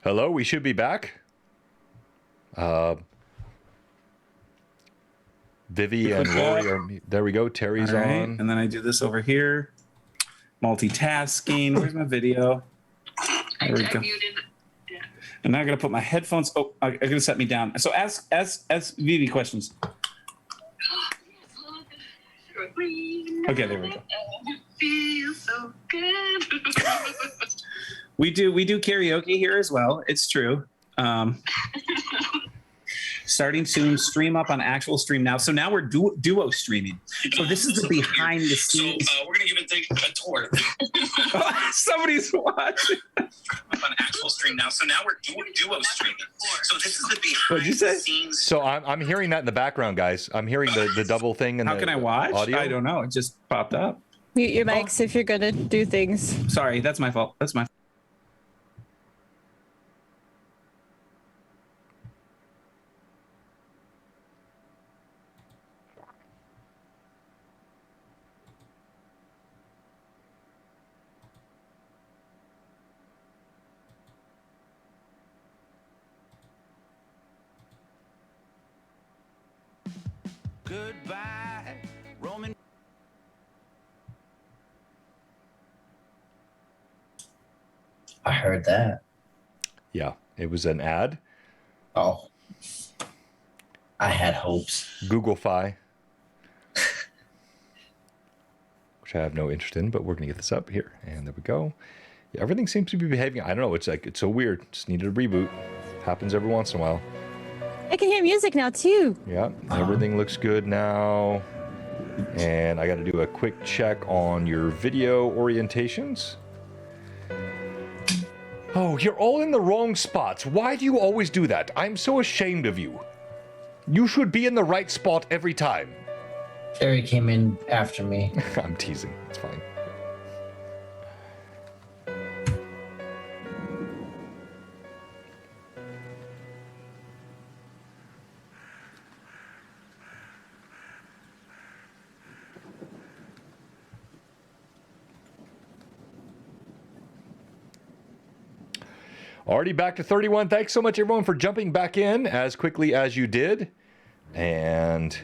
Hello, we should be back. Vivi and Rory are... There we go, Terry's on. And then I do this over here. Multitasking. Where's my video? There we go. And now I'm going to put my headphones... Oh, I'm going to set me down. So ask Vivi questions. Okay, there we go. Feels so good. We do karaoke here as well. It's true. Starting soon, stream up on actual stream now. So now we're duo streaming. So this is the behind the scenes. So we're gonna give it a tour. Somebody's watching. Up on actual stream now. So now we're duo streaming. So this is the What'd you say? behind the scenes. So I'm hearing that in the background, guys. I'm hearing the double thing. How can I watch? Audio? I don't know. It just popped up. Mute your mics if you're gonna do things. Sorry, that's my fault. That's my fault. Goodbye, Roman. I heard that. Yeah, it was an ad. Oh. I had hopes. Google-fi. Which I have no interest in, but we're going to get this up here. And there we go. Yeah, everything seems to be behaving. I don't know. It's so weird. Just needed a reboot. Happens every once in a while. I can hear music now too. Yeah, everything looks good now. And I got to do a quick check on your video orientations. Oh, you're all in the wrong spots. Why do you always do that? I'm so ashamed of you. You should be in the right spot every time. Terry came in after me. I'm teasing. It's fine. Already back to 31. Thanks so much, everyone, for jumping back in as quickly as you did. And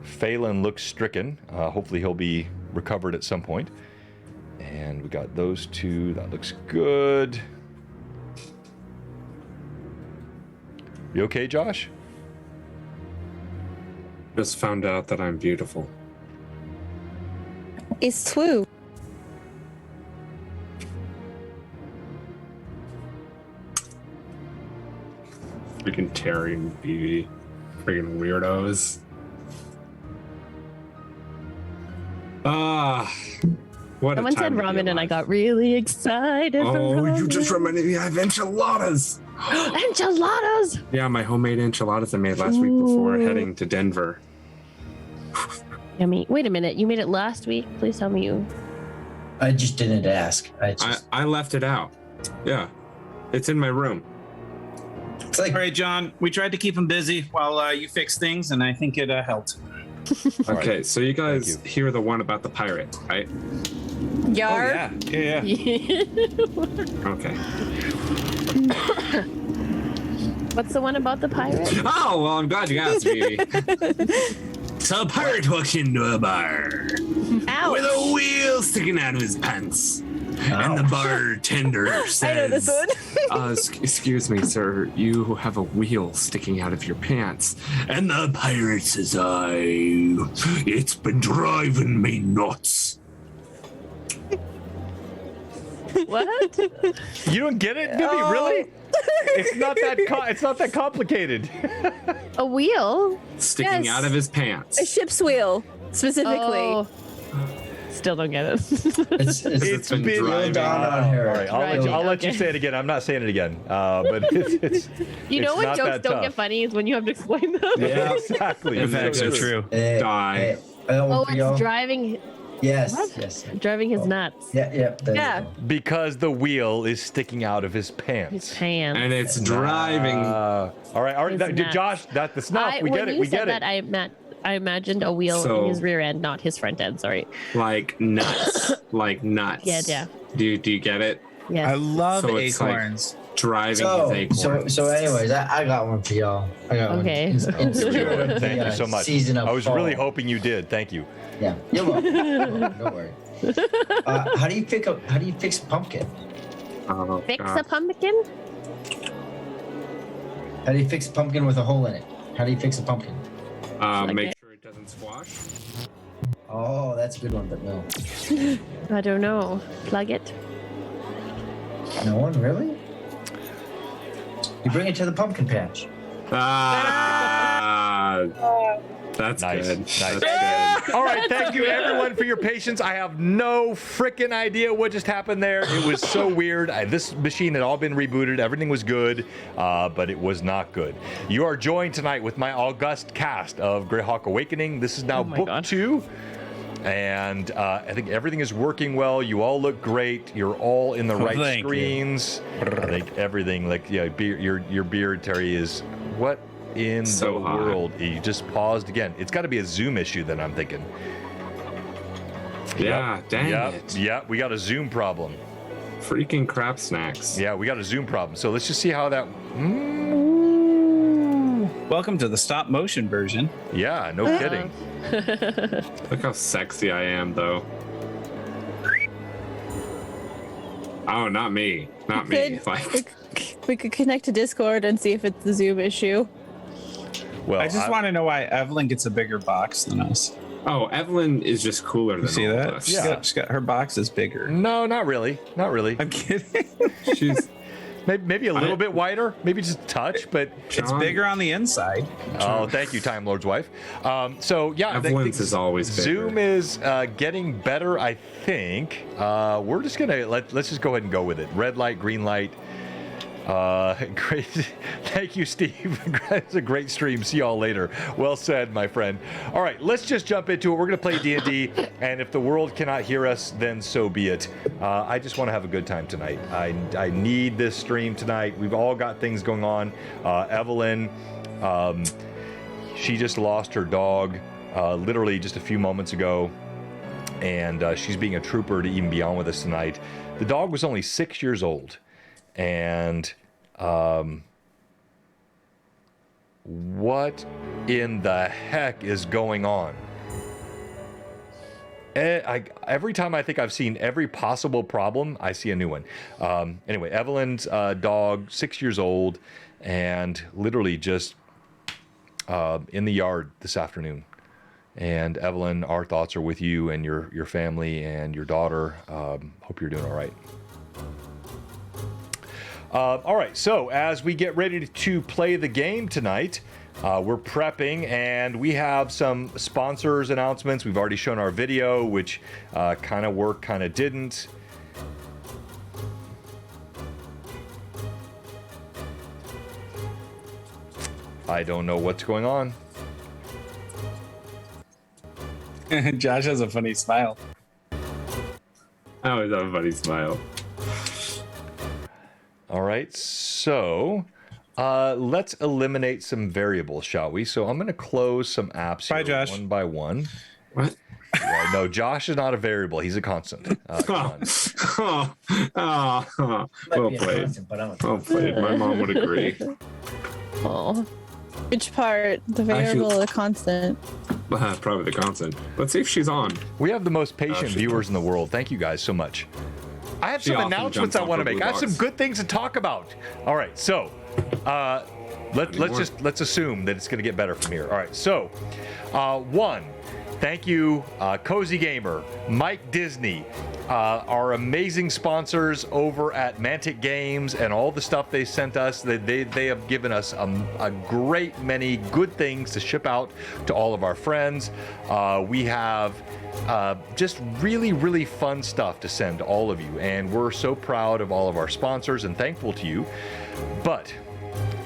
Phelan looks stricken. Hopefully he'll be recovered at some point. And we got those two. That looks good. You okay, Josh? Just found out that I'm beautiful. It's true. Freaking Terry and BB. Freaking weirdos. What Someone a time said to be ramen and I alive. got really excited. for Oh, ramen. you just reminded me I have enchiladas. Enchiladas! Yeah, my homemade enchiladas I made last week before heading to Denver. Yummy. Wait a minute. You made it last week? Please tell me you. I just didn't ask. I left it out. Yeah. It's in my room. It's like, All right, John. We tried to keep him busy while you fixed things, and I think it helped. Okay, so you guys hear the one about the pirate, right? Yar. Oh, yeah. Okay. What's the one about the pirate? Oh, well, I'm glad you asked me. So a pirate walks into a bar Ouch. with a wheel sticking out of his pants. And the bartender says, I know this one. Excuse me, sir, you have a wheel sticking out of your pants. And the pirate says, it's been driving me nuts. What? You don't get it, Vivi? Oh. Really? It's not that it's not that complicated. A wheel? Sticking Yes. out of his pants. A ship's wheel, specifically. So Still don't get it. It's been real driving. down on her. All right, I'll let you Okay. say it again. I'm not saying it again. But it's You know it's when not jokes that don't tough. get funny is when you have to explain them. Yeah. Exactly. In fact, so It's true. Die. I got one Oh, for y'all. it's driving Yes. driving his nuts. Yeah. There you Yeah. go. because the wheel is sticking out of his His pants. pants. And it's driving. All right. His That, nuts. Josh, that's the snuff. We get when it. you We said get that, it. I imagined a wheel So- in his rear end, not his front end. Sorry. like nuts. Like nuts. Yeah. Do you get it? Yes. I love So it's like- acorns. Driving his acorns. So anyways, I got one for y'all. I got Okay. one. In spirit of Thank the, you so much. Season of I was fall. really hoping you did. Thank you. Yeah, you're welcome. Don't worry. How do you fix a pumpkin? Oh, Fix God. a pumpkin? How do you fix a pumpkin with a hole in it? How do you fix a pumpkin? Make sure it doesn't squash. Oh, that's a good one, but no. I don't know. Plug it. No one really? You bring it to the pumpkin patch. That's Nice, good. nice. That's good. All right, thank you everyone for your patience. I have no freaking idea what just happened there. It was so weird. This machine had all been rebooted. Everything was good, but it was not good. You are joined tonight with my august cast of Greyhawk Awakening. This is now my book God. 2. And I think everything is working well. You all look great. You're all in the right thank you. screens. I think everything, like, yeah, your beard, Terry, is what in So the hot. world? You just paused again. It's got to be a Zoom issue then, I'm thinking. Yeah, dang it. Yep, we got a Zoom problem. Freaking crap snacks. Yeah, we got a Zoom problem. So let's just see how that. Welcome to the stop motion version. Yeah, no kidding. Look how sexy I am, though. Oh, not me. Not me. Like, We could connect to Discord and see if it's the Zoom issue. Well, I just want to know why Evelyn gets a bigger box than us. oh, Evelyn is just cooler You than see all of that? us. Yeah. She's got her box is bigger. No, not really. Not really. I'm kidding. She's Maybe a little bit wider. Maybe just a touch, but. It's John- bigger on the inside. Oh, thank you, Time Lord's wife. So yeah, Evelyn's is always bigger. Zoom is getting better, I think. We're just gonna let's just go ahead and go with it. Red light, green light. Great. Thank you, Steve. It's a great stream. See y'all later. Well said, my friend. All right, let's just jump into it. We're gonna play D&D, and if the world cannot hear us, then so be it. I just want to have a good time tonight. I need this stream tonight. We've all got things going on. Evelyn, she just lost her dog, literally just a few moments ago, and she's being a trooper to even be on with us tonight. The dog was only 6 years old. And what in the heck is going on? Every time I think I've seen every possible problem, I see a new one. Anyway, Evelyn's dog, 6 years old, and literally just in the yard this afternoon. And Evelyn, our thoughts are with you and your family and your daughter. Hope you're doing all right. All right, so as we get ready to play the game tonight, we're prepping, and we have some sponsors announcements. We've already shown our video, which kind of worked, kind of didn't. I don't know what's going on. Josh has a funny smile. I always have a funny smile. All right, so let's eliminate some variables, shall we? So I'm going to close some apps Bye, here Josh. one by one. What? No, Josh is not a variable. He's a constant. Come on. Well Might be a played. constant, but I'm a Well played. My mom would agree. Oh. Which part? The variable or the constant? Probably the constant. Let's see if she's on. We have the most patient she's viewers in the world. Thank you guys so much. I have She some often announcements jumps I on want to for make. I have some BlueBox. good things to talk about. All right, so let's assume that it's going to get better from here. All right, so one, thank you, Cozy Gamer, Mike Disney, our amazing sponsors over at Mantic Games, and all the stuff they sent us. They have given us a great many good things to ship out to all of our friends. We have just really, really fun stuff to send to all of you, and we're so proud of all of our sponsors and thankful to you. But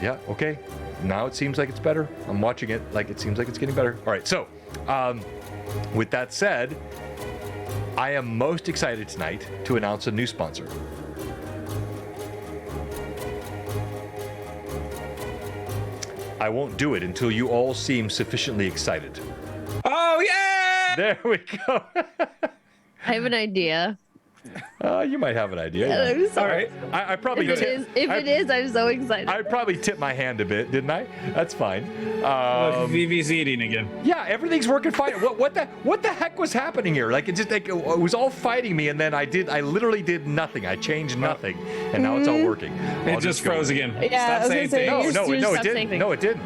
yeah, okay, now it seems like it's better. I'm watching it like it seems like it's getting better. All right, so with that said, I am most excited tonight to announce a new sponsor. I won't do it until you all seem sufficiently excited. Oh yeah! There we go. I have an idea. You might have an idea. Yeah, Yeah. I'm All sorry. right. I probably If it is, I'm so excited. I probably tipped my hand a bit, didn't I? That's fine. Vivi's eating again. Yeah, everything's working fine. What the heck was happening here? Like it just like it was all fighting me, and then I literally did nothing. I changed nothing, and now it's all working. It just froze again. Yeah, I Stop was saying gonna say, things. No, Just it stop saying didn't. things. No, it didn't.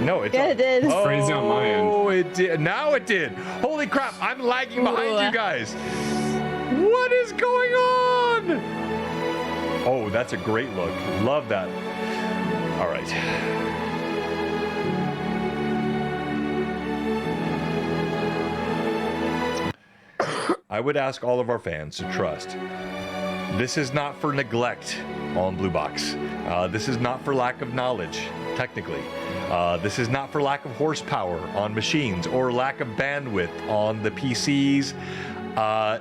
No, it Yeah, it did. Oh, Crazy on my end. Oh, it did. Now it did. Holy crap! I'm lagging behind Ooh. you guys. What is going on? Oh, that's a great look. Love that. All right. I would ask all of our fans to trust. This is not for neglect on Blue Box. This is not for lack of knowledge, technically. This is not for lack of horsepower on machines or lack of bandwidth on the PCs.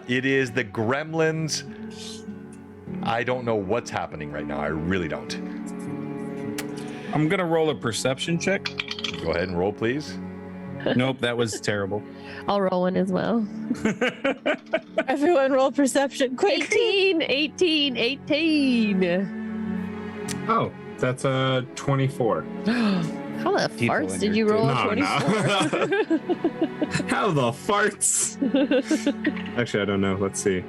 It is the gremlins. I don't know what's happening right now. I really don't. I'm gonna roll a perception check. Go ahead and roll, please. Nope, that was terrible. I'll roll one as well. Everyone roll perception quick. 18. Oh, that's a 24. How the People farts in did your you roll a No, 24? How the farts? Actually, I don't know. Let's see.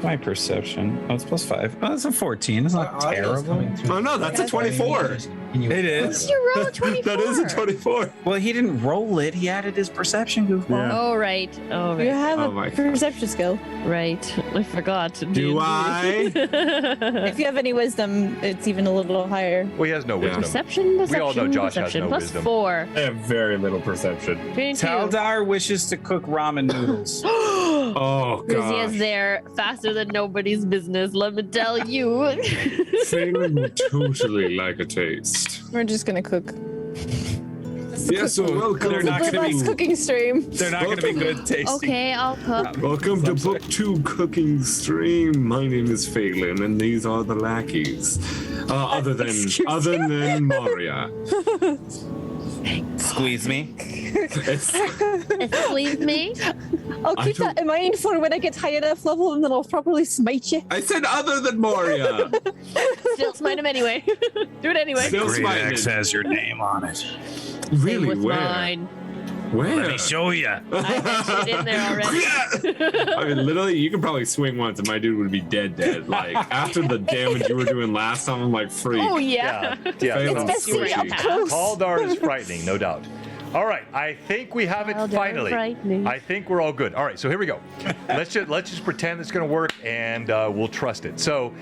My perception. Oh, it's +5. Oh, that's a 14. It's not terrible. Oh no, that's a 24. It is. You roll a 24. That is a 24. Well, he didn't roll it. He added his perception, goofball. Yeah. Oh, right. Oh, You right. have Oh a my perception skill. Right. I forgot. Do I? If you have any wisdom, it's even a little higher. Well, he has no wisdom. Perception, We all know Josh has perception. no Plus wisdom. 4. I have very little perception. 22. Taldar wishes to cook ramen noodles. Oh Lizzie is god. there faster than nobody's business, let me tell you. Feeling would totally like a taste. We're just gonna cook. Yes, so welcome. They're not Blue gonna Box be. cooking stream. They're not gonna be good tasting. Okay, I'll cook. Welcome to Book 2 Cooking Stream. My name is Phelan, and these are the lackeys. Other than Maria. Squeeze me. Excuse me. I'll I keep that in mind for when I get high enough level, and then I'll properly smite you. I said other than Maria. Still smite him anyway. Do it anyway. Still smited. has your name on it. Really? With Where? mine. Where? show you. I mentioned it in there already. I mean, literally, you could probably swing once and my dude would be dead. Like, after the damage you were doing last time, I'm like, freak. Oh, yeah. Yeah. Phelan's It's best seen squishy. up close. Taldar is frightening, no doubt. All right, I think we have it Taldar finally. frightening. I think we're all good. All right, so here we go. let's just pretend it's going to work, and we'll trust it. So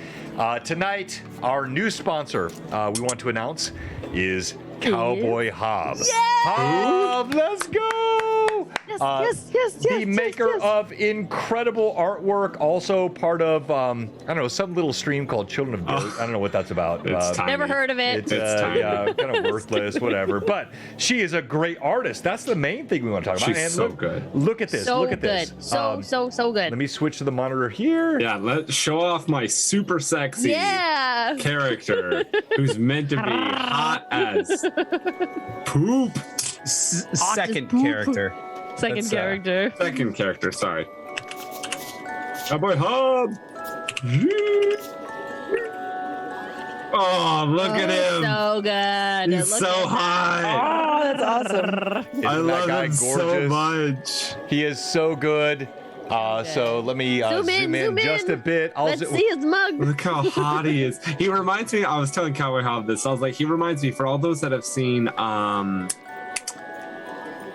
tonight, our new sponsor we want to announce is Cowboy Hob. Hob, let's go! Yes. The maker of incredible artwork, also part of I don't know, some little stream called Children of Dirt. I don't know what that's about. It's tiny. Never heard of it. It's tiny. yeah, kind of worthless, whatever. But she is a great artist. That's the main thing we want to talk about. She's And so look, good. Look at this. So look at good. this. So good. Let me switch to the monitor here. Yeah, let's show off my super sexy Yeah. character who's meant to be hot as poop. Second poop. character. Second That's, character. Second character, sorry. Cowboy Hob. Oh, look at him. So good. He's Look so at high. Oh, that's awesome. Isn't I that love guy him so gorgeous? much. He is so good. So let me zoom in just a bit. Let's see his mug. Look how hot he is. He reminds me, I was telling Cowboy Hob this. I was like, he reminds me, for all those that have seen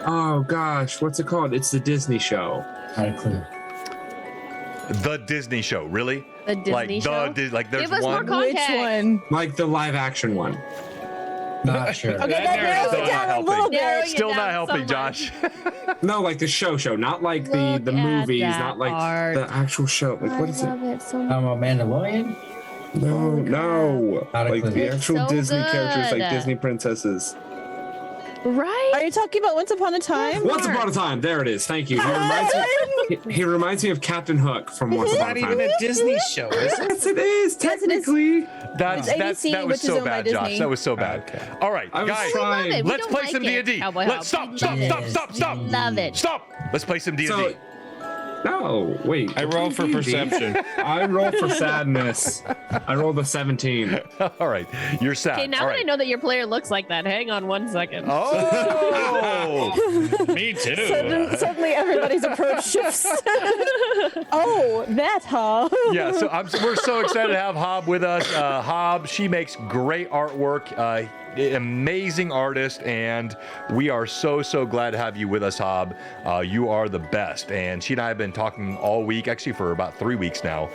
Oh gosh, what's it called? It's the Disney show. Not a clue. The Disney show, really? The Disney show? Like there's Give us more one. context. Which one? Like the live action one. Not sure. Okay, that narrows Still it not down a helping. little Narrowing bit. it Still down not so helping, much. Josh. No, like the show, not like the Look movies, at not like that the actual show. Like what is it? love it so much. I'm a Mandalorian. No. Not a Like clue. the It's actual so Disney characters, like good. Disney princesses. Right? Are you talking about Once Upon a Time? Once Upon a Time, there it is. Thank you. He reminds me of Captain Hook from Once It's Upon not a even Time. a Disney show, is it? Yes, it is. Yes, it is. Technically. That ABC, was which is so owned by bad, Josh. Disney. That was so bad. Okay. All right, I was guys. trying. We Let's don't play like some it, D&D. Cowboy Let's Hop. stop. We love it. Stop. Let's play some D&D. So, no, wait. I roll for perception. I roll for sadness. I rolled a 17. All right, you're sad. Okay, now All that I right. know that your player looks like that, hang on 1 second. Oh. Me too. Suddenly everybody's approach shifts. Oh, that, huh? Yeah, so we're so excited to have Hob with us. Hob, she makes great artwork, amazing artist, and we are so glad to have you with us, Hob. You are the best, and she and I have been talking all week, actually for about 3 weeks now,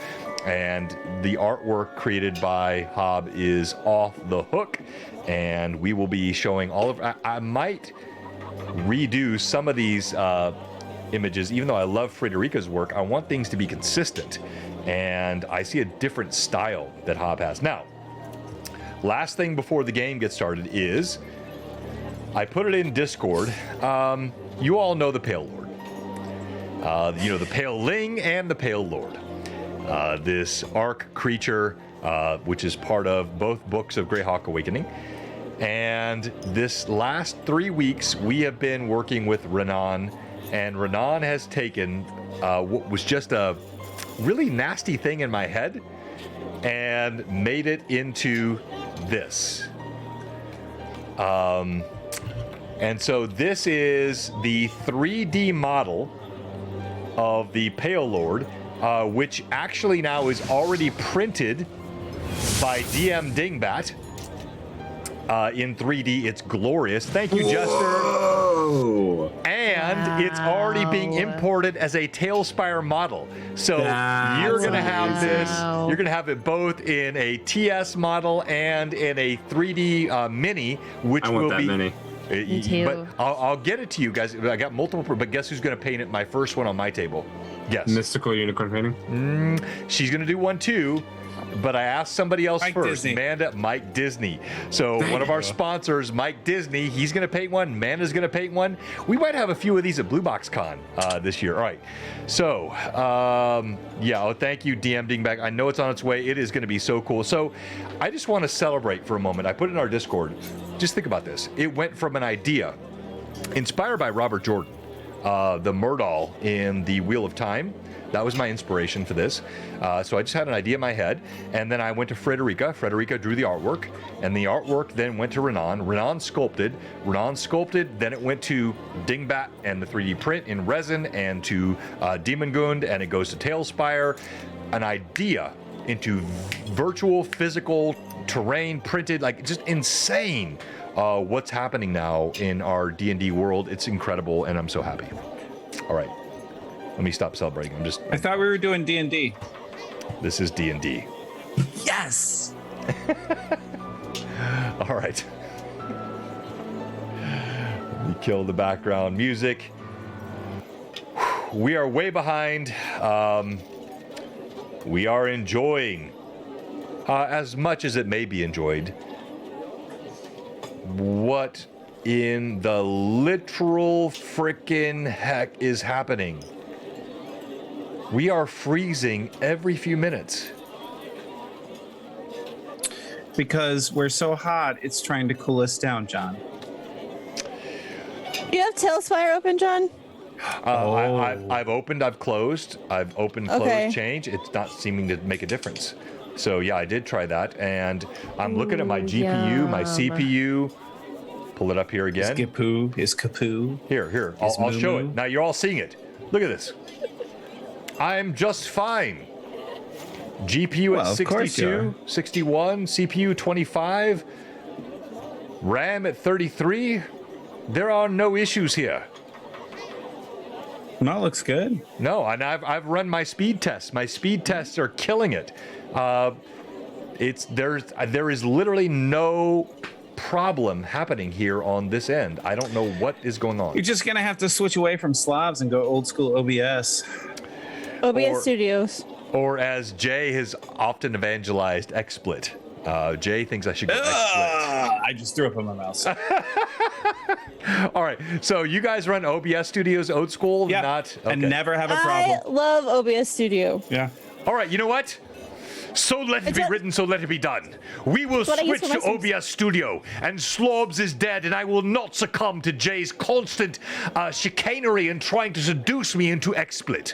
and the artwork created by Hob is off the hook, and we will be showing all of. I might redo some of these images, even though I love Frederica's work. I want things to be consistent, and I see a different style that Hob has. Now, last thing before the game gets started is I put it in Discord. You all know the Pale Lord. You know the Pale Ling and the Pale Lord. This Ark creature, which is part of both books of Greyhawk Awakening. And this last 3 weeks, we have been working with Renan, and Renan has taken what was just a really nasty thing in my head and made it into this. And so this is the 3D model of the Pale Lord, which actually now is already printed by DM Dingbat. In 3D, it's glorious. Thank you, Jester. Whoa. And it's already being imported as a Tailspire model. So you're going to have this. Wow. You're going to have it both in a TS model and in a 3D mini, which I want will that be. mini. Me too. But I'll get it to you guys. I got multiple, but guess who's going to paint it? My first one on my table. Guess. Mystical unicorn painting. She's going to do one too. But I asked somebody else Mike first. Disney. Mike Disney. So one of our sponsors, Mike Disney, he's going to paint one. Amanda's going to paint one. We might have a few of these at BlueBoxCon this year. All right. So, yeah, thank you, DM Dingback. I know it's on its way. It is going to be so cool. So I just want to celebrate for a moment. I put it in our Discord. Just think about this. It went from an idea inspired by Robert Jordan, the Murdoll in The Wheel of Time. That was my inspiration for this. So I just had an idea in my head, and then I went to Frederica. Frederica drew the artwork, and the artwork then went to Renan. Renan sculpted. Then it went to Dingbat and the 3D print in resin, and to Demongund, and it goes to Tailspire. An idea into virtual, physical, terrain, printed, like just insane. What's happening now in our D&D world. It's incredible, and I'm so happy. All right. Let me stop celebrating. I thought we were doing D&D. This is D&D. Yes. All right. We kill the background music. We are way behind. We are enjoying, as much as it may be enjoyed, what in the literal frickin' heck is happening? We are freezing every few minutes. Because we're so hot, it's trying to cool us down, John. You have Tailspire open, John? I've opened, I've closed, closed, Okay. change. It's not seeming to make a difference. So yeah, I did try that, and I'm looking at my GPU, my CPU. Pull it up here again. His kapoo. Here. His I'll show it. moo-moo. Now you're all seeing it. Look at this. I'm just fine. GPU Well, at of course you 62, 61, CPU 25, RAM at 33. There are no issues here. No, it looks good. No, and I've run my speed tests. My speed tests are killing it. There is literally no problem happening here on this end. I don't know what is going on. You're just gonna have to switch away from Slavs and go old school OBS. OBS Studios. Or as Jay has often evangelized, XSplit. Jay thinks I should go XSplit. I just threw up in my mouth. All right, so you guys run OBS Studios old school? Yeah, Not okay. and never have a problem. I love OBS Studio. Yeah. All right, you know what? So let it be written, so let it be done. We will what I use switch for to my Sims. OBS Studio, and Slobs is dead, and I will not succumb to Jay's constant chicanery and trying to seduce me into XSplit.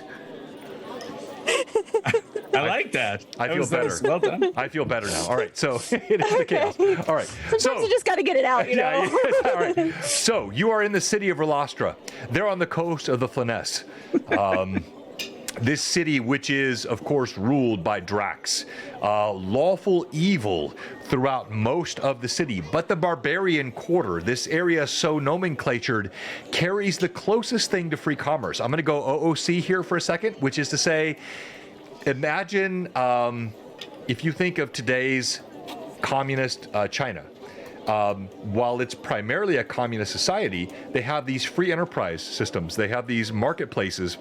I like that. I That feel was better. nice. Well done. I feel better now. All right, so it is the chaos. All right, Sometimes you just got to get it out, you know? yeah, all right. So you are in the city of Relastra. They're on the coast of the Flyness. This city, which is, of course, ruled by Drax. Lawful evil throughout most of the city. But the Barbarian Quarter, this area so nomenclatured, carries the closest thing to free commerce. I'm going to go OOC here for a second, which is to say, imagine if you think of today's communist China. While it's primarily a communist society, they have these free enterprise systems. They have these marketplaces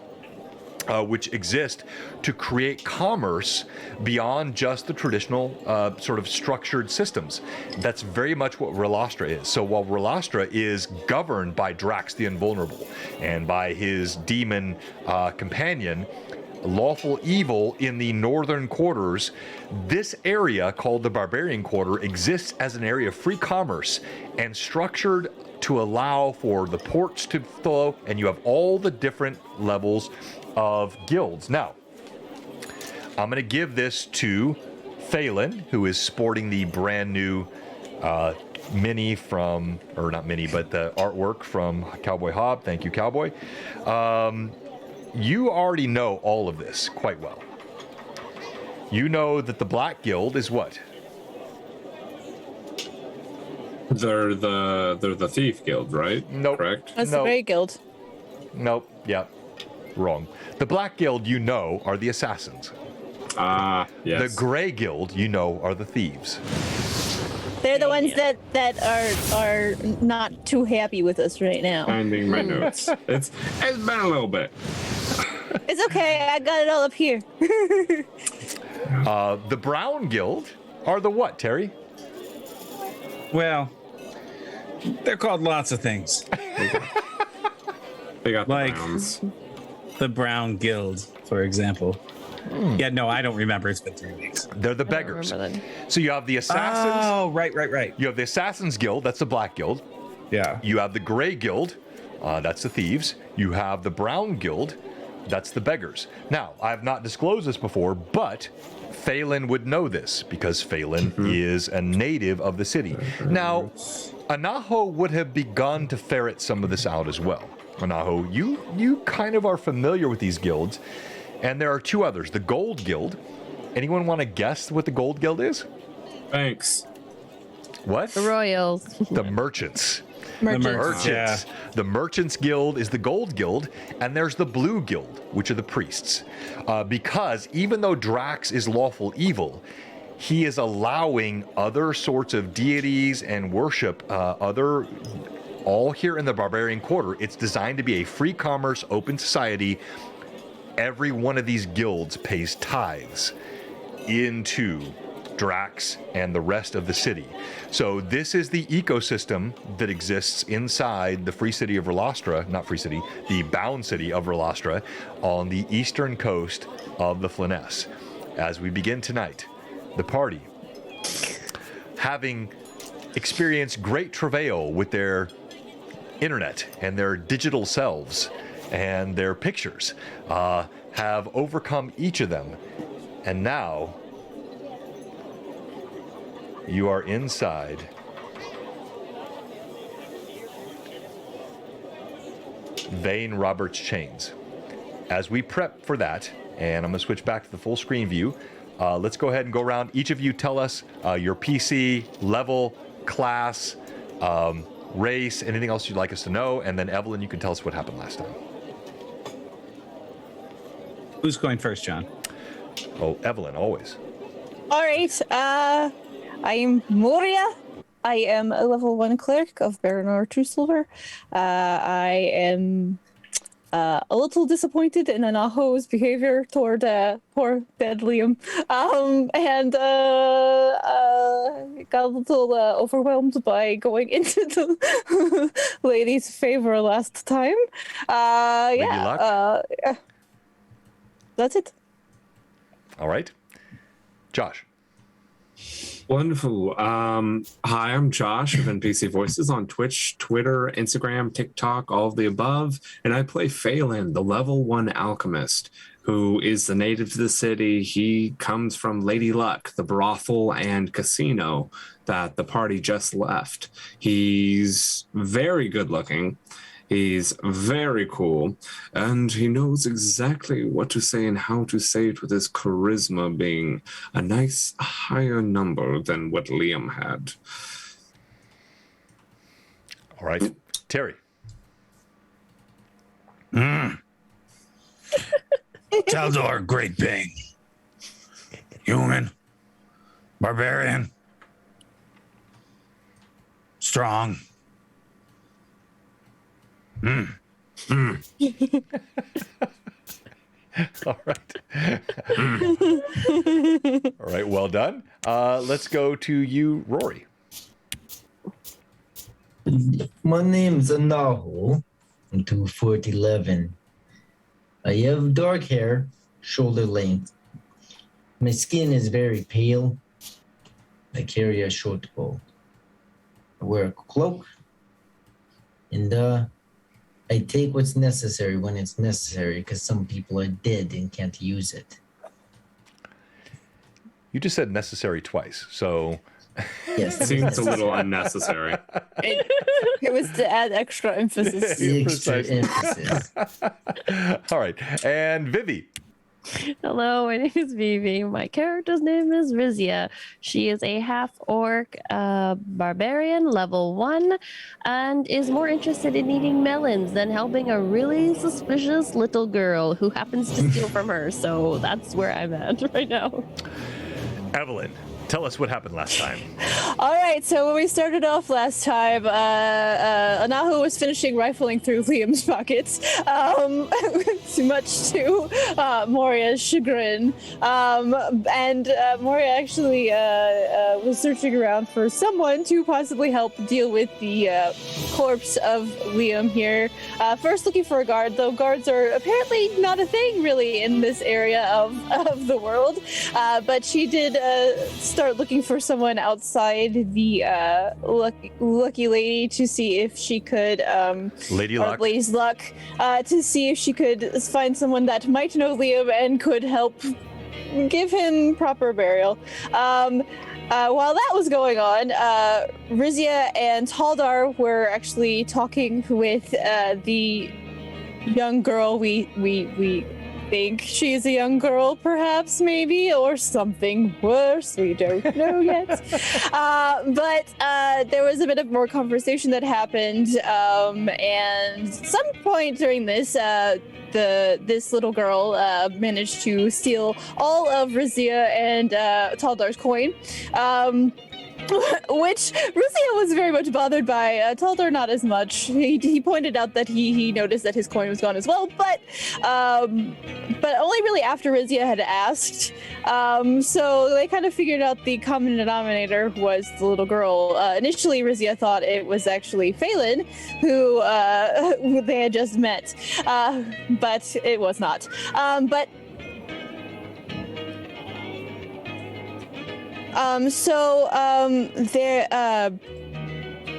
which exist to create commerce beyond just the traditional sort of structured systems. That's very much what Relastra is. So while Relastra is governed by Drax the Invulnerable and by his demon companion, lawful evil in the northern quarters, this area called the Barbarian Quarter exists as an area of free commerce and structured to allow for the ports to flow, and you have all the different levels of guilds. Now, I'm going to give this to Phelan, who is sporting the brand new mini from, or not mini, but the artwork from Cowboy Hob. Thank you, Cowboy. You already know all of this quite well. You know that the Black Guild is what? They're the Thief Guild, right? Nope. Correct? That's No. the Grey Guild. Nope. Yeah. Wrong. The Black Guild, you know, are the assassins. Yes. The Grey Guild, you know, are the thieves. They're the ones that are not too happy with us right now. Finding my notes. It's been a little bit. It's okay. I got it all up here. The Brown Guild are the what, Terry? Well, they're called lots of things. They got the Like- Browns. The Brown Guild, for example. Yeah, no, I don't remember. It's been 3 weeks. They're the I don't beggars. remember So you have the assassins. Oh, right. You have the Assassins Guild, that's the Black Guild. Yeah. You have the Grey Guild, that's the thieves. You have the Brown Guild, that's the beggars. Now, I have not disclosed this before, but Phelan would know this because Phelan is a native of the city. Now, Anaho would have begun to ferret some of this out as well. Anaho, you kind of are familiar with these guilds, and there are two others. The Gold Guild. Anyone want to guess what the Gold Guild is? Thanks. What? The Royals. The merchants. Merchants. Yeah. The Merchants Guild is the Gold Guild, and there's the Blue Guild, which are the priests. Because even though Drax is lawful evil, he is allowing other sorts of deities and worship, all here in the Barbarian Quarter. It's designed to be a free commerce, open society. Every one of these guilds pays tithes into Drax and the rest of the city. So this is the ecosystem that exists inside the free city of Relastra, not free city, the bound city of Relastra on the eastern coast of the Flyness. As we begin tonight, the party, having experienced great travail with their internet and their digital selves and their pictures, have overcome each of them. And now you are inside Vane Roberts' chains. As we prep for that, and I'm going to switch back to the full screen view, let's go ahead and go around. Each of you tell us your PC, level, class, race, anything else you'd like us to know, and then Evelyn, you can tell us what happened last time. Who's going first, John? Oh, Evelyn, always. All right. I'm Moria. I am a level 1 cleric of Baronor Truesilver. I am a little disappointed in Anaho's behavior toward poor dead Liam. And got a little overwhelmed by going into the lady's favor last time. Luck? That's it. All right. Josh. Wonderful. Hi, I'm Josh of NPC Voices on Twitch, Twitter, Instagram, TikTok, all of the above. And I play Phelan, the level 1 alchemist, who is the native to the city. He comes from Lady Luck, the brothel and casino that the party just left. He's very good looking. He's very cool, and he knows exactly what to say and how to say it with his charisma being a nice higher number than what Liam had. All right. Terry. Taldor, Great Bane. Human. Barbarian. Strong. All right. All right, well done. Let's go to you, Rory. My name's Anahu. I'm 2'11". I have dark hair, shoulder length. My skin is very pale. I carry a short bow. I wear a cloak. And I take what's necessary when it's necessary, because some people are dead and can't use it. You just said necessary twice, so... Yes, Seems a little unnecessary. It was to add extra emphasis. extra emphasis. All right. And Vivi. Hello, my name is Vivi. My character's name is Rizia. She is a half-orc barbarian, level 1, and is more interested in eating melons than helping a really suspicious little girl who happens to steal from her. So that's where I'm at right now. Evelyn, tell us what happened last time. All right, so when we started off last time, Anahu was finishing rifling through Liam's pockets, much to Moria's chagrin. And Moria actually was searching around for someone to possibly help deal with the corpse of Liam here. First looking for a guard, though guards are apparently not a thing really in this area of the world. But she did start looking for someone outside the lucky lady to see if she could Lady Luck. Lady's Luck to see if she could find someone that might know Liam and could help give him proper burial. While that was going on, Rizia and Taldar were actually talking with the young girl we think she's a young girl, perhaps, maybe, or something worse. We don't know yet. But there was a bit of more conversation that happened, and some point during this, this little girl managed to steal all of Rizia and Taldar's coin. Which Rizia was very much bothered by. Taldar not as much. He pointed out that he noticed that his coin was gone as well, but only really after Rizia had asked. So they kind of figured out the common denominator was the little girl. Initially, Rizia thought it was actually Phelan, who they had just met, but it was not.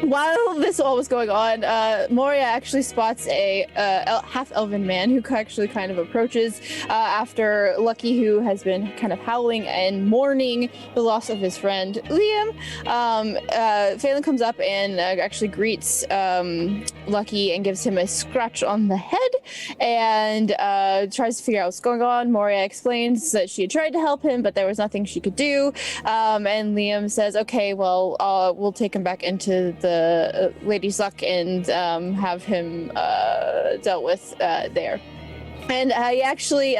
While this all was going on, Moria actually spots a half-elven man who actually kind of approaches after Lucky, who has been kind of howling and mourning the loss of his friend Liam. Phelan comes up and actually greets Lucky and gives him a scratch on the head and tries to figure out what's going on. Moria explains that she had tried to help him, but there was nothing she could do. And Liam says, okay, well, we'll take him back into the the Lady Suck and have him dealt with there. And he actually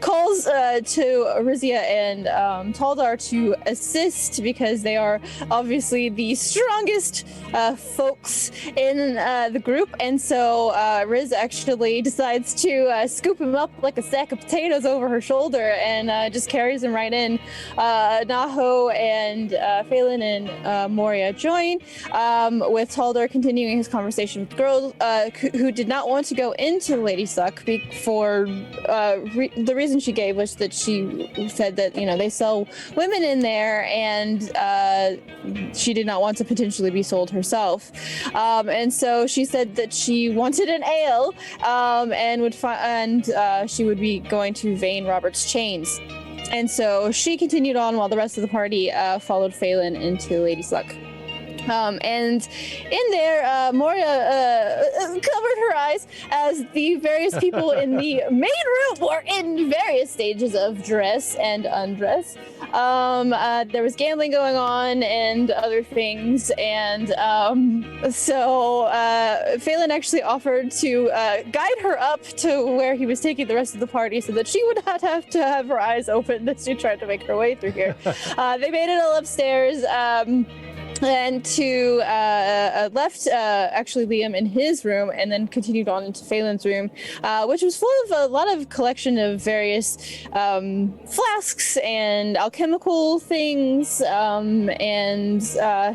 calls to Rizia and Taldar to assist because they are obviously the strongest folks in the group. And so Riz actually decides to scoop him up like a sack of potatoes over her shoulder and just carries him right in. Naho and Phelan and Moria join, with Taldar continuing his conversation with the girl who did not want to go into Lady Suck for the reason she gave was that she said that they sell women in there, and she did not want to potentially be sold herself, and so she said that she wanted an ale, and she would be going to Vane Robert's Chains, and so she continued on while the rest of the party followed Phelan into Lady Luck. And in there, Moria covered her eyes as the various people in the main room were in various stages of dress and undress. There was gambling going on and other things, and so Phelan actually offered to guide her up to where he was taking the rest of the party so that she would not have to have her eyes open as she tried to make her way through here. They made it all upstairs. And to left actually Liam in his room, and then continued on into Phelan's room, which was full of a lot of collection of various flasks and alchemical things, and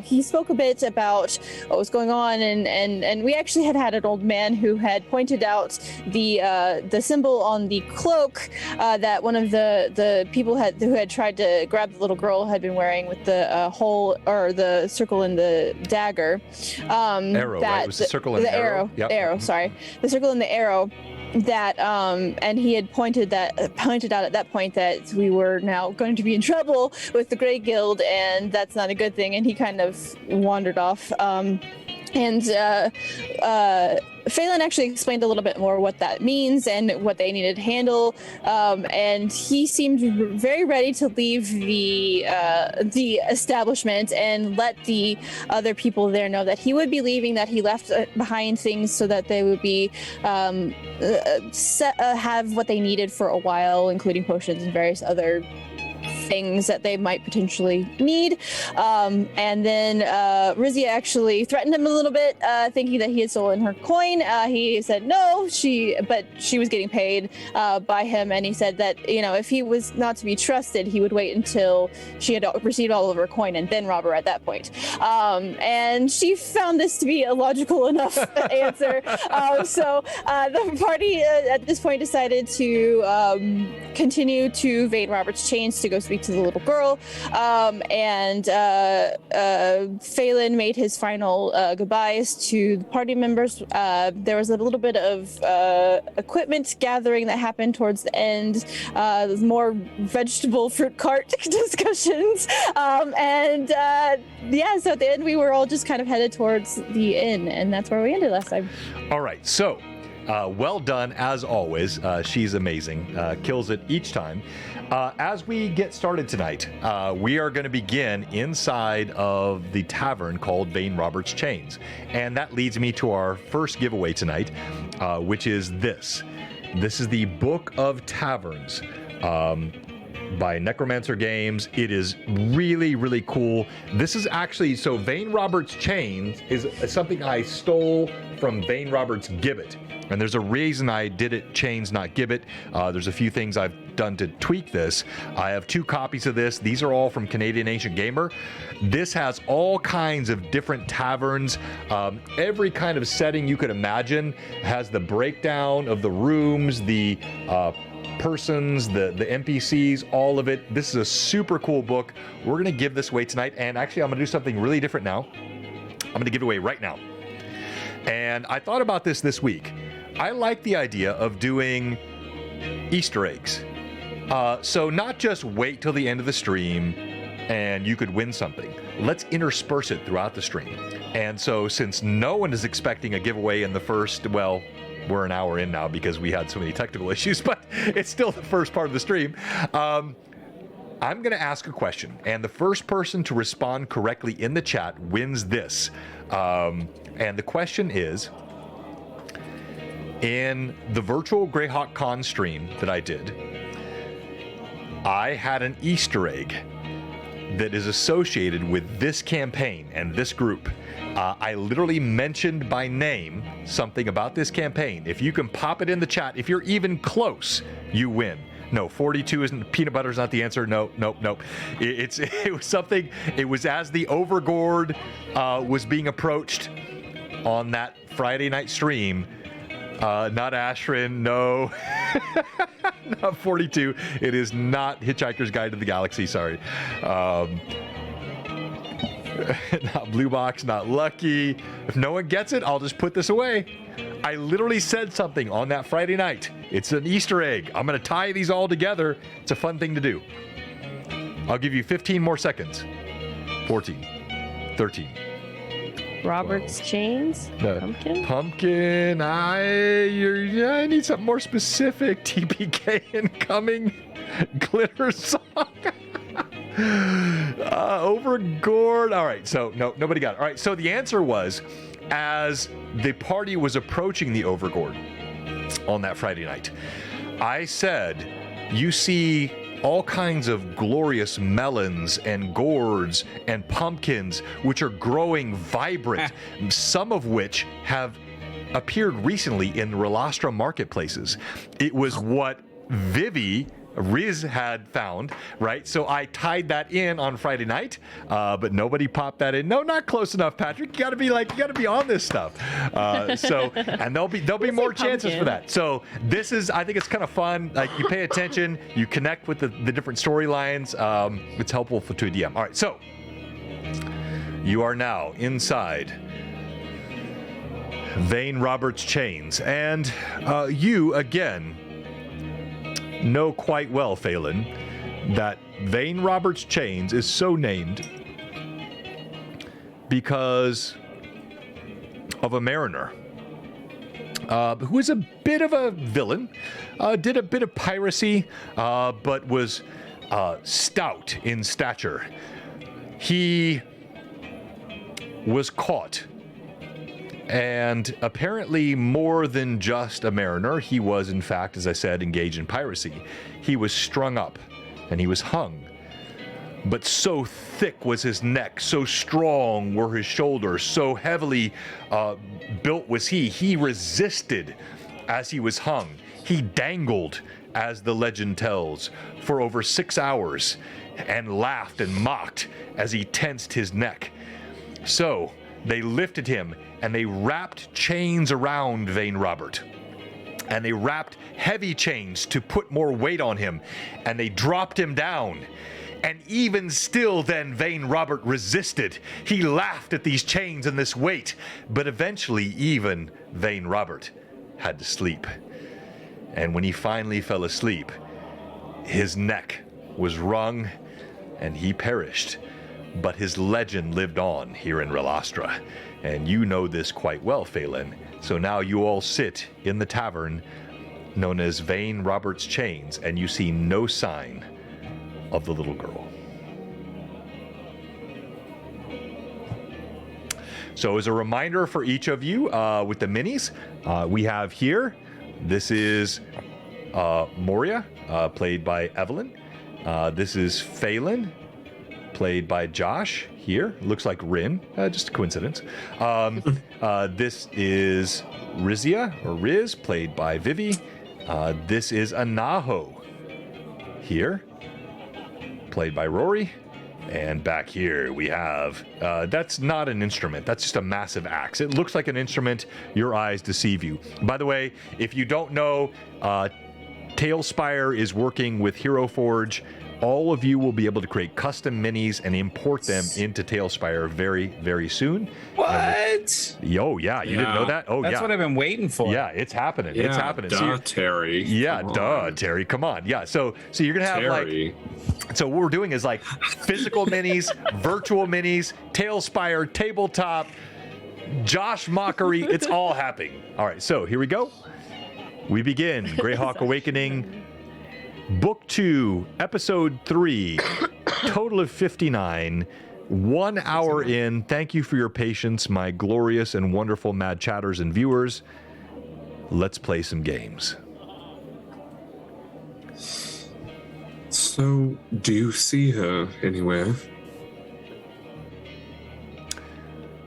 he spoke a bit about what was going on, and we actually had an old man who had pointed out the symbol on the cloak that one of the people who had tried to grab the little girl had been wearing, with the hole or the circle in the dagger. Arrow, right? It was the circle and the arrow. Yep. Arrow, sorry. The circle and the arrow. That and he had pointed out at that point that we were now going to be in trouble with the Grey Guild, and that's not a good thing. And he kind of wandered off. Phelan actually explained a little bit more what that means and what they needed to handle, and he seemed very ready to leave the establishment and let the other people there know that he would be leaving, that he left behind things so that they would be have what they needed for a while, including potions and various other things that they might potentially need. And then Rizia actually threatened him a little bit, thinking that he had stolen her coin. He said no, but she was getting paid by him, and he said that if he was not to be trusted, he would wait until she had received all of her coin and then rob her at that point. And she found this to be a logical enough answer. So the party at this point decided to continue to Vane Robert's Chains to go speak to the little girl, and Phelan made his final goodbyes to the party members. There was a little bit of equipment gathering that happened towards the end, more vegetable fruit cart discussions, and so at the end we were all just kind of headed towards the inn, and that's where we ended last time. All right, so well done as always. She's amazing, kills it each time. As we get started tonight, we are going to begin inside of the tavern called Vane Robert's Chains. And that leads me to our first giveaway tonight, which is this. This is the Book of Taverns by Necromancer Games. It is really, really cool. This is actually, so Vane Robert's Chains is something I stole from Vane Robert's Gibbet. And there's a reason I did it Chains, not Gibbet. There's a few things I've done to tweak this. I have 2 copies of this. These are all from Canadian Ancient Gamer. This has all kinds of different taverns. Every kind of setting you could imagine. Has the breakdown of the rooms, the persons, the NPCs, all of it. This is a super cool book. We're going to give this away tonight. And actually, I'm going to do something really different now. I'm going to give it away right now. And I thought about this week. I like the idea of doing Easter eggs. So not just wait till the end of the stream and you could win something. Let's intersperse it throughout the stream. And so since no one is expecting a giveaway in the first, well, we're an hour in now because we had so many technical issues, but it's still the first part of the stream. I'm going to ask a question, and the first person to respond correctly in the chat wins this. And the question is, in the virtual Greyhawk Con stream that I did, I had an Easter egg that is associated with this campaign and this group. I literally mentioned by name something about this campaign. If you can pop it in the chat, if you're even close, you win. No, 42 isn't, peanut butter's not the answer. No. It was something, it was as the Overgord was being approached on that Friday night stream. Not Ashrin, no. Not 42. It is not Hitchhiker's Guide to the Galaxy, sorry. Not Blue Box, not Lucky. If no one gets it, I'll just put this away. I literally said something on that Friday night. It's an Easter egg. I'm going to tie these all together. It's a fun thing to do. I'll give you 15 more seconds. 14, 13. Robert's chains? Pumpkin? Pumpkin. I need something more specific. TPK incoming. Glitter song. Overgord. All right, so no, nobody got it. All right, so the answer was, as the party was approaching the Overgord on that Friday night, I said, you see all kinds of glorious melons and gourds and pumpkins, which are growing vibrant, some of which have appeared recently in Relastra marketplaces. It was what Riz had found, right? So I tied that in on Friday night, but nobody popped that in. No, not close enough, Patrick. You gotta be on this stuff. And there'll be more chances for that. So this is, I think it's kind of fun. Like, you pay attention, you connect with the different storylines. It's helpful to a DM. All right, so you are now inside Vane Roberts' chains, and you again know quite well, Phelan, that Vane Roberts' chains is so named because of a mariner who is a bit of a villain, did a bit of piracy, but was stout in stature. He was caught, and apparently more than just a mariner. He was, in fact, as I said, engaged in piracy. He was strung up and he was hung. But so thick was his neck, so strong were his shoulders, so heavily built was he. He resisted as he was hung. He dangled, as the legend tells, for over 6 hours and laughed and mocked as he tensed his neck. So they lifted him and they wrapped chains around Vane Robert. And they wrapped heavy chains to put more weight on him. And they dropped him down. And even still then, Vane Robert resisted. He laughed at these chains and this weight. But eventually, even Vane Robert had to sleep. And when he finally fell asleep, his neck was wrung and he perished. But his legend lived on here in Relastra. And you know this quite well, Phelan. So now you all sit in the tavern known as Vane Roberts' Chains, and you see no sign of the little girl. So as a reminder for each of you with the minis, we have here, this is Moria, played by Evelyn. This is Phelan, played by Josh here. Looks like Rin, just a coincidence. This is Rizia, or Riz, played by Vivi. This is Anaho here, played by Rory. And back here we have, that's not an instrument, that's just a massive axe. It looks like an instrument, your eyes deceive you. By the way, if you don't know, Tailspire is working with Hero Forge. All of you will be able to create custom minis and import them into Tailspire very, very soon. What? Oh, yeah. You didn't know that? Oh, That's yeah. what I've been waiting for. Yeah, it's happening. Yeah, it's happening. Terry. Yeah, Come duh, on. Terry. Come on. Yeah, so you're going to have Terry. so what we're doing is like physical minis, virtual minis, Tailspire, tabletop, Josh Mockery. It's all happening. All right, so here we go. We begin Greyhawk Awakening. Book 2, Episode 3, total of 59, 1 hour in. Thank you for your patience, my glorious and wonderful mad chatters and viewers. Let's play some games. So, do you see her anywhere?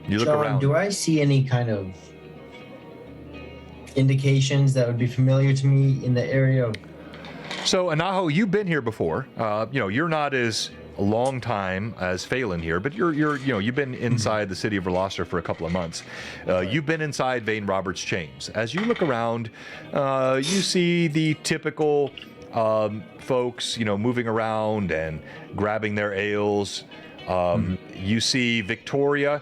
You look John, around. do I see any kind of indications that would be familiar to me in the area of... So, Anaho, you've been here before. You're not as long time as Phelan here, but you've been inside the city of Veloster for a couple of months. You've been inside Vane Roberts' chains. As you look around, you see the typical folks, moving around and grabbing their ales. You see Victoria.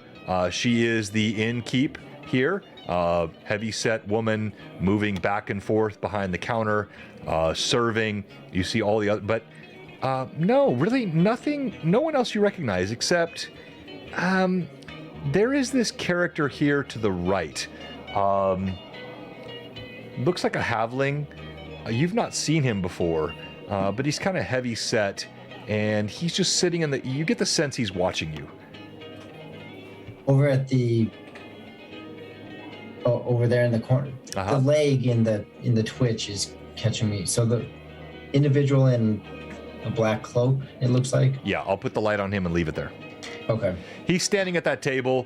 She is the innkeep here. Heavy-set woman moving back and forth behind the counter, serving. You see all the other, but no, really nothing. No one else you recognize except there is this character here to the right. Looks like a halfling. You've not seen him before, but he's kind of heavy-set, and he's just sitting in the. You get the sense he's watching you. Over at the... Oh, over there in the corner. The leg in the twitch is catching me. So the individual in a black cloak, it looks like. Yeah, I'll put the light on him and leave it there. Okay. He's standing at that table,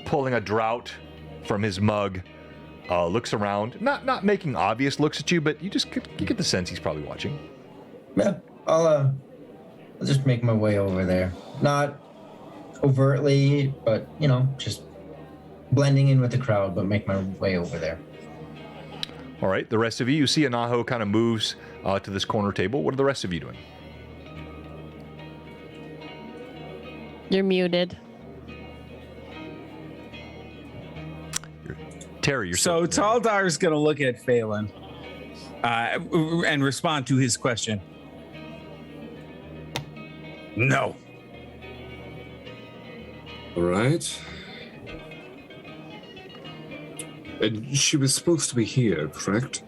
pulling a draught from his mug. Looks around, not making obvious looks at you, but you get the sense he's probably watching. Yeah, I'll just make my way over there. Not overtly, but just blending in with the crowd, but make my way over there. All right, the rest of you see Anaho kind of moves to this corner table. What are the rest of you doing? You're muted. Terry, you're So Taldar's going to look at Phelan and respond to his question. No. All right. And she was supposed to be here, correct?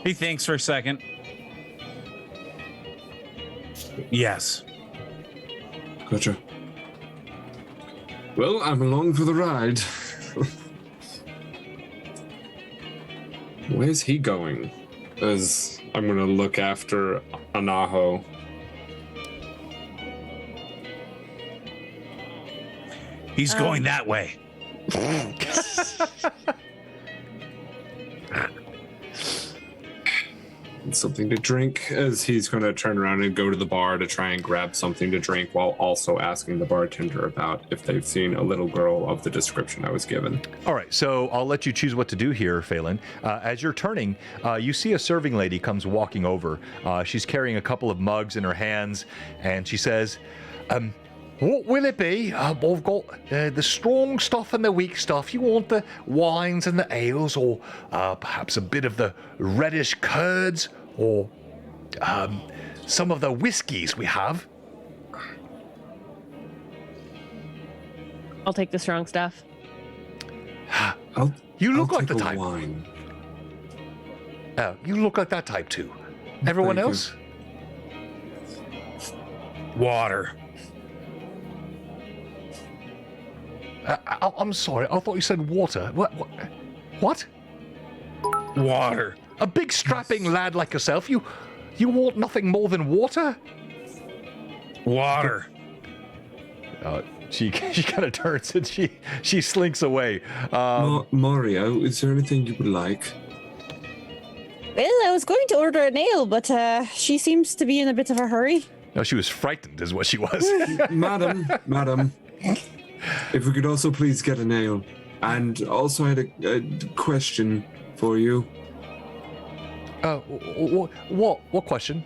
He thinks for a second. Yes. Gotcha. Well, I'm along for the ride. Where's he going? As I'm going to look after Anaho. He's going that way. Something to drink, as he's going to turn around and go to the bar to try and grab something to drink while also asking the bartender about if they've seen a little girl of the description I was given. All right, so I'll let you choose what to do here, Phelan. As you're turning, you see a serving lady comes walking over. She's carrying a couple of mugs in her hands, and she says, what will it be? I've got the strong stuff and the weak stuff. You want the wines and the ales, or perhaps a bit of the reddish curds, or some of the whiskies we have? I'll take the strong stuff. You look I'll like the take a type. wine. You look like that type too. Everyone Thank you. else? Water. I'm sorry. I thought you said water. What? Water. A big strapping lad like yourself. You want nothing more than water? Water. She kind of turns and she slinks away. Mario, is there anything you would like? Well, I was going to order an ale, but she seems to be in a bit of a hurry. No, she was frightened, is what she was. Madam, if we could also please get an ale. And also I had a question for you. What question?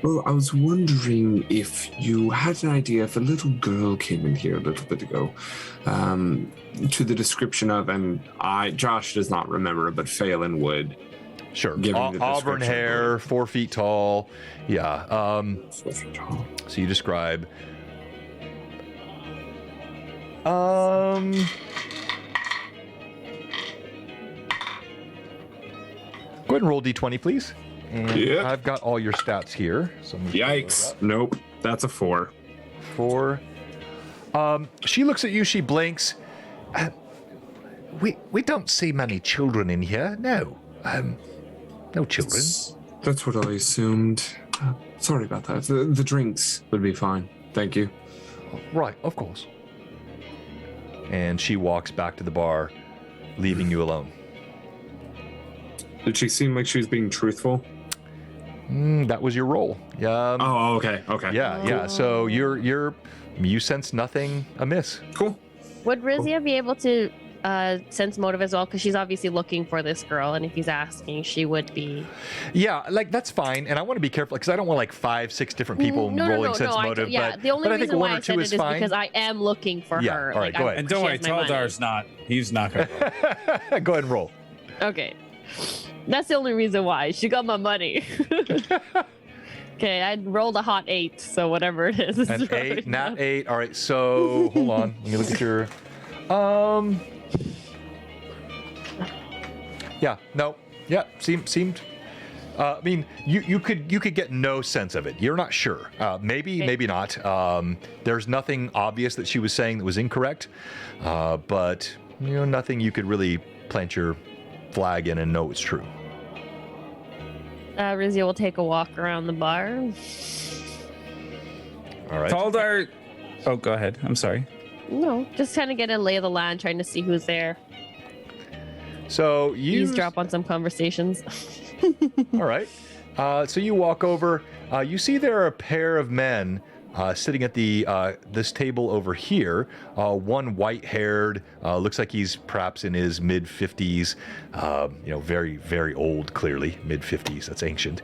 Well, I was wondering if you had an idea if a little girl came in here a little bit ago, to the description of, and Josh does not remember, but Phelan would. Sure. Given the Auburn description. hair, 4 feet tall. Yeah. 4 feet tall. So you describe. Go ahead and roll d20, please. And Yep. I've got all your stats here. So let me pull those Yikes. up. Nope. That's a 4. 4. She looks at you. She blinks. We don't see many children in here. No. No children. That's what I assumed. Sorry about that. The drinks would be fine. Thank you. Right, of course. And she walks back to the bar, leaving you alone. Did she seem like she was being truthful? That was your role. Oh, okay. Okay. Yeah. So you sense nothing amiss. Cool. Would Rizia be able to sense motive as well? Because she's obviously looking for this girl, and if he's asking, she would be. Yeah, like that's fine. And I want to be careful because I don't want like 5, 6 different people rolling sense motive. Yeah, the only but I think reason one why or I two said it is is fine. because I am looking for Yeah, her. all right, go ahead. And don't worry, Taldar's not. He's not going to. Go ahead and roll. Okay. That's the only reason why. She got my money. Okay, I rolled a hot 8, so whatever it is. An 8, nat 8. All right, so hold on. Let me look at your. Yeah. No. Yeah. Seemed. I mean, you could get no sense of it. You're not sure. Maybe not. There's nothing obvious that she was saying that was incorrect, but nothing you could really plant your flag in and know it's true. Rizia will take a walk around the bar. All right. Taldar. Oh, go ahead. I'm sorry. No, just kind of get a lay of the land, trying to see who's there. So you Eavesdrop on some conversations. All right. So you walk over. You see there are a pair of men sitting at this table over here. One white-haired, looks like he's perhaps in his mid-50s. Very, very old. Clearly, mid-50s. That's ancient.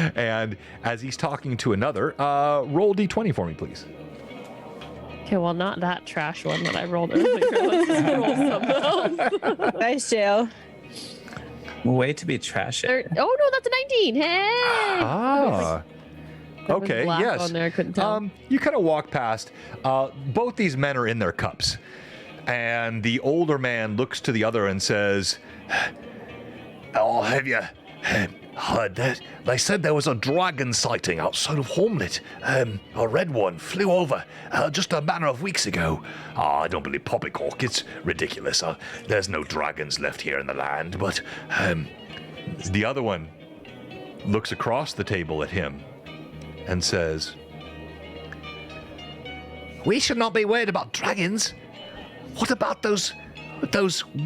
And as he's talking to another, roll d20 for me, please. Okay, well, not that trash one that I rolled earlier. Let's just roll something else. Nice, Joe. Way to be trashy. Oh no, that's a 19. Hey. Ah. There was Okay, black yes. on there, I couldn't tell. You kind of walk past. Both these men are in their cups. And the older man looks to the other and says, "Oh, have you heard that? They said there was a dragon sighting outside of Hormlet. A red one flew over just a matter of weeks ago. I don't believe poppycock. It's ridiculous. There's no dragons left here in the land." But the other one looks across the table at him and says, "We should not be worried about dragons. What about those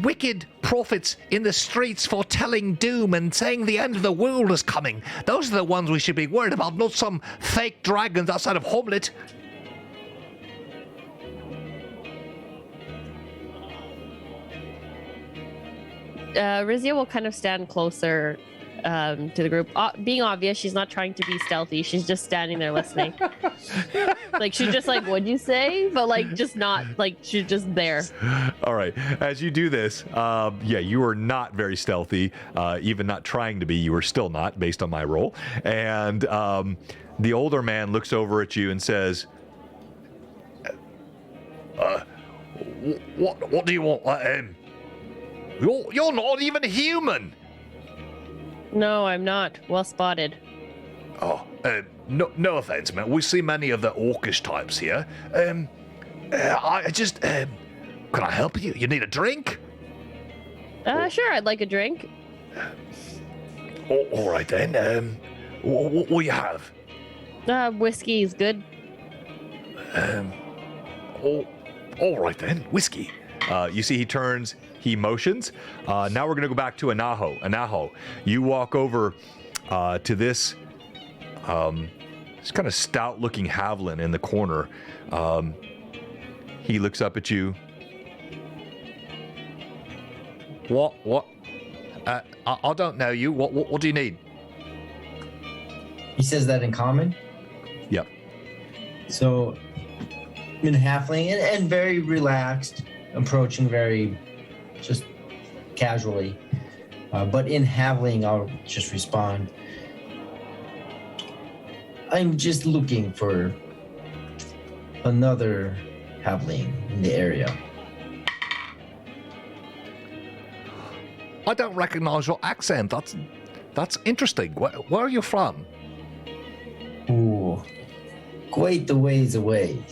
wicked prophets in the streets foretelling doom and saying the end of the world is coming? Those are the ones we should be worried about, not some fake dragons outside of Homlet." Rizia will kind of stand closer to the group. Being obvious, she's not trying to be stealthy. She's just standing there listening. Like, she's just like, "What'd you say?" But like, just not like, she's just there. All right. As you do this, you are not very stealthy, even not trying to be. You are still not, based on my roll. And the older man looks over at you and says, "What do you want? You're not even human." No, I'm not. Well spotted. Oh, no offense, man. We see many of the orcish types here. I just, can I help you? You need a drink? Sure, I'd like a drink. All right then. What will you have? Whiskey is good. All right then. Whiskey. You see, he turns. He motions. Now we're going to go back to Anaho. Anaho, you walk over to this kind of stout-looking Havlin in the corner. He looks up at you. What? I don't know you. What do you need? He says that in common. Yep. So, in halfling and very relaxed, approaching very just casually. But in halfling, I'll just respond. I'm just looking for another halfling in the area. I don't recognize your accent. That's interesting. Where are you from? Ooh, quite a ways away.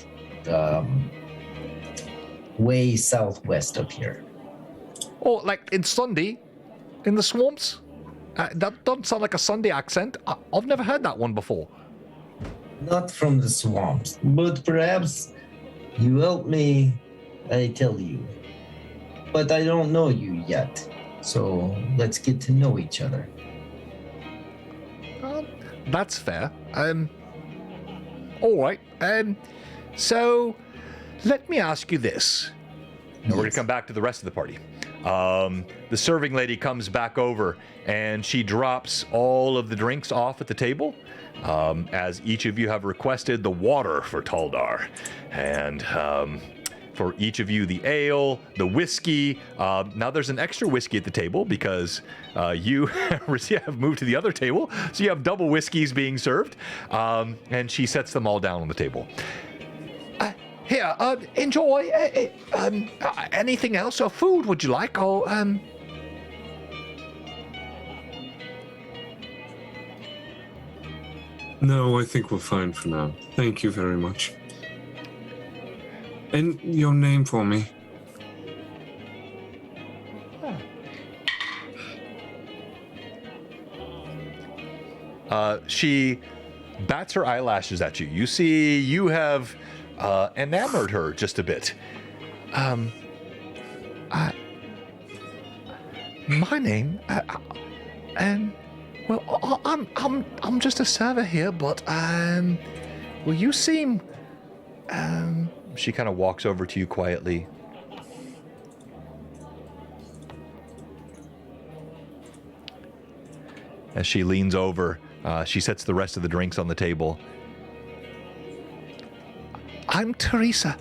Way southwest of here. Oh, like in Sunday, in the swamps? That doesn't sound like a Sunday accent. I've never heard that one before. Not from the swamps, but perhaps you help me, I tell you. But I don't know you yet, so let's get to know each other. That's fair. All right. So let me ask you this. Now we're going to come back to the rest of the party. The serving lady comes back over and she drops all of the drinks off at the table, as each of you have requested the water for Taldar. And for each of you, the ale, the whiskey. Now there's an extra whiskey at the table because you have moved to the other table. So you have double whiskeys being served. And she sets them all down on the table. Here, enjoy. Anything else or food would you like? Or No, I think we're fine for now. Thank you very much. And your name for me? She bats her eyelashes at you. You see, you have enamored her just a bit. My name, well, I'm just a server here, but well, you seem. She kind of walks over to you quietly. As she leans over, she sets the rest of the drinks on the table. I'm Teresa.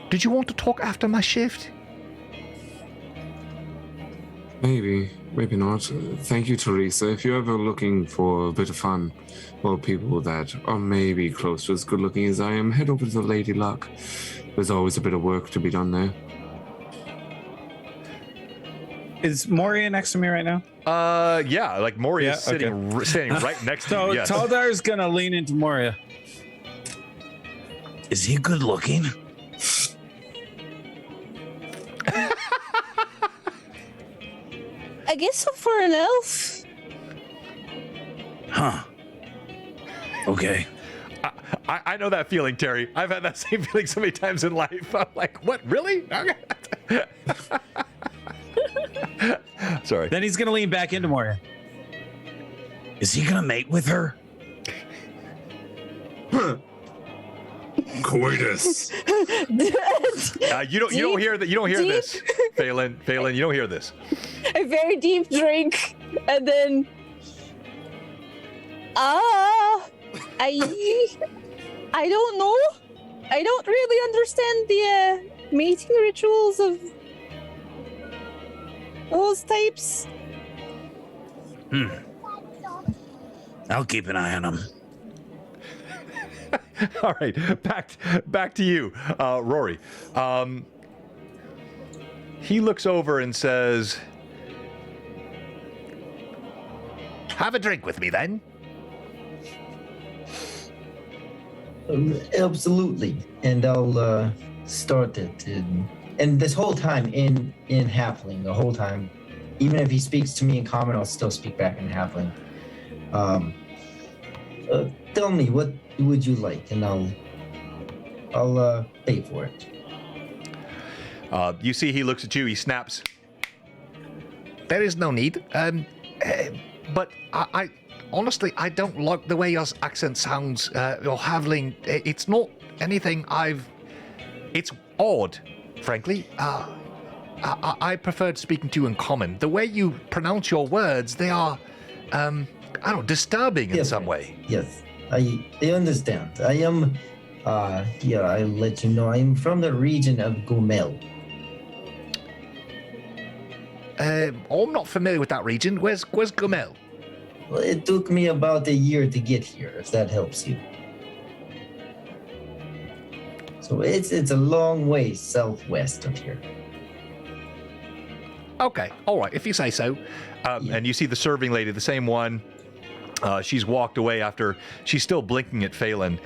Did you want to talk after my shift? Maybe, maybe not. Thank you, Teresa. If you're ever looking for a bit of fun, or people that are maybe close to as good looking as I am, head over to the Lady Luck. There's always a bit of work to be done there. Is Moria next to me right now? Yeah, like Moria is standing right next to you. Yes. So Taldar's gonna lean into Moria. Is he good looking? I guess so for an elf. Huh. Okay. I know that feeling, Terry. I've had that same feeling so many times in life. I'm like, what, really? Sorry. Then he's gonna lean back into Moria. Is he gonna mate with her? Coitus. You don't hear that. You don't hear this, Phelan. You don't hear this. A very deep drink, and then I don't know. I don't really understand the mating rituals of those types. I'll keep an eye on him. All right, back to you, Rory. He looks over and says, "Have a drink with me, then." Absolutely, and I'll start it. And this whole time in Halfling, the whole time, even if he speaks to me in common, I'll still speak back in Halfling. Tell me, what would you like, and I'll pay for it. You see, he looks at you. He snaps. There is no need. But I honestly, I don't like the way your accent sounds. Your Havling, it's not anything it's odd, frankly. I preferred speaking to you in common. The way you pronounce your words, they are, disturbing in some way. Yes, I understand. I am, I'll let you know, I'm from the region of Gomel. I'm not familiar with that region. Where's Gomel? Well, it took me about a year to get here, if that helps you. So it's a long way southwest of here. Okay, all right, if you say so. And you see the serving lady, the same one. She's walked away after she's still blinking at Phelan,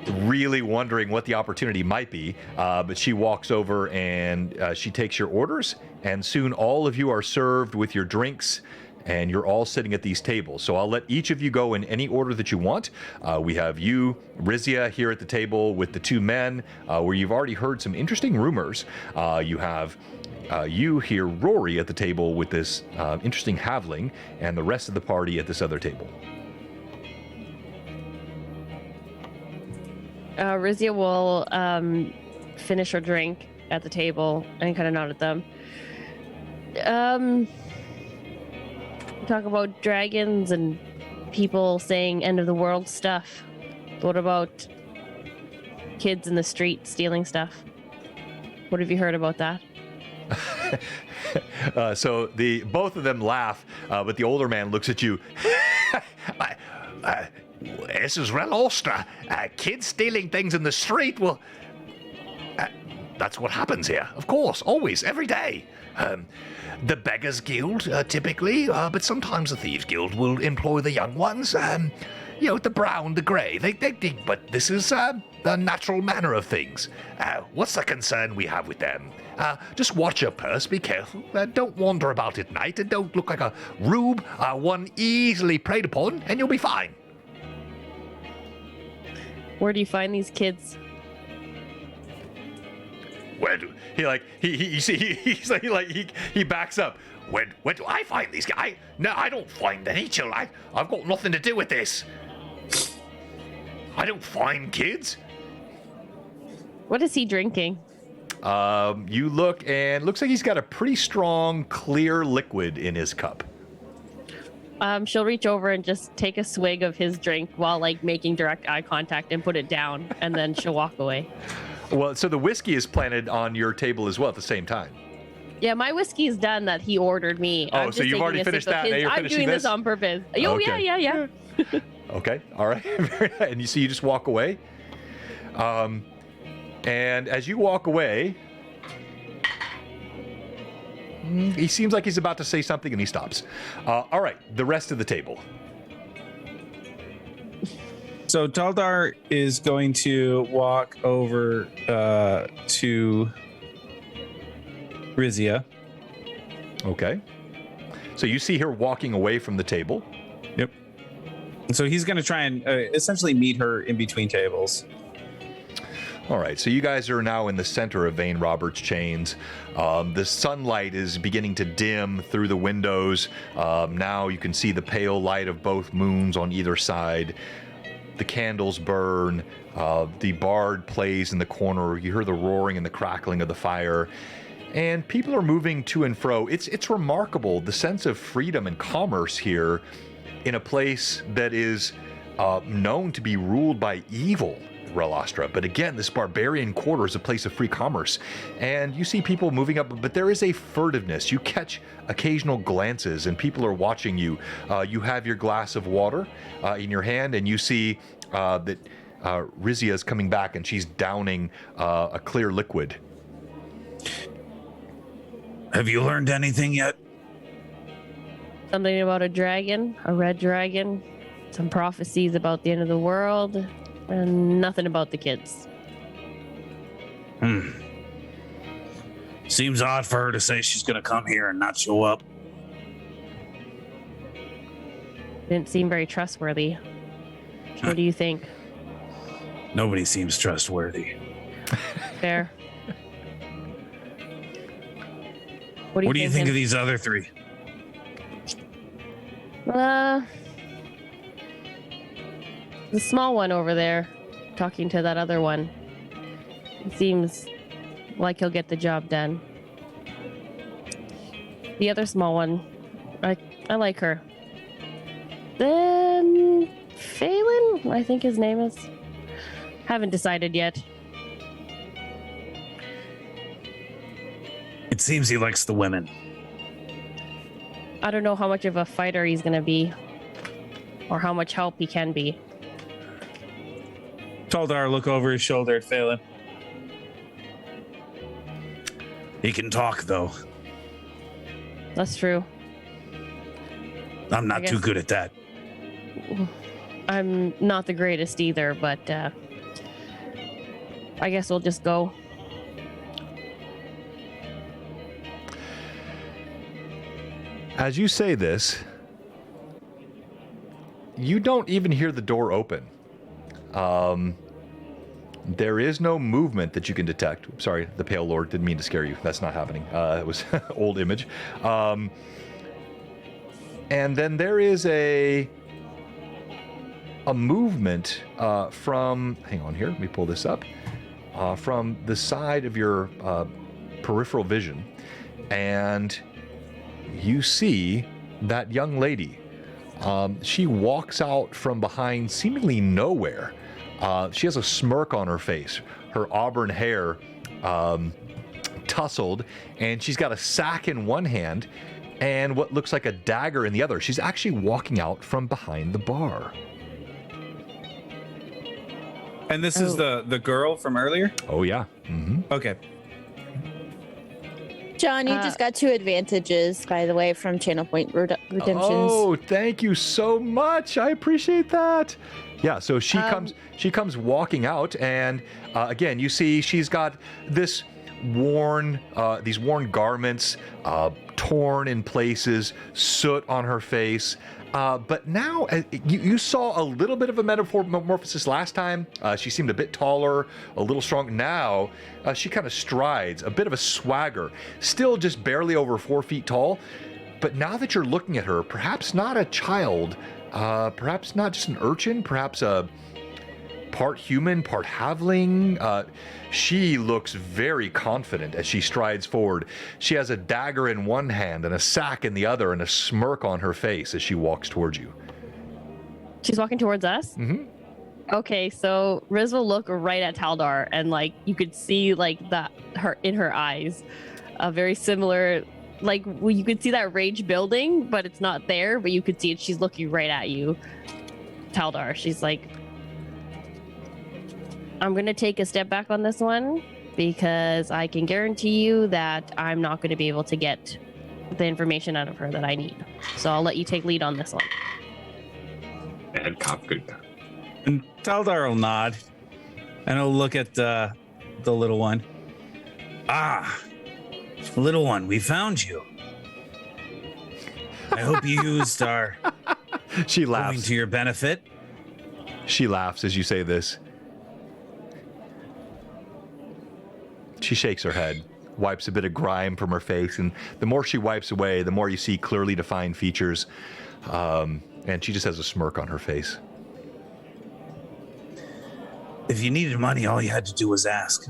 really wondering what the opportunity might be. But she walks over and she takes your orders, and soon all of you are served with your drinks. And you're all sitting at these tables. So I'll let each of you go in any order that you want. We have you, Rizia, here at the table with the two men, where you've already heard some interesting rumors. You have you here, Rory, at the table with this interesting halfling, and the rest of the party at this other table. Rizia will finish her drink at the table and kind of nod at them. Talk about dragons and people saying end of the world stuff. What about kids in the street stealing stuff? What have you heard about that? So both of them laugh, but the older man looks at you. This is real Astra. Kids stealing things in the street. Well, that's what happens here. Of course, always, every day. The Beggars Guild, typically, but sometimes the Thieves Guild will employ the young ones. The brown, the grey. They but this is the natural manner of things. What's the concern we have with them? Just watch your purse, be careful. Don't wander about at night, and don't look like a rube, one easily preyed upon, and you'll be fine. Where do you find these kids? Where do he backs up. Where do I find these guys? No, I don't find any children. I've got nothing to do with this. I don't find kids. What is he drinking? You look, and looks like he's got a pretty strong, clear liquid in his cup. She'll reach over and just take a swig of his drink while making direct eye contact and put it down, and then she'll walk away. Well, so the whiskey is planted on your table as well at the same time. Yeah, my whiskey's done that he ordered me. Oh, I'm so you've already finished that. Now you're I'm finishing doing this on purpose. Oh, okay. Yeah. Okay, all right. And you just walk away. And as you walk away, he seems like he's about to say something, and he stops. All right, the rest of the table. So Taldar is going to walk over to Rizia. Okay. So you see her walking away from the table. Yep. And so he's going to try and essentially meet her in between tables. All right, so you guys are now in the center of Vane Roberts' Chains. The sunlight is beginning to dim through the windows. Now you can see the pale light of both moons on either side. The candles burn. The bard plays in the corner. You hear the roaring and the crackling of the fire. And people are moving to and fro. It's remarkable, the sense of freedom and commerce here in a place that is known to be ruled by evil, Astra. But again, this Barbarian Quarter is a place of free commerce. And you see people moving up, but there is a furtiveness. You catch occasional glances, and people are watching you. You have your glass of water in your hand, and you see that Rizia is coming back, and she's downing a clear liquid. Have you learned anything yet? Something about a dragon, a red dragon, some prophecies about the end of the world, and nothing about the kids. Seems odd for her to say she's going to come here and not show up. Didn't seem very trustworthy. What do you think? Nobody seems trustworthy. Fair. What do you think of these other three? The small one over there, talking to that other one. It seems like he'll get the job done. The other small one, I like her. Then Phelan, I think his name is. Haven't decided yet. It seems he likes the women. I don't know how much of a fighter he's gonna be, or how much help he can be. Taldar look over his shoulder at Phelan. He can talk, though. That's true. I'm not too guess- good at that. I'm not the greatest either, but I guess we'll just go. As you say this, you don't even hear the door open. There is no movement that you can detect. Sorry, the Pale Lord didn't mean to scare you. That's not happening. It was old image. And then there is a movement from, hang on here, let me pull this up, from the side of your peripheral vision. And you see that young lady. She walks out from behind seemingly nowhere. She has a smirk on her face, her auburn hair tousled, and she's got a sack in one hand and what looks like a dagger in the other. She's actually walking out from behind the bar. And this is the girl from earlier? Oh, yeah. Mm-hmm. Okay. John, you just got 2 advantages, by the way, from Channel Point Redemptions. Oh, thank you so much. I appreciate that. Yeah, so she comes walking out, and again, you see she's got this these worn garments, torn in places, soot on her face. But now you saw a little bit of a metamorphosis last time. She seemed a bit taller, a little strong. Now she kind of strides, a bit of a swagger, still just barely over 4 feet tall. But now that you're looking at her, perhaps not a child, perhaps not just an urchin, perhaps a part human, part halfling. She looks very confident as she strides forward. She has a dagger in one hand and a sack in the other and a smirk on her face as she walks towards you. She's walking towards us? Mm-hmm. Okay, so Riz will look right at Taldar, and like you could see like that her in her eyes, a very similar, like you could see that rage building, but it's not there. But you could see it. She's looking right at you, Taldar. She's like, I'm gonna take a step back on this one because I can guarantee you that I'm not going to be able to get the information out of her that I need. So I'll let you take lead on this one. Bad cop, good cop. And Taldar will nod, and he'll look at the little one. Ah, little one, we found you. I hope you used our She going laughs. to your benefit. She laughs as you say this. She shakes her head, wipes a bit of grime from her face, and the more she wipes away, the more you see clearly defined features. And she just has a smirk on her face. If you needed money, all you had to do was ask.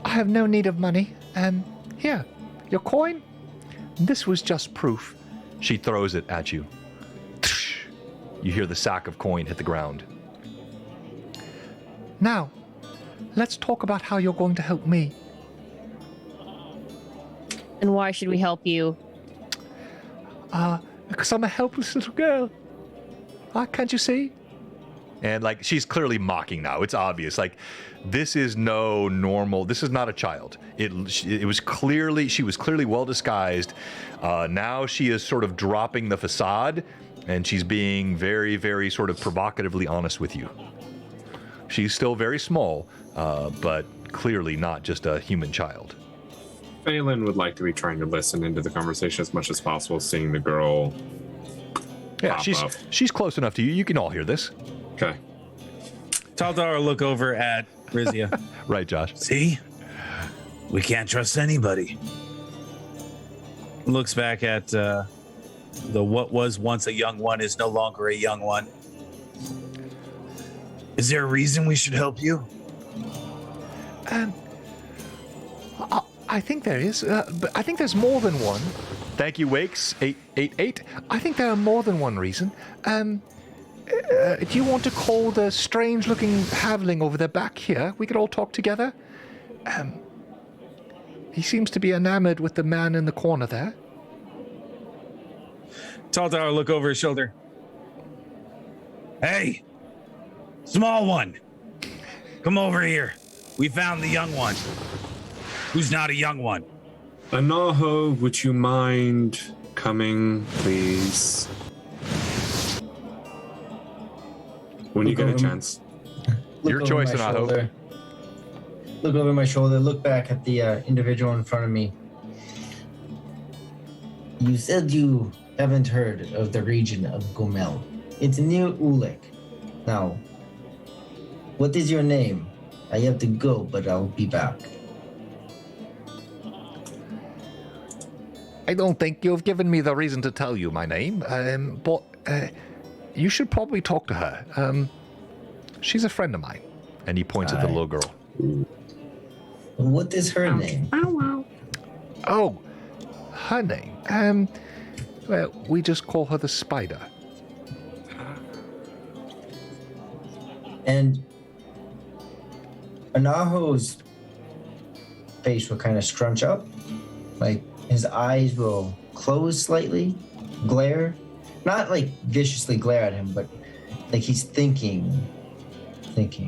I have no need of money. Here, your coin? This was just proof. She throws it at you. You hear the sack of coin hit the ground. Now, let's talk about how you're going to help me. And why should we help you? Because I'm a helpless little girl. Can't you see? And like she's clearly mocking now. It's obvious. Like this is no normal. This is not a child. It was clearly, she was clearly well disguised. Now she is sort of dropping the facade, and she's being very, very sort of provocatively honest with you. She's still very small, but clearly not just a human child. Phelan would like to be trying to listen into the conversation as much as possible, seeing the girl. Yeah, pop up. she's close enough to you. You can all hear this. Okay. Taldar will look over at Rizia. Right, Josh? See? We can't trust anybody. Looks back at the what was once a young one is no longer a young one. Is there a reason we should help you? I think there is, but I think there's more than one. Thank you, Wakes 888. I think there are more than one reason. Do you want to call the strange-looking halfling over there back here? We could all talk together. He seems to be enamored with the man in the corner there. Taldar will look over his shoulder. Hey, small one, come over here. We found the young one. who's not a young one. Anaho, would you mind coming, please? When you get a chance. Your choice, Anaho. Look over my shoulder. Look back at the individual in front of me. You said you haven't heard of the region of Gomel. It's near Ulek. Now, what is your name? I have to go, but I'll be back. I don't think you've given me the reason to tell you my name, but you should probably talk to her. She's a friend of mine. And he points at the little girl. What is her name? Oh, her name. Well, we just call her the Spider. And Anaho's face will kind of scrunch up, like his eyes will close slightly, glare, not like viciously glare at him, but like he's thinking. Thank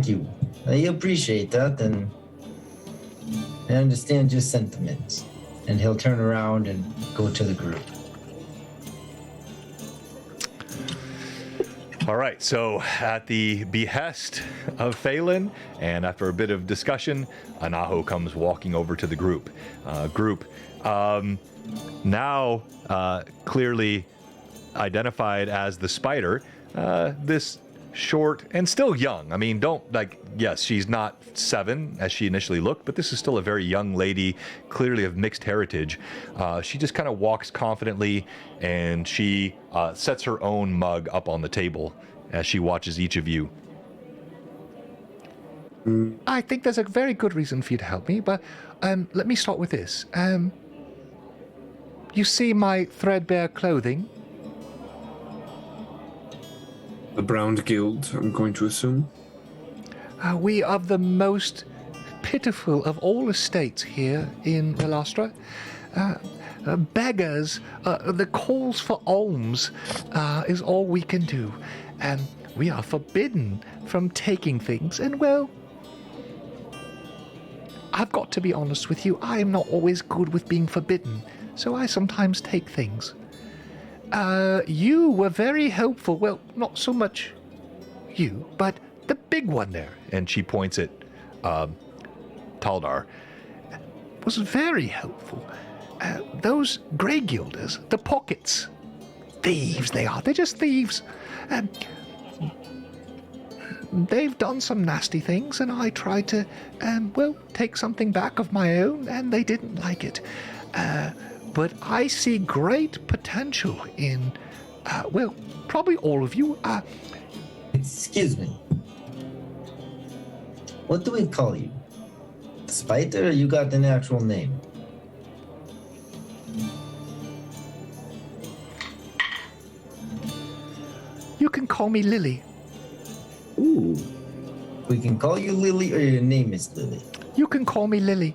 you. I appreciate that, and I understand your sentiments. And he'll turn around and go to the group. All right, so at the behest of Phelan, and after a bit of discussion, Anaho comes walking over to the group. Now clearly identified as the Spider, this short and still young. I mean, yes, she's not 7 as she initially looked, but this is still a very young lady, clearly of mixed heritage. She just kind of walks confidently, and she sets her own mug up on the table as she watches each of you. I think there's a very good reason for you to help me, but let me start with this. You see my threadbare clothing? The Brown Guild, I'm going to assume. We are the most pitiful of all estates here in Astra. Beggars, the calls for alms is all we can do. And we are forbidden from taking things. And, well, I've got to be honest with you, I am not always good with being forbidden, so I sometimes take things. You were very helpful. Well, not so much you, but the big one there. And she points at Taldar. Was very helpful. Those Grey Guilders, the pockets. Thieves they are. They're just thieves. They've done some nasty things, and I tried to, take something back of my own, and they didn't like it. But I see great potential in, probably all of you. Excuse me. What do we call you? Spider, or you got an actual name? You can call me Lily. Ooh. We can call you Lily, or your name is Lily? You can call me Lily.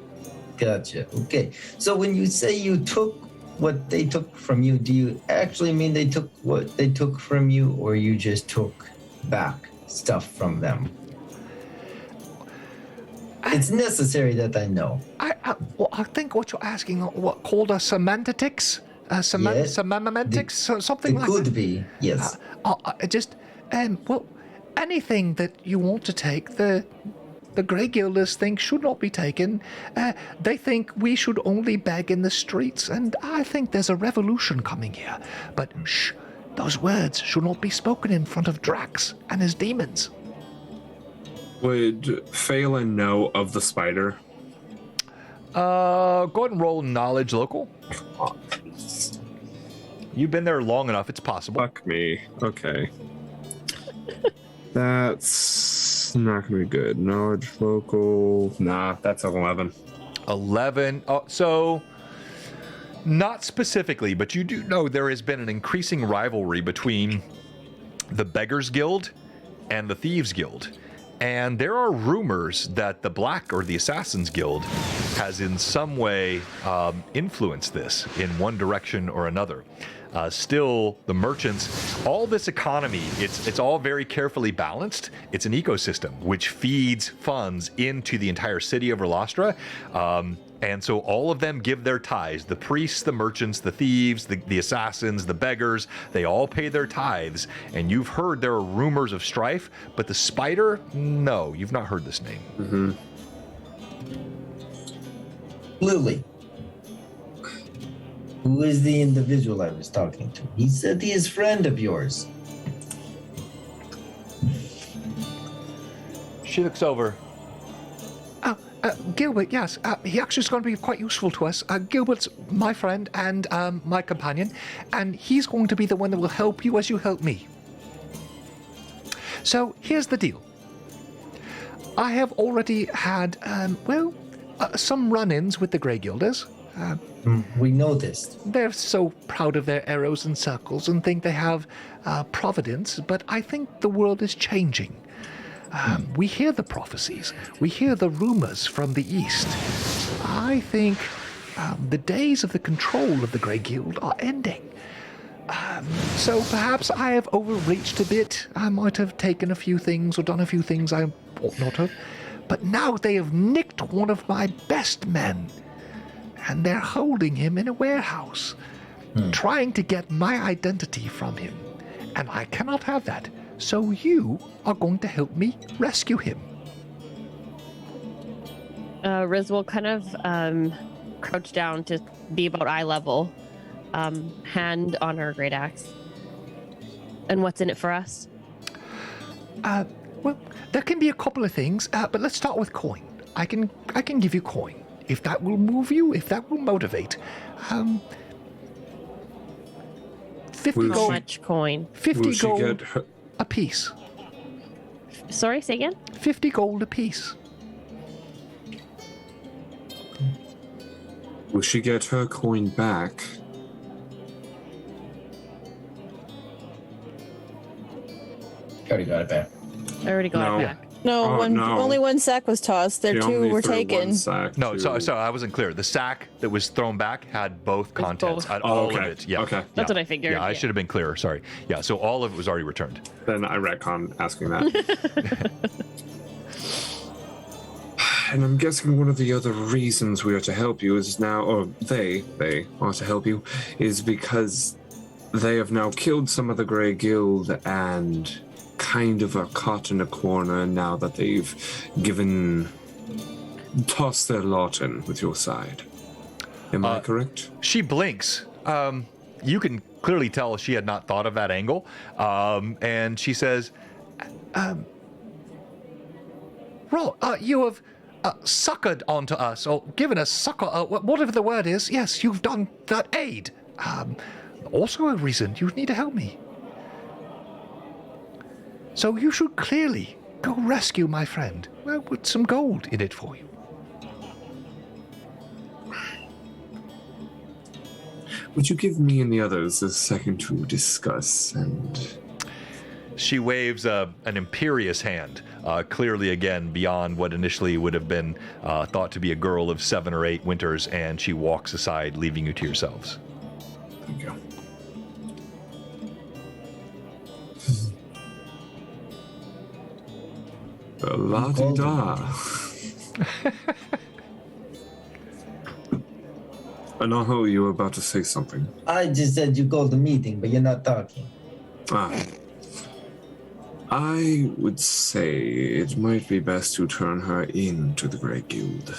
Gotcha. Okay. So when you say you took what they took from you, do you actually mean they took what they took from you, or you just took back stuff from them? It's necessary that I know. I think what you're asking, what called a semantitics? Semamentics? Something like that? It could be, yes. Anything that you want to take, the Grey Guilders think should not be taken. They think we should only beg in the streets, and I think there's a revolution coming here. But shh, those words should not be spoken in front of Drax and his demons. Would Phelan know of the Spider? Go ahead and roll knowledge local. You've been there long enough, it's possible. Fuck me. Okay. That's not going to be good. Knowledge local. Nah, that's 11. 11. Oh, so, not specifically, but you do know there has been an increasing rivalry between the Beggars Guild and the Thieves Guild. And there are rumors that the Black or the Assassins Guild has in some way influenced this in one direction or another. Still, the merchants, all this economy, it's all very carefully balanced. It's an ecosystem which feeds funds into the entire city of Erlastra. And so all of them give their tithes. The priests, the merchants, the thieves, the assassins, the beggars, they all pay their tithes. And you've heard there are rumors of strife, but the spider, no, you've not heard this name. Mm-hmm. Lily. Who is the individual I was talking to? He said he is a friend of yours. She looks over. Gilbert, yes. He actually is going to be quite useful to us. Gilbert's my friend and my companion, and he's going to be the one that will help you as you help me. So here's the deal. I have already had, some run-ins with the Grey Guilders. We noticed. They're so proud of their arrows and circles and think they have providence, but I think the world is changing. We hear the prophecies. We hear the rumors from the east. I think the days of the control of the Grey Guild are ending. So perhaps I have overreached a bit. I might have taken a few things or done a few things I ought not have. But now they have nicked one of my best men. And they're holding him in a warehouse, trying to get my identity from him. And I cannot have that. So you are going to help me rescue him. Riz will kind of crouch down to be about eye level, hand on her great axe. And what's in it for us? Well, there can be a couple of things, but let's start with coin. I can give you coin. If that will move you, if that will motivate. 50 Will How gold. much coin? 50 Will she gold get her, a piece. Sorry, say again? 50 gold a piece. will she get her coin back? Already got it back. I already got No. it back. No, Oh, no. only one sack was tossed. There She two only were threw one taken. sack No, to- sorry, I wasn't clear. The sack that was thrown back had both contents, both. had Oh, all okay. of it. Yeah. Okay. That's Yeah. what I figured. Yeah, I should have been clearer. Sorry. Yeah, so all of it was already returned. Then I retcon asking that. And I'm guessing one of the other reasons we are to help you is now, or they are to help you, is because they have now killed some of the Grey Guild and kind of are caught in a corner now that they've tossed their lot in with your side. Am I correct? She blinks. You can clearly tell she had not thought of that angle. And she says, Well, you have succored onto us, or given us succor, whatever the word is. Yes, you've done that aid. Also a reason you need to help me. So you should clearly go rescue my friend. Well, with some gold in it for you. Would you give me and the others a second to discuss and... she waves an imperious hand, clearly again beyond what initially would have been thought to be a girl of 7 or 8 winters, and she walks aside, leaving you to yourselves. Thank you. La-di-da. Anaho, you were about to say something. I just said you called the meeting, but you're not talking. I would say it might be best to turn her into the Grey Guild.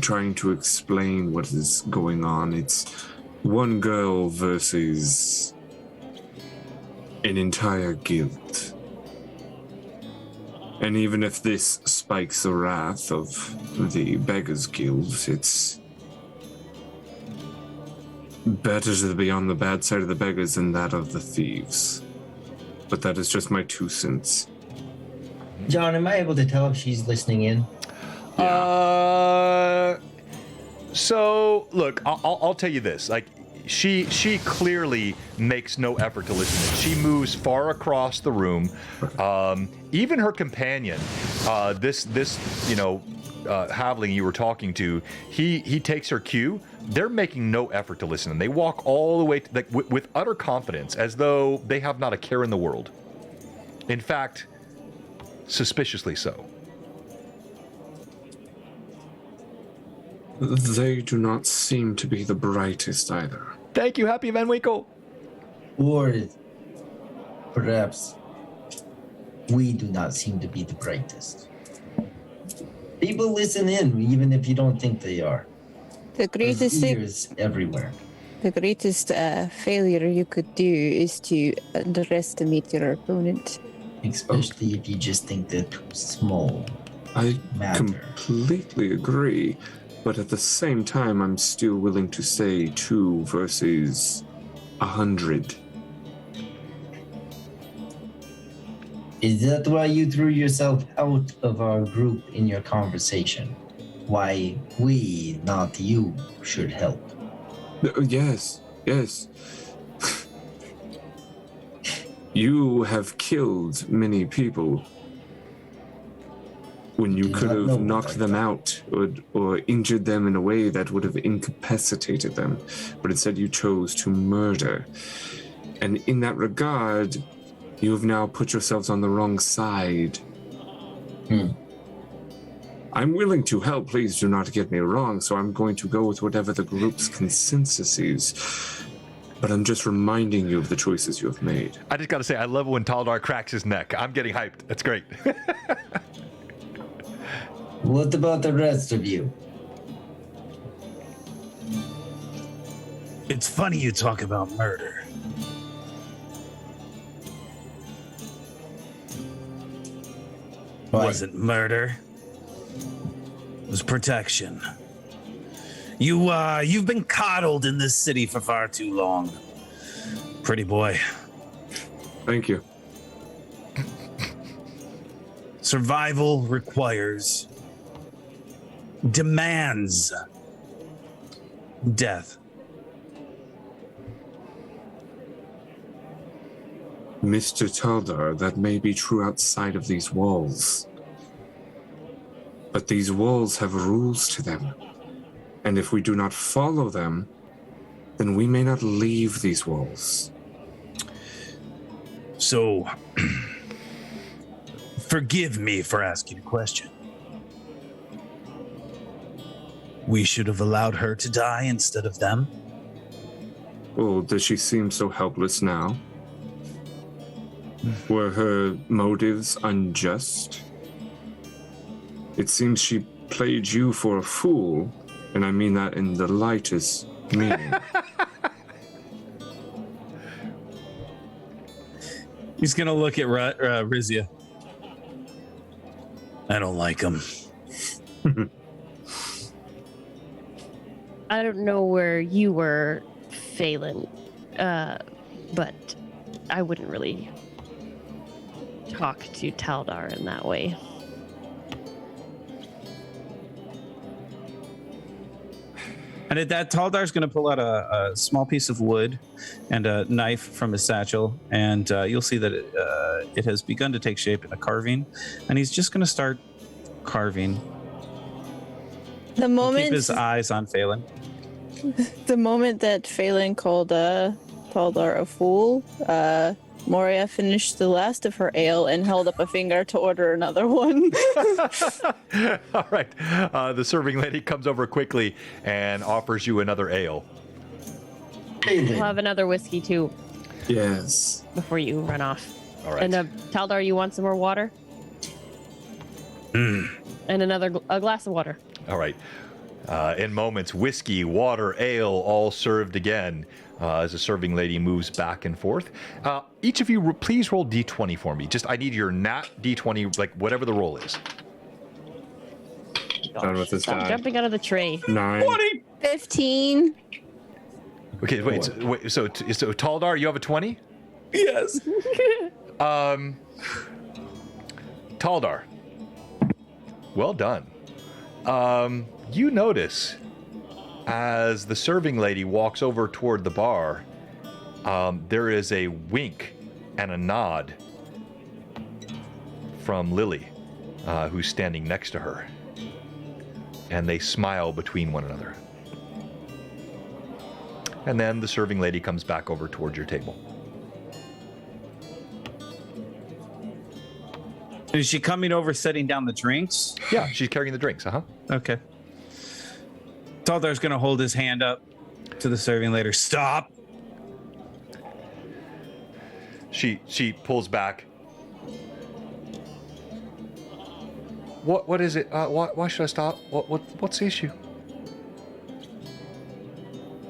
Trying to explain what is going on. It's one girl versus an entire guild. And even if this spikes the wrath of the Beggars Guild, it's better to be on the bad side of the beggars than that of the thieves. But that is just my 2 cents. John, am I able to tell if she's listening in? So look, I'll tell you this. Like, she clearly makes no effort to listen. She moves far across the room. Even her companion, this halfling you were talking to, he takes her cue. They're making no effort to listen, and they walk all the way to, with utter confidence, as though they have not a care in the world. In fact, suspiciously so. They do not seem to be the brightest either. Thank you, Happy Van Winkle. Or perhaps we do not seem to be the brightest. People listen in, even if you don't think they are. The greatest There's ears everywhere. the greatest failure you could do is to underestimate your opponent. Especially if you just think they're too small. I Matter. completely agree, but at the same time, I'm still willing to say 2 versus 100. Is that why you threw yourself out of our group in your conversation? Why we, not you, should help? Yes. You have killed many people when you Do could not know have knocked like them that. out or injured them in a way that would have incapacitated them, but instead you chose to murder. And in that regard, you have now put yourselves on the wrong side. I'm willing to help, please do not get me wrong, so I'm going to go with whatever the group's consensus is. But I'm just reminding you of the choices you have made. I just got to say, I love when Taldar cracks his neck. I'm getting hyped. That's great. What about the rest of you? It's funny you talk about murder. Why? Wasn't murder. It was protection. You've been coddled in this city for far too long. Pretty boy. Thank you. Survival demands death. Mr. Taldar, that may be true outside of these walls. But these walls have rules to them. And if we do not follow them, then we may not leave these walls. So, forgive me for asking a question. We should have allowed her to die instead of them. Oh, does she seem so helpless now? Were her motives unjust? It seems she played you for a fool, and I mean that in the lightest meaning. He's gonna look at Rizia. I don't like him. I don't know where you were, Phelan, but I wouldn't really talk to Taldar in that way. And at that, Taldar's going to pull out a small piece of wood and a knife from his satchel, and you'll see that it has begun to take shape in a carving, and he's just going to start carving. The He'll moment keep his eyes on Phelan. The moment that Phelan called Taldar a fool, Moria finished the last of her ale and held up a finger to order another one. All right. The serving lady comes over quickly and offers you another ale. We'll have another whiskey too Yes. before you run off. All right. And Taldar, you want some more water? And a glass of water. All right. In moments, whiskey, water, ale, all served again as the serving lady moves back and forth. Each of you, please roll D20 for me. I need your nat D20, like whatever the roll is. Done with this Stop die. jumping out of the tray. 9. 15. Okay, wait. So Taldar, you have a 20? Yes. Taldar. Well done. You notice as the serving lady walks over toward the bar, there is a wink and a nod from Lily, who's standing next to her. and they smile between one another. And then the serving lady comes back over towards your table. Is she coming over, setting down the drinks? Yeah, she's carrying the drinks, Okay. Taldar's going to hold his hand up to the serving lady. Stop. She pulls back. What is it? Why should I stop? What's the issue?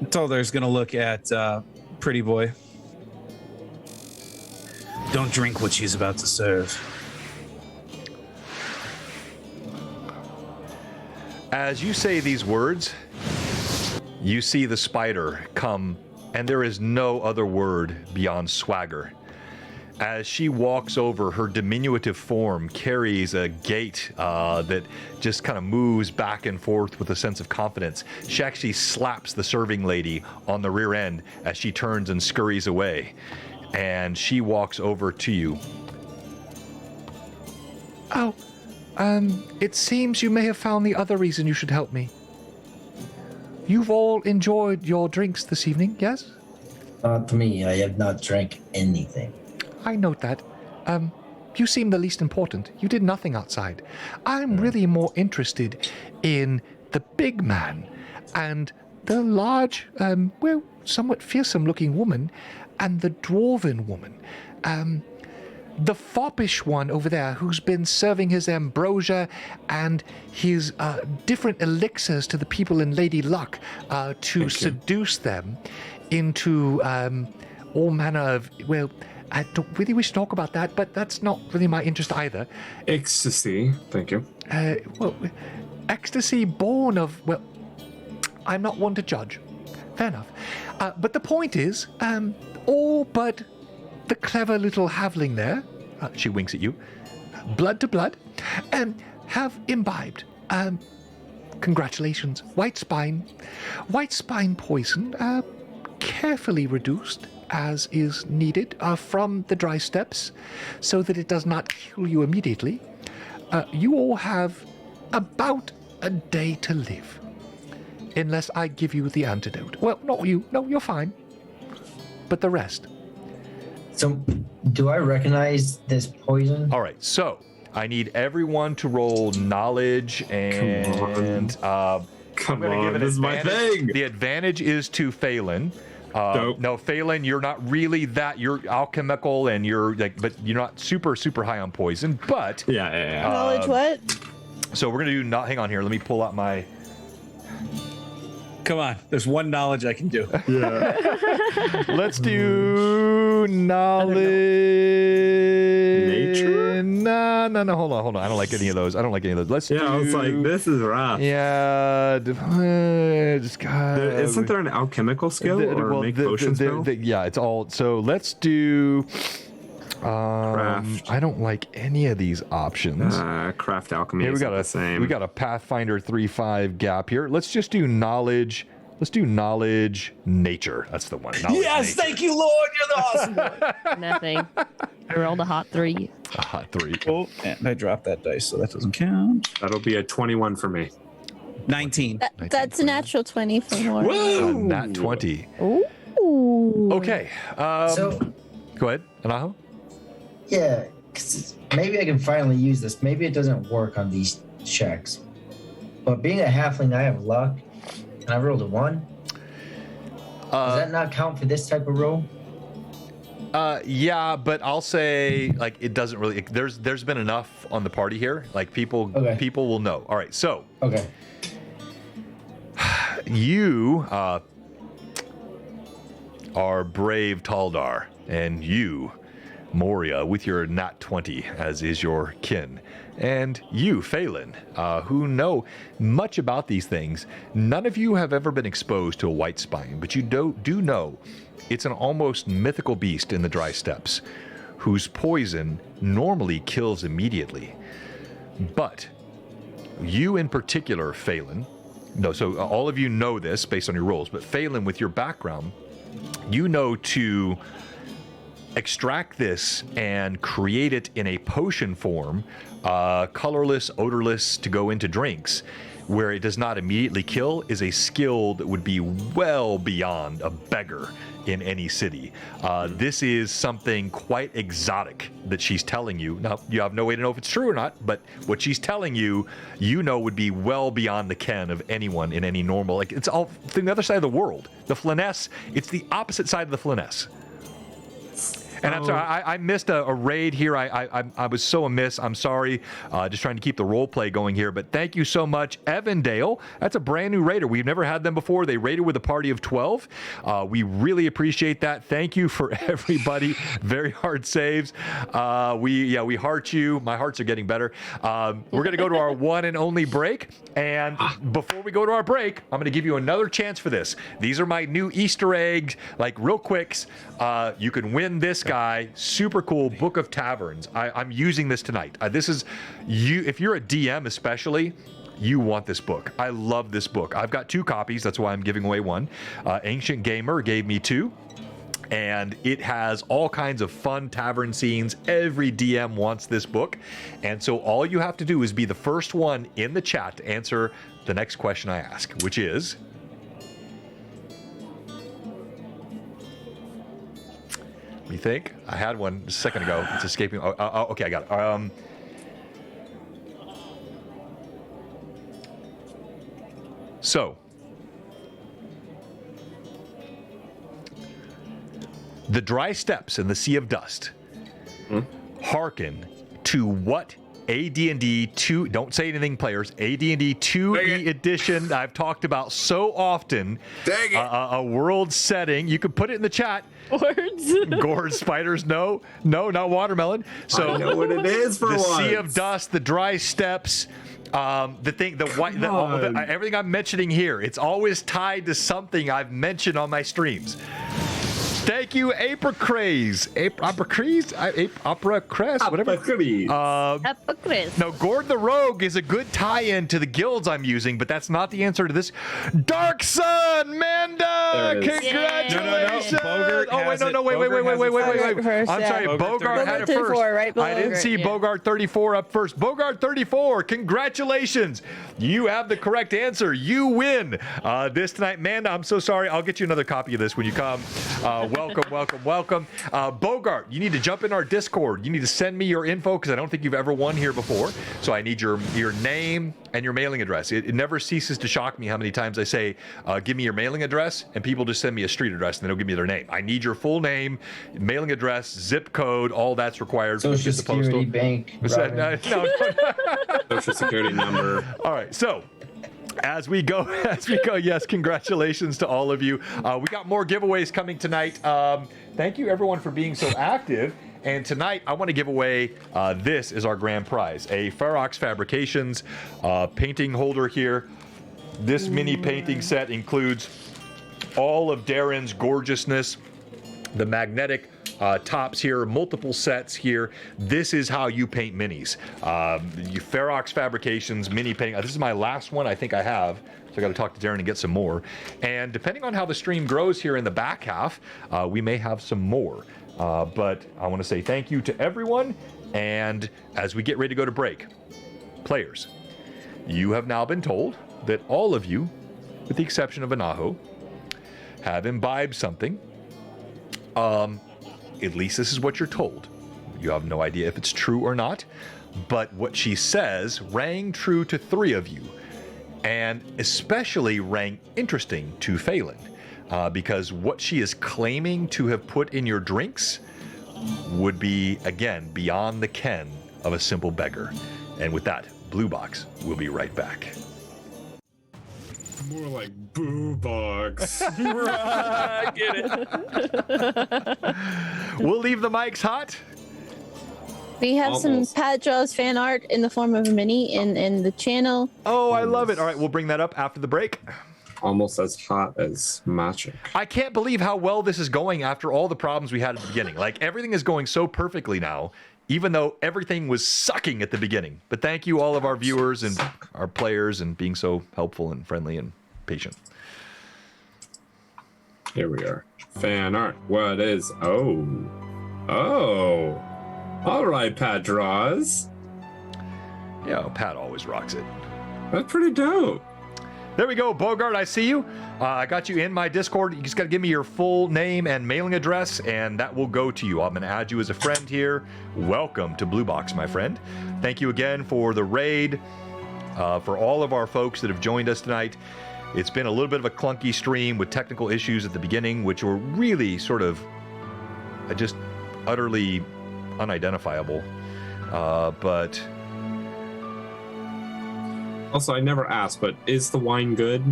Taldar's going to look at Pretty Boy. Don't drink what she's about to serve. As you say these words, you see the spider come, and there is no other word beyond swagger. As she walks over, her diminutive form carries a gait that just kind of moves back and forth with a sense of confidence. She actually slaps the serving lady on the rear end as she turns and scurries away. And she walks over to you. Oh, it seems you may have found the other reason you should help me. You've all enjoyed your drinks this evening, yes? Not me. I have not drank anything. I note that. You seem the least important. You did nothing outside. I'm really more interested in the big man and the large, somewhat fearsome-looking woman and the dwarven woman. The foppish one over there who's been serving his ambrosia and his different elixirs to the people in Lady Luck to seduce them into all manner of, well, I don't really wish to talk about that, but that's not really my interest either. Ecstasy. Thank you. Well, ecstasy born of, well, I'm not one to judge. Fair enough. But the point is, all but the clever little halfling there, she winks at you, blood to blood, have imbibed. Congratulations. White spine poison, carefully reduced as is needed from the dry steps so that it does not kill you immediately. You all have about a day to live unless I give you the antidote. Well, not you. No, you're fine. But the rest. So, do I recognize this poison? All right, so I need everyone to roll knowledge and Come on, this is my thing. The advantage is to Phelan. No, Phelan, you're not really that. You're alchemical and you're like, but you're not super high on poison. But Yeah. Knowledge what? So we're gonna do not. Hang on here. Let me pull out my. Come on. There's one knowledge I can do. Let's do knowledge. Nature? No. Hold on. I don't like any of those. Let's do. I was like, this is rough. Yeah. Isn't there an alchemical skill or make potion spell? Yeah, it's all. So let's do. Craft. I don't like any of these options. Craft alchemy. Here is the same. we got a Pathfinder 3-5 gap here. Let's just do knowledge. Let's do knowledge nature. That's the one. Knowledge, nature. Thank you, Lord. You're the awesome one. Nothing. I rolled a hot 3. A hot 3. Oh, and I dropped that dice, so that doesn't count. That'll be a 21 for me. 19. That's a natural 20 for more. Nat 20. Ooh. Okay. So, Go ahead, Anaho. yeah, 'cause maybe I can finally use this. Maybe it doesn't work on these checks. But being a halfling, I have luck, and I rolled a 1. Does that not count for this type of roll? Yeah, but I'll say like it doesn't really. There's been enough on the party here. Like people will know. All right, so Okay. you are brave Taldar, and you, Moria, with your nat 20, as is your kin. And you, Phelan, who know much about these things. None of you have ever been exposed to a white spine, but you do know it's an almost mythical beast in the dry steppes, whose poison normally kills immediately. But you in particular, Phelan, so all of you know this based on your rolls, but Phelan, with your background, you know to extract this and create it in a potion form, colorless, odorless, to go into drinks, where it does not immediately kill is a skill that would be well beyond a beggar in any city. This is something quite exotic that she's telling you. Now, you have no way to know if it's true or not, but what she's telling you, would be well beyond the ken of anyone in any normal. Like, it's all from the other side of the world. The Flyness, it's the opposite side of the Flyness. And I'm sorry, I missed a raid here. I was so amiss. I'm sorry. Just trying to keep the role play going here. But thank you so much, Evandale. That's a brand new raider. We've never had them before. They raided with a party of 12. We really appreciate that. Thank you for everybody. Very hard saves. We heart you. My hearts are getting better. We're gonna go to our one and only break. And before we go to our break, I'm gonna give you another chance for this. These are my new Easter eggs, like real quicks. You can win this guy. Super cool Book of Taverns. I'm using this tonight. This is you. If you're a DM, especially, you want this book. I love this book. I've got 2 copies. That's why I'm giving away one. Ancient Gamer gave me 2. And it has all kinds of fun tavern scenes. Every DM wants this book. And so all you have to do is be the first one in the chat to answer the next question I ask, which is... You think? I had one a second ago. It's escaping. Okay, I got it. So, the dry steppes in the Sea of Dust hearken to what AD&D 2, don't say anything, players, AD&D 2E edition I've talked about so often. Dang it. A world setting. You can put it in the chat. Words. Gourd spiders, no, not watermelon. So I know what it is for the once. Sea of Dust, the dry steppes, everything I'm mentioning here, it's always tied to something I've mentioned on my streams. Thank you, Apricraze. Apricraze, whatever. No, Gord the Rogue is a good tie-in to the guilds I'm using, but that's not the answer to this. Dark Sun, Manda, congratulations! Bogart Oh wait, no, wait. First, I'm sorry, Bogart had it first. 34, right below I didn't see Bogart 34 up first. Bogart 34, congratulations! You have the correct answer. You win this tonight, Manda. I'm so sorry. I'll get you another copy of this when you come. Welcome. Bogart, you need to jump in our Discord. You need to send me your info because I don't think you've ever won here before. So I need your name and your mailing address. It never ceases to shock me how many times I say, give me your mailing address, and people just send me a street address and they don't give me their name. I need your full name, mailing address, zip code, all that's required. Social Security, bank. No. Social Security number. All right, so as we go, yes, congratulations to all of you. We got more giveaways coming tonight. Thank you, everyone, for being so active. And tonight, I want to give away, this is our grand prize, a Ferox Fabrications painting holder here. This mini painting set includes all of Darren's gorgeousness, the magnetic tops here, multiple sets here. This is how you paint minis. Ferox Fabrications mini painting. This is my last one I think I have. So I got to talk to Darren and get some more. And depending on how the stream grows here in the back half, we may have some more. But I want to say thank you to everyone. And as we get ready to go to break, players, you have now been told that all of you, with the exception of Anaho, have imbibed something. At least this is what you're told. You have no idea if it's true or not, but what she says rang true to 3 of you, and especially rang interesting to Phelan, because what she is claiming to have put in your drinks would be, again, beyond the ken of a simple beggar. And with that, Blue Box will be right back. More like Boo Box. Get it. We'll leave the mics hot. We have Almost. some Pat Jaws fan art in the form of a mini in the channel. Oh, I love it. All right, we'll bring that up after the break. Almost as hot as magic. I can't believe how well this is going after all the problems we had at the beginning. Like, everything is going so perfectly now, even though everything was sucking at the beginning. But thank you, all of our viewers and our players, and being so helpful and friendly and patient. Here we are. Fan art. What is? Oh. All right, Pat Draws. Yeah, Pat always rocks it. That's pretty dope. There we go, Bogart. I see you. I got you in my Discord. You just got to give me your full name and mailing address, and that will go to you. I'm going to add you as a friend here. Welcome to Blue Box, my friend. Thank you again for the raid. For all of our folks that have joined us tonight. It's been a little bit of a clunky stream with technical issues at the beginning, which were really sort of just utterly unidentifiable. But Also, I never asked, but is the wine good?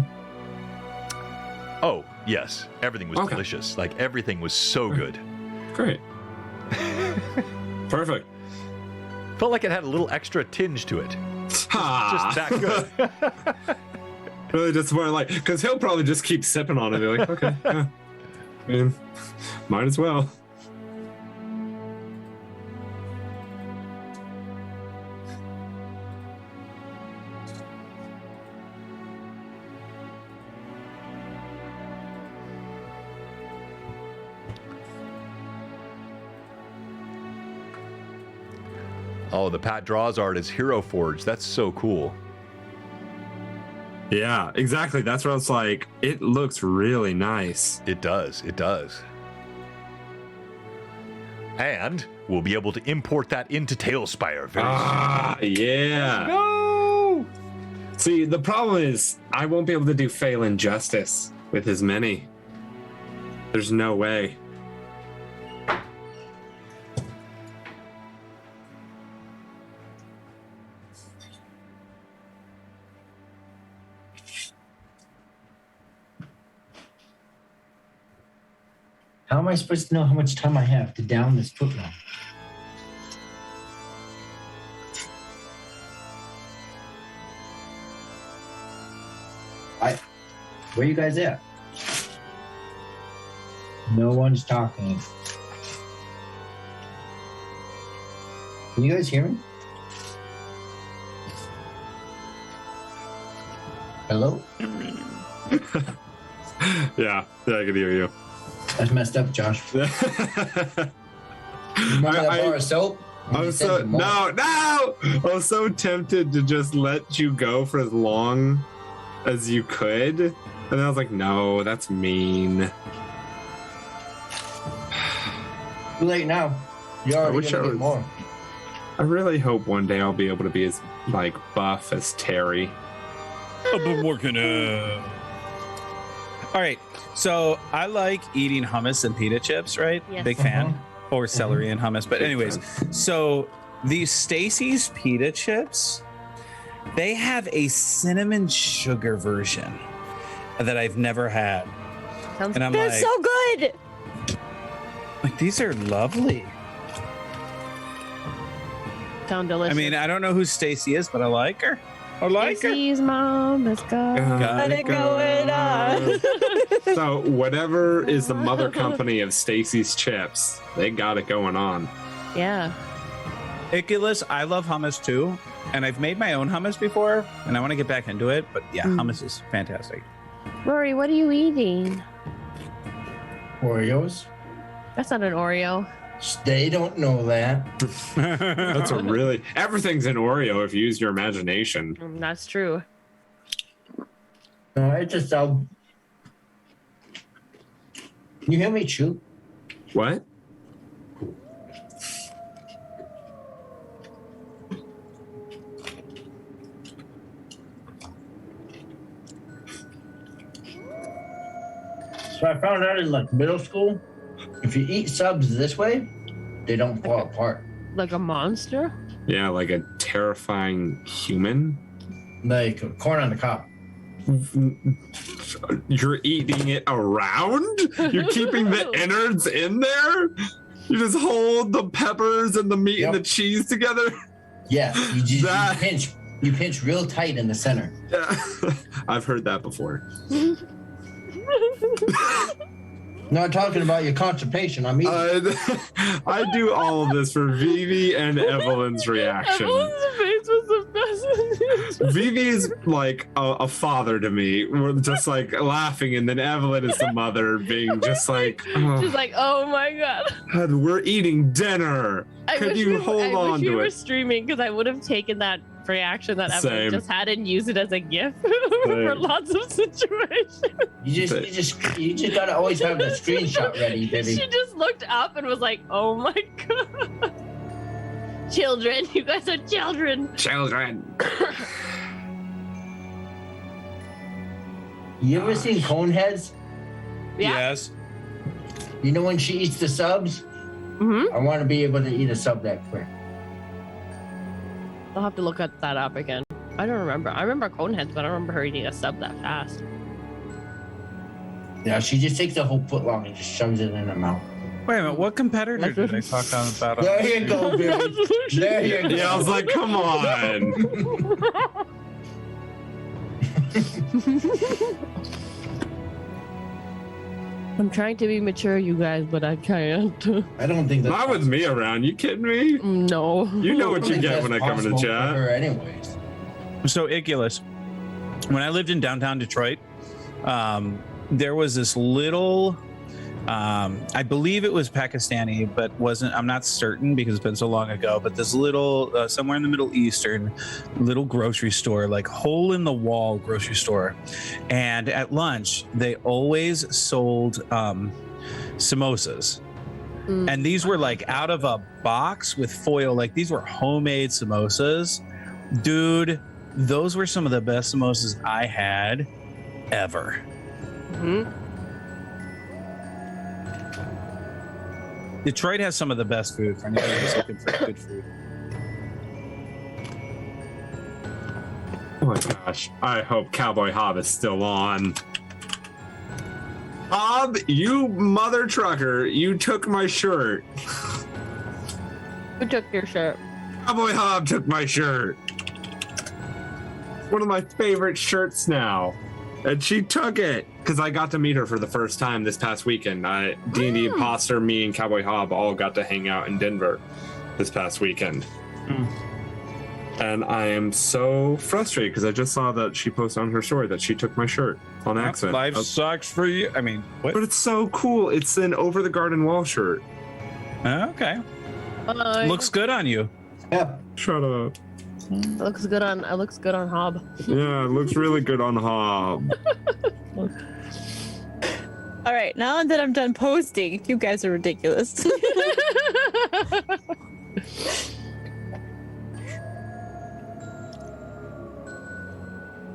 oh, yes, everything was Okay. delicious. Like everything was so good. Great. Perfect. Felt like it had a little extra tinge to it. Ha! Just that good. Really disappointed, like, because he'll probably just keep sipping on it. They're like, okay, yeah. I mean, might as well. Oh, the Pat Draws art is Hero Forge. That's so cool. Yeah, exactly. That's what I was like. It looks really nice. It does. It does. And we'll be able to import that into Tailspire very Yeah. No! See, the problem is I won't be able to do Phelan justice with as many. There's no way. How am I supposed to know how much time I have to down this footnote? Where you guys at? No one's talking. Can you guys hear me? Hello? Yeah, I can hear you. That's messed up, Josh. Remember that bar of soap? I was so no. I was so tempted to just let you go for as long as you could, and then I was like, no, that's mean. Too late now. You already wish gonna I get was- more. I really hope one day I'll be able to be as like buff as Terry. I've been working All right. So I like eating hummus and pita chips, right? Yes. Big fan. Or celery and hummus. But Big anyways, so these Stacy's pita chips, they have a cinnamon sugar version that I've never had. Sounds And I'm They're like, so good. these are lovely. sound delicious. I mean, I don't know who Stacy is, but I like her. I like her. Stacy's mom, let's go. Got it going on. So whatever is the mother company of Stacy's chips, they got it going on. Yeah. Iculus, I love hummus too. And I've made my own hummus before, and I want to get back into it. But yeah, hummus is fantastic. Rory, what are you eating? Oreos? That's not an Oreo. They don't know that. That's a really everything's an Oreo if you use your imagination. That's true. No, it just you hear me chew? What? So I found out in like middle school, if you eat subs this way, they don't fall apart. Like a monster? Yeah, like a terrifying human. Like corn on the cob. You're eating it around? You're keeping the innards in there? You just hold the peppers and the meat and the cheese together? Yeah, you pinch real tight in the center. Yeah. I've heard that before. Not talking about your constipation. I'm eating. I do all of this for Vivi and Evelyn's reaction. Evelyn's face was the best. Vivi is like a father to me. We're just like laughing, and then Evelyn is the mother, being just like, oh, She's like, oh my god. we're eating dinner. Could you hold I on wish we to were it? streaming because I would have taken that reaction that Same. Evelyn just had and use it as a gift for lots of situations. You just gotta always have the screenshot ready, baby. She just looked up and was like, "Oh my god, children! You guys are children." Children. You ever seen Coneheads? Yeah. Yes. You know when she eats the subs? Mm-hmm. I want to be able to eat a sub that quick. I'll have to look at that up again. I don't remember. I remember Coneheads, but I don't remember her eating a sub that fast. Yeah, she just takes a whole foot long and just shoves it in her mouth. Wait a minute. What competitor did I talk about? There you go, baby. There you go. Yeah, I was like, come on. I'm trying to be mature, you guys, but I can't. I don't think that's Not with me around. You kidding me? No. You know what you think get that's when I come in the possible for chat. her anyways. So, Iculus, when I lived in downtown Detroit, there was this little, I believe it was Pakistani, but I'm not certain because it's been so long ago, but this little, somewhere in the Middle Eastern, little grocery store, like hole in the wall grocery store. And at lunch, they always sold samosas. And these were like out of a box with foil. Like these were homemade samosas. Dude, those were some of the best samosas I had ever. Mm-hmm. Detroit has some of the best food for anybody who's looking for good food. Oh my gosh. I hope Cowboy Hob is still on. Hob, you mother trucker, you took my shirt. Who took your shirt? Cowboy Hob took my shirt. One of my favorite shirts now. And she took it because I got to meet her for the first time this past weekend. D&D Imposter, me, and Cowboy Hob all got to hang out in Denver this past weekend. And I am so frustrated because I just saw that she posted on her story that she took my shirt on accident. Life sucks for you. I mean, what? But it's so cool. It's an Over the Garden Wall shirt. Okay. Looks good on you. Yeah. Shut up. It looks good on Hob. Yeah, it looks really good on Hob. All right, now that I'm done posting, you guys are ridiculous.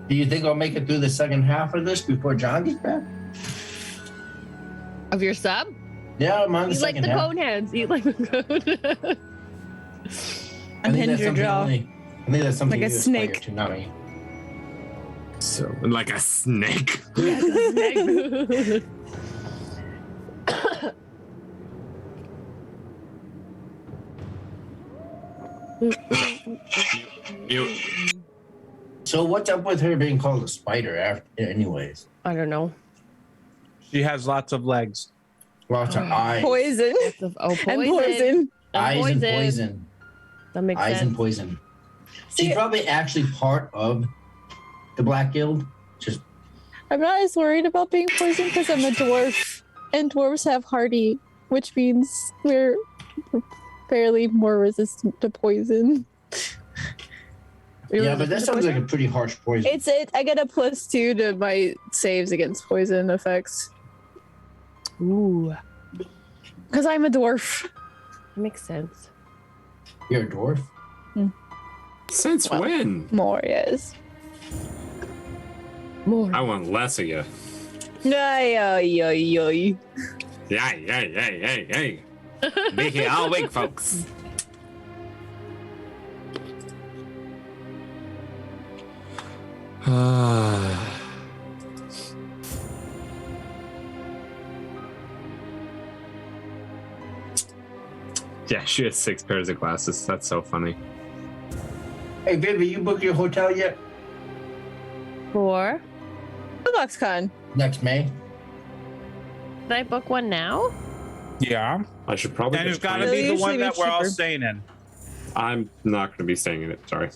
Do you think I'll make it through the second half of this before John gets back? Of your sub? Yeah, I'm on the Eat like second the half. cone heads. Eat like the cone. I'm hitting your jaw. I think that's something Like a you aspire snake. to, not me. So, like a snake. You. So what's up with her being called a spider after, anyways? I don't know. She has lots of legs. Lots of eyes. Poison. Poison. And poison. Eyes and poison. That makes Eyes sense. and poison. See- She's probably actually part of the Black Guild. Just I'm not as worried about being poisoned because I'm a dwarf, and dwarves have hardy, which means we're fairly more resistant to poison. yeah, but that sounds like a pretty harsh poison. I get a +2 to my saves against poison effects Ooh, because I'm a dwarf. that makes sense. You're a dwarf. Since when? More, yes. More. I want less of you. Ay, ay, ay, ay. Yay. Be here all week, folks. Yeah, she has 6 pairs of glasses. That's so funny. Hey, baby, you booked your hotel yet? For? BlueBoxCon. Next May. Did I book one now? Yeah. I should probably. And get it's got to plans. be the Usually one that be we're all cheaper. staying in. I'm not going to be staying in it. Sorry.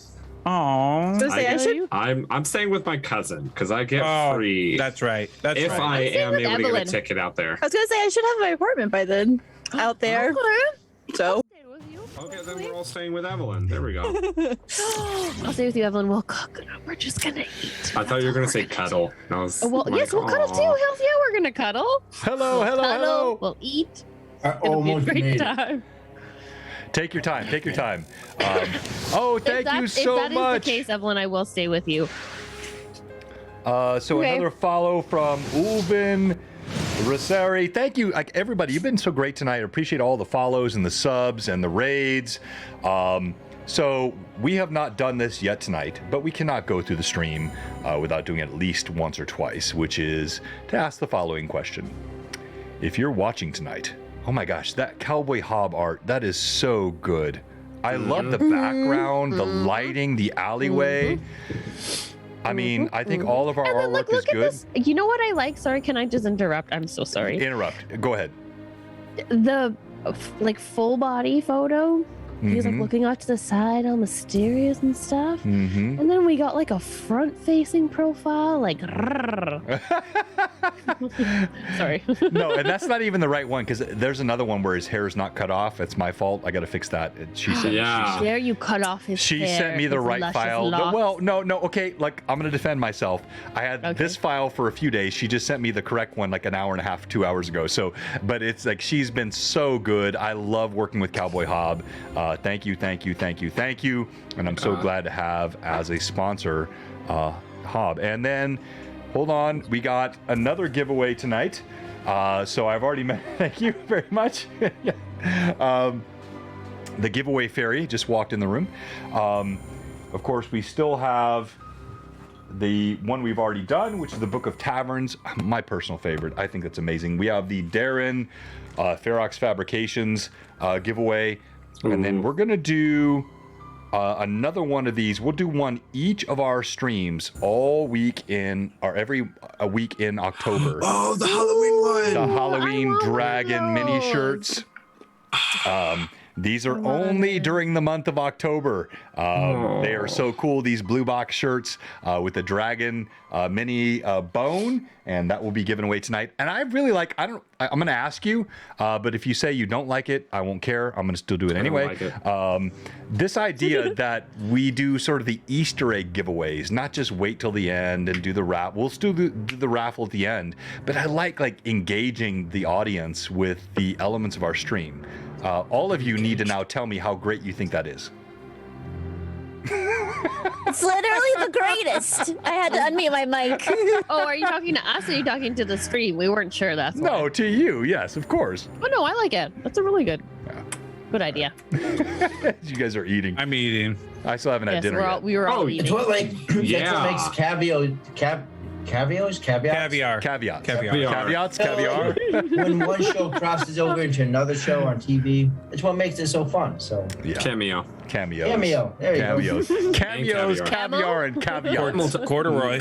Oh. So say I should. I'm staying with my cousin because I get Oh, free. That's right. That's if right. I I'm staying am with able to get Evelyn. a ticket out there. I was gonna say I should have my apartment by then out there. So Stay with you. Okay, then we're all staying with Evelyn. There we go. I'll stay with you, Evelyn. We'll cook. We're just gonna eat. I thought you were gonna say cuddle. And I was Well, like, yes, we'll cuddle too. "Aw." Hell yeah, we're gonna cuddle. Hello, hello, Cuddle. hello. We'll eat. I It'll be a almost great made it. time. Take your time. Take your time. Thank you so if that much. is the case, Evelyn, I will stay with you. So Okay. another follow from Ulvin Rosari. Thank you, like everybody. You've been so great tonight. I appreciate all the follows and the subs and the raids. So we have not done this yet tonight, but we cannot go through the stream without doing it at least once or twice, which is to ask the following question. If you're watching tonight, oh my gosh, that Cowboy Hob art, that is so good. I love the background, the lighting, the alleyway. I mean, I think all of our And then, artwork like, is look at good. this. You know what I like? Sorry, can I just interrupt? I'm so sorry. Interrupt. Go ahead. The like full body photo. He's like Mhm. looking off to the side, all mysterious and stuff. Mm-hmm. And then we got like a front-facing profile, like. Sorry. No, and that's not even the right one because there's another one where his hair is not cut off. It's my fault. I got to fix that. She said. Yeah. There you cut off his She hair, sent me the his right luscious file. locks. Well, no, okay. Like I'm gonna defend myself. I had Okay. this file for a few days. She just sent me the correct one like an hour and a half, 2 hours ago. So, but it's like she's been so good. I love working with Cowboy Hob. Thank you, and I'm so glad to have as a sponsor Hob. And then, hold on, we got another giveaway tonight. So I've already met. Thank you very much. The giveaway fairy just walked in the room. Of course, we still have the one we've already done, which is the Book of Taverns, my personal favorite. I think that's amazing. We have the Darren Ferox Fabrications giveaway, and then we're gonna do another one of these. We'll do one each of our streams all week in, or every a week in October. Oh, the Halloween one. The Halloween I want dragon one of mini those. shirts. These are only during the month of October. They are so cool. These blue box shirts with the dragon mini bone, and that will be given away tonight. And I really like. I'm going to ask you, but if you say you don't like it, I won't care. I'm going to still do it anyway. like it. This idea that we do sort of the Easter egg giveaways, not just wait till the end and do the raffle. We'll still do the raffle at the end, but I like engaging the audience with the elements of our stream. All of you need to now tell me how great you think that is. It's literally the greatest. I had to unmute my mic. Oh, are you talking to us or are you talking to the stream? We weren't sure. That's why. No, to you, yes, of course. Oh no, I like it. That's a really good idea. You guys are eating. I'm eating. I still haven't had Yes, dinner yet. we were all Oh, It's eating. what that's Yeah. what makes caviar. Caviars? Caviar. Caveats. Caviar. Caveats. Caviar. When one show crosses over into another show on TV, it's what makes it so fun. So Yeah. Cameo. Cameos. Cameo. There you Cameos. Cameos, caviar. caviar, and caveats. Corduroy.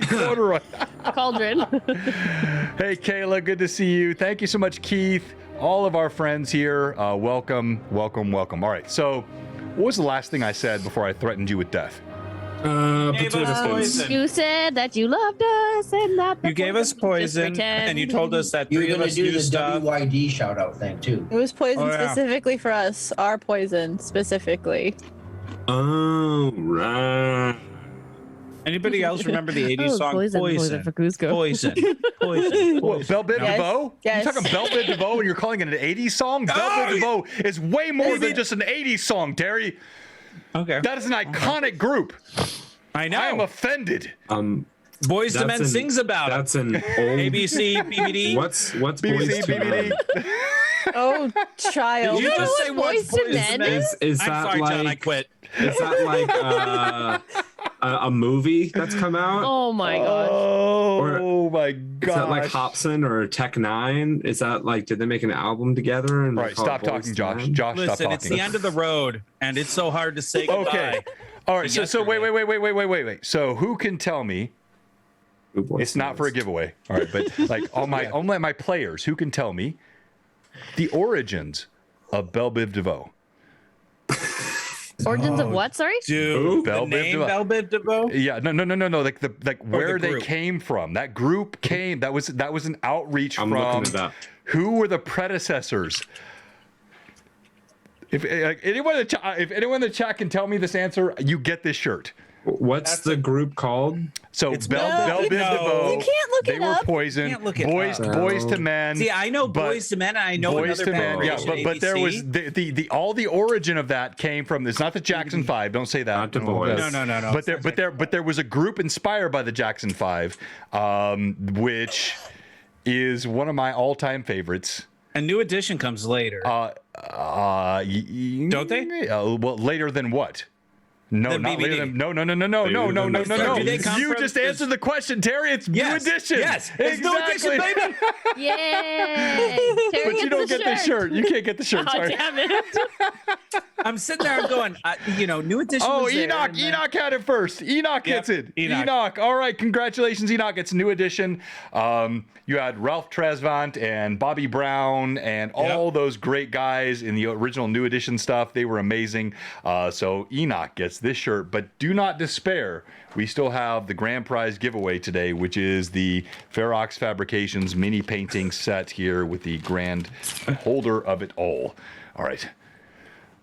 Corduroy. Cauldron. Hey, Kayla, good to see you. Thank you so much, Keith. All of our friends here, welcome. All right, so what was the last thing I said before I threatened you with death? Gave Potato us skins. poison. You said that you loved us and that the You gave us just poison, pretend. and you told us that you were three of gonna us do knew the stuff. WYD shout out thing too. It was poison Oh, yeah. specifically for us. Our poison specifically. Oh, right. Anybody else remember the 80s Oh, song poison for Cusco. Poison. Poison. What, Belle Biv Yes. DeVoe? Yes. You're talking Belle Biv DeVoe and you're calling it an 80s song? Belle Biv DeVoe is way more than just an 80s song, Terry. Okay. That is an iconic group. I know. I am offended. Boys to Men sings about it. That's an old. ABC, BBD. What's BBC, Boys to Men? BBD. Oh, child. Did you just say Boys what's to Boys to Men? Men? Is I'm that sorry, like John. I quit. is that like a movie that's come out? Oh my gosh. Oh my Is that like gosh. Hobson or Tech Nine? Is that like did they make an album together? And All they right, call it stop Boys talking, to Josh. Men? Josh, stop Listen, talking. it's the end of the road, and it's so hard to say goodbye. Okay. All right. So wait. So who can tell me? Ooh, Boys It's to not Men. for a giveaway. All right, but like all my players, who can tell me the origins of Belle Biv DeVoe? Origins of what? Sorry. Dude, Belle the Biv name DeVoe. Belle Biv DeVoe? Yeah, no. Like where they group. came from. That group came. That was an outreach I'm from. looking it up. Who were the predecessors? If anyone in the chat can tell me this answer, you get this shirt. What's the group called? So It's Belle no, Biv DeVoe, You can't look they it were up. Poison. Can't look it Boys up. to Men. See, I know but Boys to Men, and I know Boys another to Men. band. Yeah, but there was the all the origin of that came from. It's not the Jackson 5. Don't say that. Not the Boys. No. But there was a group inspired by the Jackson 5, which is one of my all-time favorites. A New Edition comes later. Don't they? Well, later than what? No, The not later BBD. than no. Do they come You from- just answered the question, Terry. It's Yes, New Edition. yes, it's New Edition, baby. Yay! Terry But you gets don't get the shirt. You can't get the shirt. Oh, Sorry. damn it. I'm sitting there, I'm going, New Edition. Oh, was there, Enoch. and then- Enoch had it first. Enoch gets it. Enoch. All right. Congratulations, Enoch. It's a New Edition. You had Ralph Tresvant and Bobby Brown and all those great guys in the original New Edition stuff. They were amazing. So Enoch gets this shirt, but do not despair. We still have the grand prize giveaway today, which is the Ferox Fabrications mini painting set here with the grand holder of it all. All right.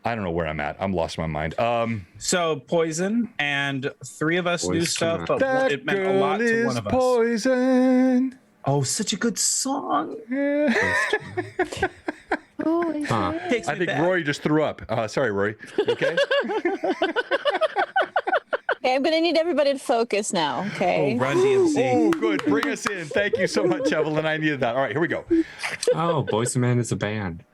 I don't know where I'm at. I'm lost my mind. So Poison, and three of us knew Boys to stuff, Men. but That it meant a girl lot to is one of us. Poison. Oh, such a good song. Oh, Takes I me think back. Rory just threw up. Sorry, Rory. Okay. Okay, I'm gonna need everybody to focus now. Okay. Run DMC. Oh, good. Bring us in. Thank you so much, Evelyn. I needed that. All right, here we go. Oh, Boys to Men is a band.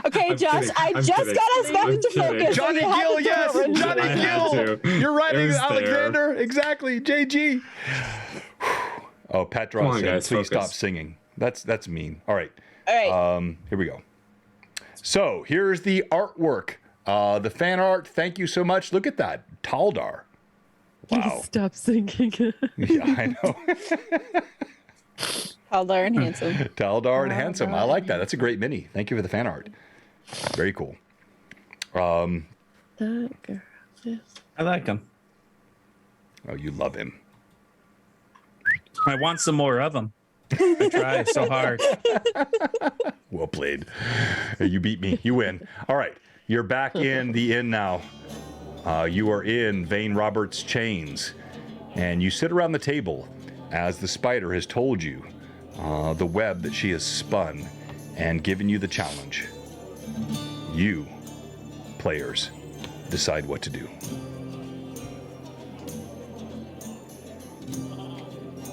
Okay, I'm Josh, kidding. I I'm just kidding. got us back I'm into kidding. focus. Johnny You had Gill, to yes. throw it. Johnny I had Gill. to. You're right, It was Alexander. Exactly. JG. Oh, Pat Come Draw on, said, guys, please focus. stop singing. That's mean. All right. All right. Here we go. So here's the artwork. The fan art. Thank you so much. Look at that. Taldar. Wow. Stop singing. Yeah, I know. Taldar and handsome. Taldar and handsome. I like that. That's a great mini. Thank you for the fan art. Very cool. That girl is- I like him. Oh, you love him. I want some more of them. I try so hard. Well played. You beat me. You win. All right. You're back in the inn now. You are in Vane Roberts' chains. And you sit around the table as the spider has told you the web that she has spun and given you the challenge. You, players, decide what to do.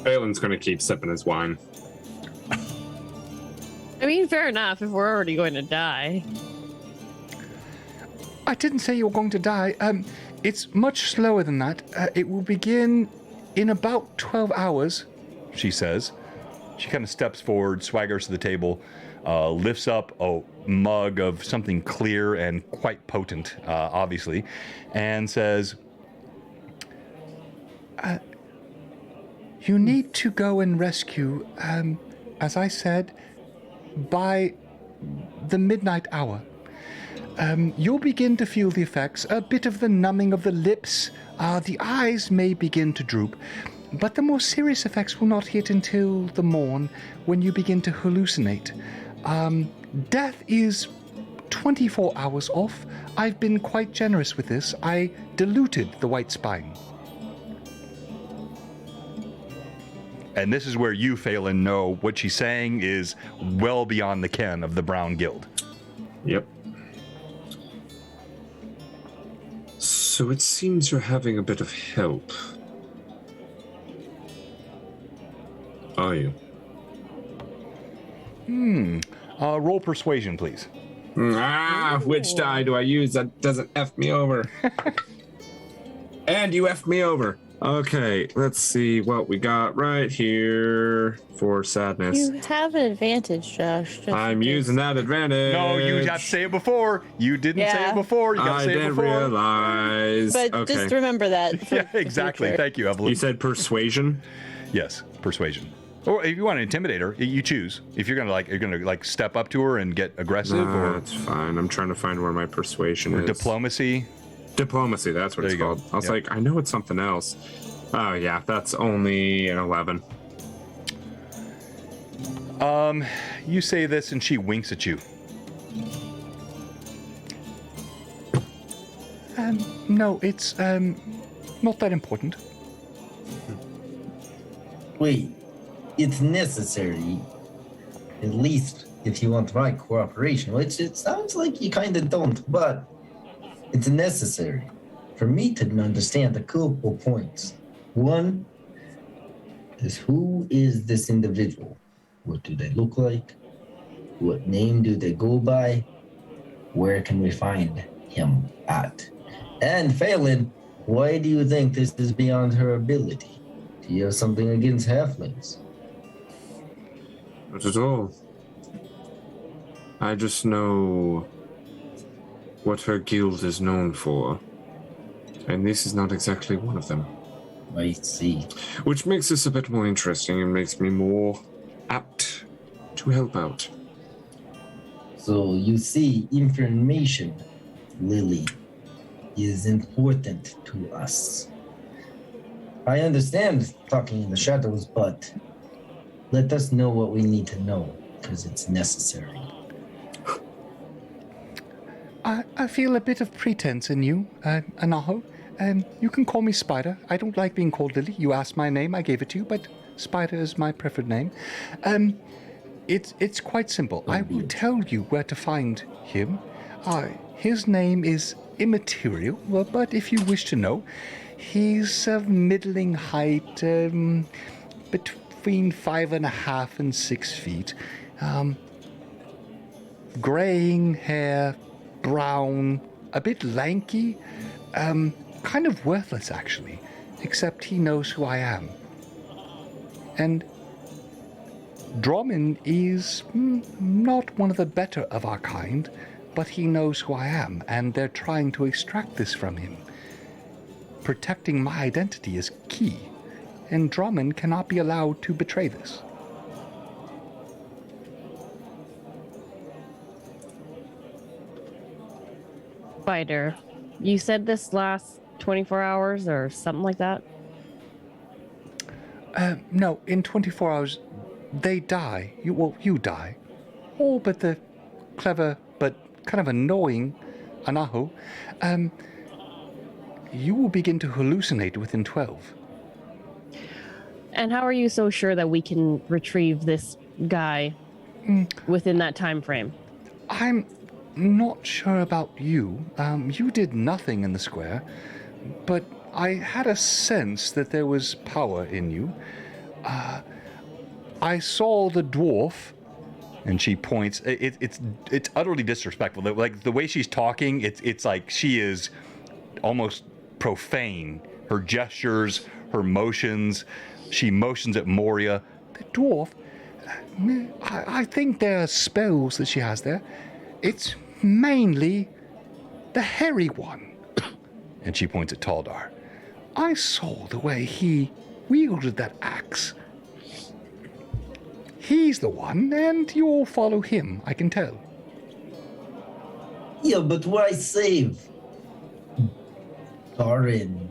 Phelan's gonna keep sipping his wine. I mean, fair enough if we're already going to die. I didn't say you were going to die. It's much slower than that. It will begin in about 12 hours, she says. She kind of steps forward, swaggers to the table, lifts up a mug of something clear and quite potent, obviously, and says, you need to go and rescue, as I said, by the midnight hour. You'll begin to feel the effects, a bit of the numbing of the lips, the eyes may begin to droop, but the more serious effects will not hit until the morn when you begin to hallucinate. Death is 24 hours off. I've been quite generous with this. I diluted the white spine. And this is where you, Phelan, know what she's saying is well beyond the ken of the Brown Guild. Yep. So it seems you're having a bit of help. Are you? Roll persuasion, please. Which die do I use that doesn't F me over? And you F me over. Okay, let's see what we got right here for sadness. You have an advantage, Josh. just I'm in case. using that advantage. No, you have to say it before. You didn't say Yeah. it before. You got to I say it didn't before. But realize. okay. just remember that. For Yeah, the exactly. future. Thank you, Evelyn. You said persuasion? Yes, persuasion. Or if you want to intimidate her, you choose. If you're gonna step up to her and get aggressive, or That's fine. I'm trying to find where my persuasion is. diplomacy. Diplomacy, that's what There it's you go. called. I was Yep. like, I know it's something else. Oh, yeah, that's only an 11. You say this and she winks at you. No, it's not that important. Wait, it's necessary, at least if you want my cooperation, which it sounds like you kind of don't, but it's necessary for me to understand a couple points. One is, who is this individual? What do they look like? What name do they go by? Where can we find him at? And Phelan, why do you think this is beyond her ability? Do you have something against halflings? Not at all. I just know what her guild is known for, and this is not exactly one of them. I see. Which makes this a bit more interesting and makes me more apt to help out. So you see, information, Lily, is important to us. I understand talking in the shadows, but let us know what we need to know, because it's necessary. I feel a bit of pretense in you, Anaho. You can call me Spider. I don't like being called Lily. You asked my name, I gave it to you, but Spider is my preferred name. It's quite simple. I will tell you where to find him. His name is immaterial, but if you wish to know, he's of middling height, between 5.5 and 6 feet. Graying hair, brown, a bit lanky, kind of worthless actually, except he knows who I am. And Drummond is not one of the better of our kind, but he knows who I am, and they're trying to extract this from him. Protecting my identity is key, and Drummond cannot be allowed to betray this. Spider, you said this last 24 hours or something like that? No, in 24 hours, they die. You die. All but the clever but kind of annoying Anaho. You will begin to hallucinate within 12. And how are you so sure that we can retrieve this guy within that time frame? I'm not sure about you. You did nothing in the square, but I had a sense that there was power in you. I saw the dwarf, and she points. It's utterly disrespectful. Like the way she's talking, it's like she is almost profane. Her gestures, her motions. She motions at Moria. The dwarf. I think there are spells that she has there. It's mainly the hairy one. And she points at Taldar. I saw the way he wielded that axe. He's the one, and you all follow him, I can tell. Yeah, but why save Darmin?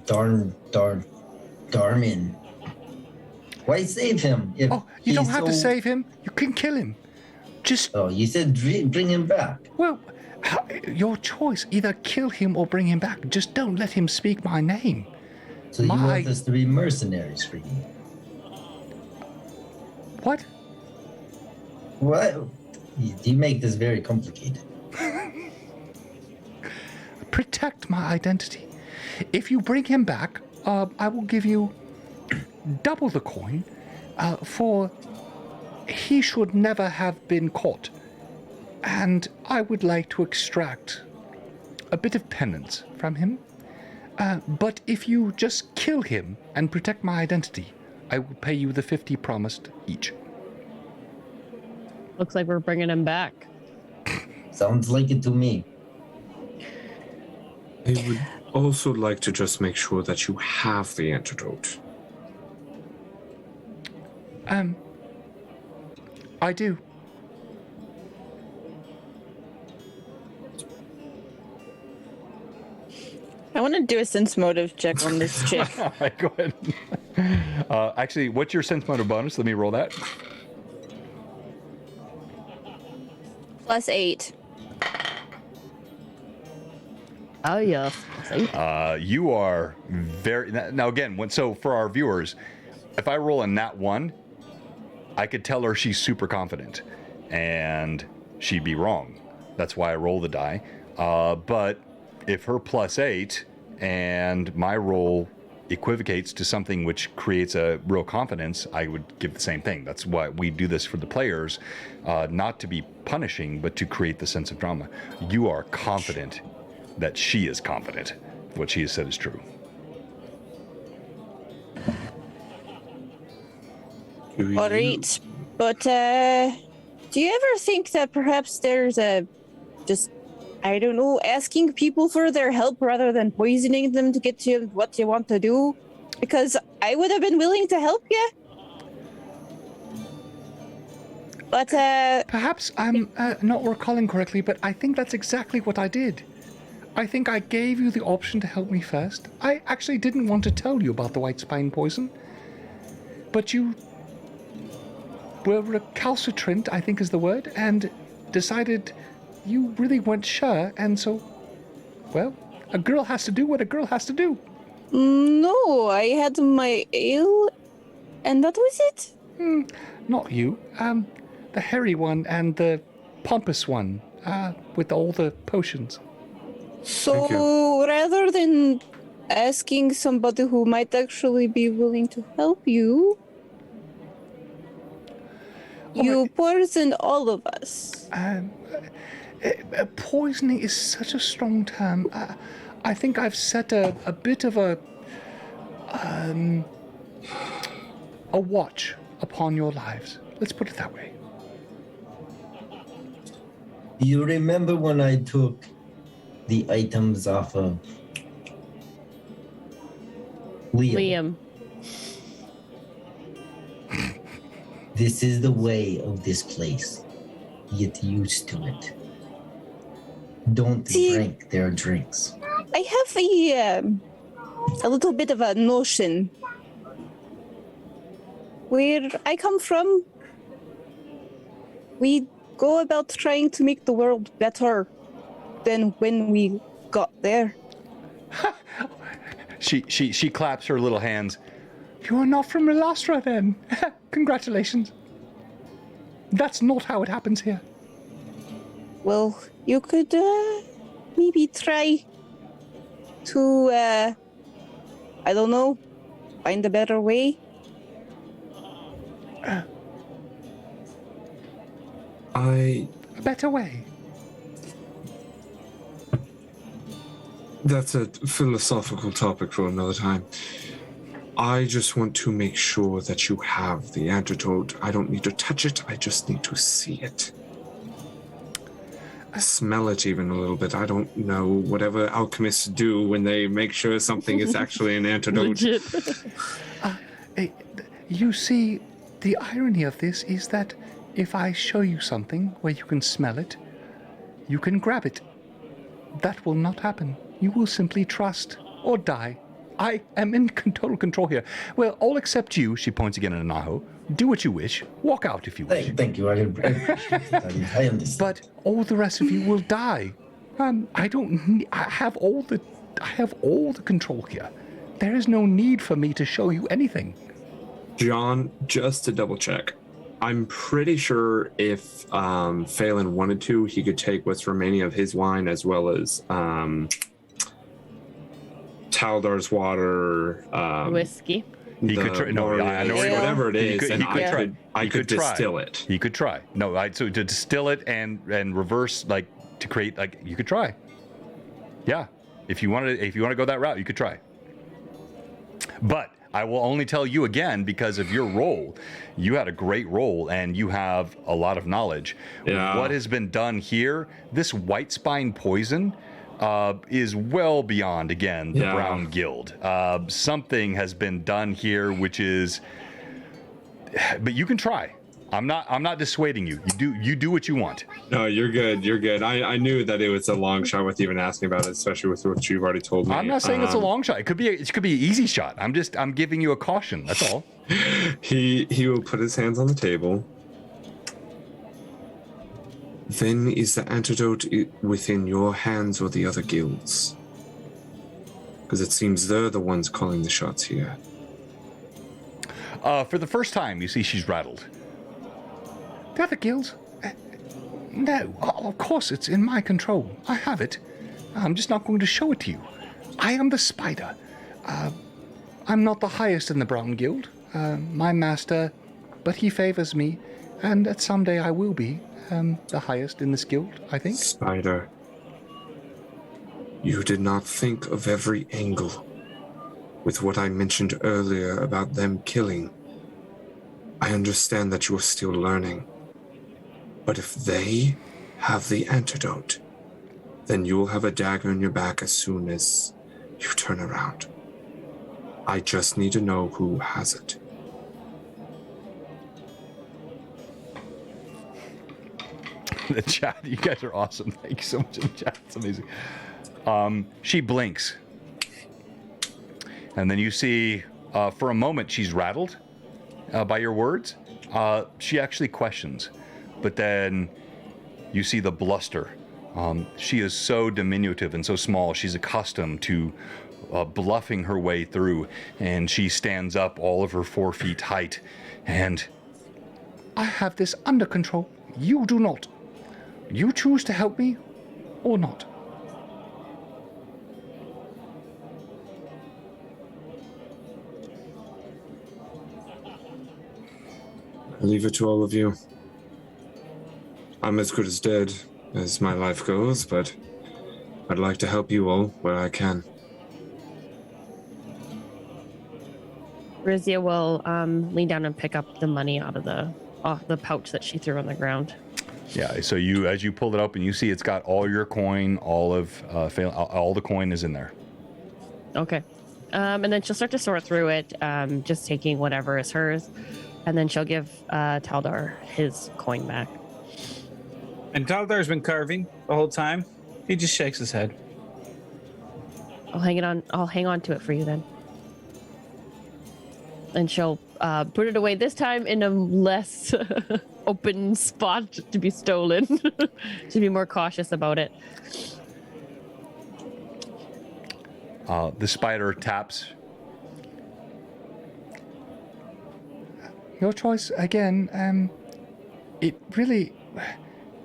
Why save him? If You don't he's have to save him. You can kill him. Just... Oh, you said bring him back. Well, your choice. Either kill him or bring him back. Just don't let him speak my name. So you want us to be mercenaries for you? What? What? You make this very complicated. Protect my identity. If you bring him back, I will give you double the coin, for he should never have been caught. And I would like to extract a bit of penance from him. But if you just kill him and protect my identity, I will pay you the 50 promised each. Looks like we're bringing him back. Sounds like it to me. I would also like to just make sure that you have the antidote. I do. I want to do a sense motive check on this chick. All right, go ahead. Actually, what's your sense motive bonus? Let me roll that. +8. Oh, yes. You are very now again. So for our viewers, if I roll a nat 1, I could tell her she's super confident, and she'd be wrong. That's why I roll the die. But if her +8 and my roll equivocates to something which creates a real confidence, I would give the same thing. That's why we do this for the players, not to be punishing, but to create the sense of drama. You are confident that she is confident. What she has said is true. All right. But do you ever think that perhaps there's I don't know, asking people for their help rather than poisoning them to get you what you want to do? Because I would have been willing to help you. But Perhaps I'm not recalling correctly, but I think that's exactly what I did. I think I gave you the option to help me first. I actually didn't want to tell you about the white spine poison, but you were recalcitrant, I think is the word, and decided you really weren't sure, and so, well, a girl has to do what a girl has to do. no, I had my ale, and that was it. Not you. The hairy one and the pompous one, with all the potions. So rather than asking somebody who might actually be willing to help you, you poisoned all of us. Poisoning is such a strong term. I think I've set a bit of a watch upon your lives. Let's put it that way. Do you remember when I took the items off of Liam? This is the way of this place. Get used to it. Don't drink their drinks. I have a little bit of a notion. Where I come from, we go about trying to make the world better than when we got there. She claps her little hands. You are not from Astra, then. Congratulations. That's not how it happens here. Well, you could maybe try to, I don't know, find a better way. A better way. That's a philosophical topic for another time. I just want to make sure that you have the antidote. I don't need to touch it, I just need to see it. Smell it even a little bit. I don't know. Whatever alchemists do when they make sure something is actually an antidote. You see, the irony of this is that if I show you something where you can smell it, you can grab it. That will not happen. You will simply trust or die. I am in total control here. Well, all except you, she points again at Anaho. Do what you wish. Walk out if you wish. Thank you. I appreciate it. I understand. But all the rest of you will die. I have all the control here. There is no need for me to show you anything. John, just to double check, I'm pretty sure if Phelan wanted to, he could take what's remaining of his wine as well as Taldar's water, whiskey. He could try. No, I know whatever it is, and I could distill try. it. He could try. No, so to distill it and reverse, like to create, like you could try. Yeah, if you want to go that route, you could try. But I will only tell you again because of your role. You had a great role and you have a lot of knowledge. Yeah. What has been done here? This white spine poison. Is well beyond, again, the Brown Guild. Something has been done here, which is, but you can try. I'm not dissuading you. You do what you want. No, you're good. You're good. I knew that it was a long shot with even asking about it, especially with what you've already told me. I'm not saying it's a long shot. It could be an easy shot. I'm giving you a caution. That's all. He will put his hands on the table. Then is the antidote within your hands or the other guilds? Because it seems they're the ones calling the shots here. For the first time, you see she's rattled. The other guilds? No, of course it's in my control. I have it. I'm just not going to show it to you. I am the spider. I'm not the highest in the Brown Guild. My master, but he favors me, and that someday I will be the highest in this guild, I think. Spider, you did not think of every angle. With what I mentioned earlier about them killing, I understand that you are still learning. But if they have the antidote, then you will have a dagger in your back as soon as you turn around. I just need to know who has it. The chat, you guys are awesome. Thank you so much in the chat. It's amazing. She blinks. And then you see, for a moment, she's rattled by your words. She actually questions. But then you see the bluster. She is so diminutive and so small. She's accustomed to bluffing her way through. And she stands up all of her 4 feet height. And I have this under control. You do not. You choose to help me or not. I leave it to all of you. I'm as good as dead as my life goes, but I'd like to help you all where I can. Rizia will lean down and pick up the money out of the pouch that she threw on the ground. Yeah, so as you pull it open, you see it's got all your coin, all the coin is in there. Okay. And then she'll start to sort through it, just taking whatever is hers. And then she'll give Taldar his coin back. And Taldar's been carving the whole time. He just shakes his head. I'll hang on to it for you then. And she'll put it away this time in a less open spot to be stolen. To be more cautious about it. The spider taps. Your choice again. It really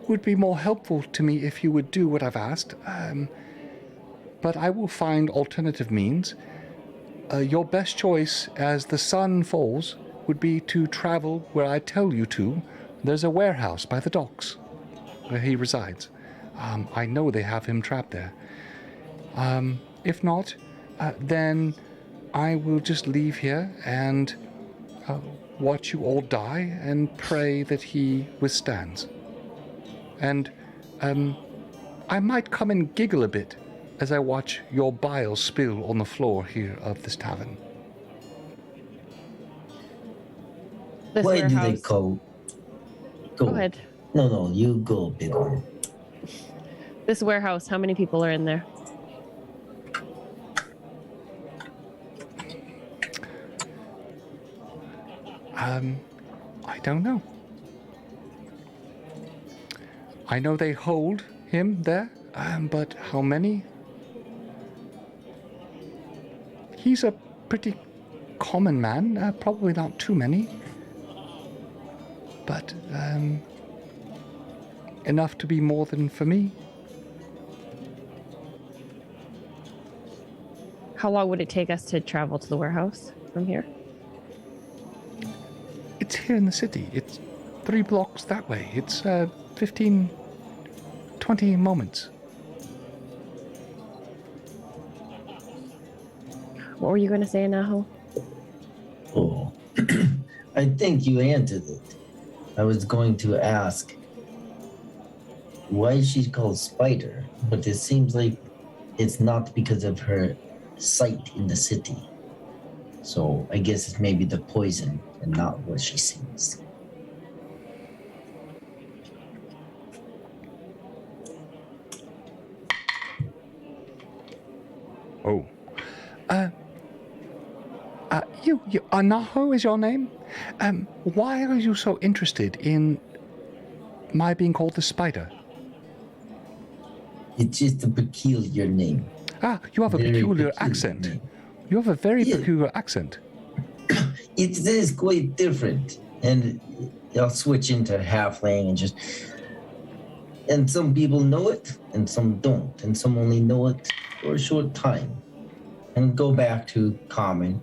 would be more helpful to me if you would do what I've asked. But I will find alternative means. Your best choice as the sun falls would be to travel where I tell you to. There's a warehouse by the docks where he resides. I know they have him trapped there. If not, then I will just leave here and watch you all die and pray that he withstands. And I might come and giggle a bit as I watch your bile spill on the floor here of this tavern. Why do they call? Go ahead. No, you go, big one. This warehouse, how many people are in there? I don't know. I know they hold him there, but how many? He's a pretty common man, probably not too many. But enough to be more than for me. How long would it take us to travel to the warehouse from here? It's here in the city. It's 3 blocks that way. It's 15, 20 moments. What were you going to say, Naho? Oh, I think you answered it. I was going to ask why she's called Spider, but it seems like it's not because of her sight in the city. So I guess it's maybe the poison and not what she sees. Oh. You Anaho is your name? Why are you so interested in my being called the Spider? It's just a peculiar name. Ah, you have a Very peculiar peculiar accent. name. You have a very Yeah. peculiar accent. It is quite different. And I'll switch into halfling and just. And some people know it, and some don't, and some only know it for a short time. And go back to common.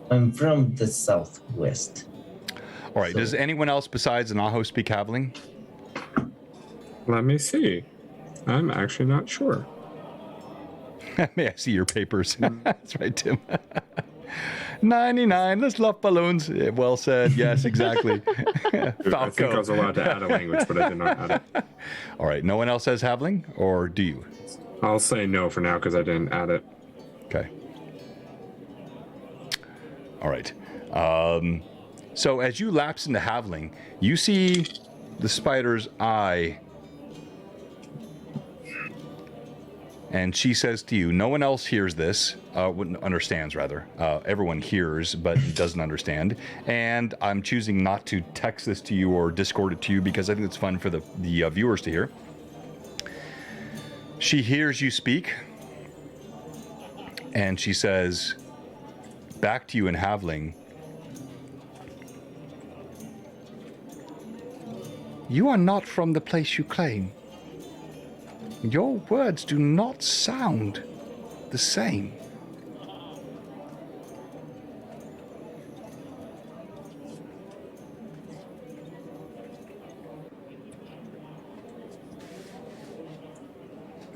I'm from the southwest. All right. Does anyone else besides Anaho speak Havling? Let me see. I'm actually not sure. May I see your papers? That's right, Tim. 99. Let's love balloons. Well said. Yes, exactly. I think I was allowed to add a language, but I did not add it. All right. No one else says Havling, or do you? I'll say no for now because I didn't add it. Okay. All right. So as you lapse into Havling, you see the spider's eye. And she says to you, no one else hears this, understands rather. Everyone hears, but doesn't understand. And I'm choosing not to text this to you or Discord it to you because I think it's fun for the viewers to hear. She hears you speak, and she says back to you in Havling, you are not from the place you claim. Your words do not sound the same.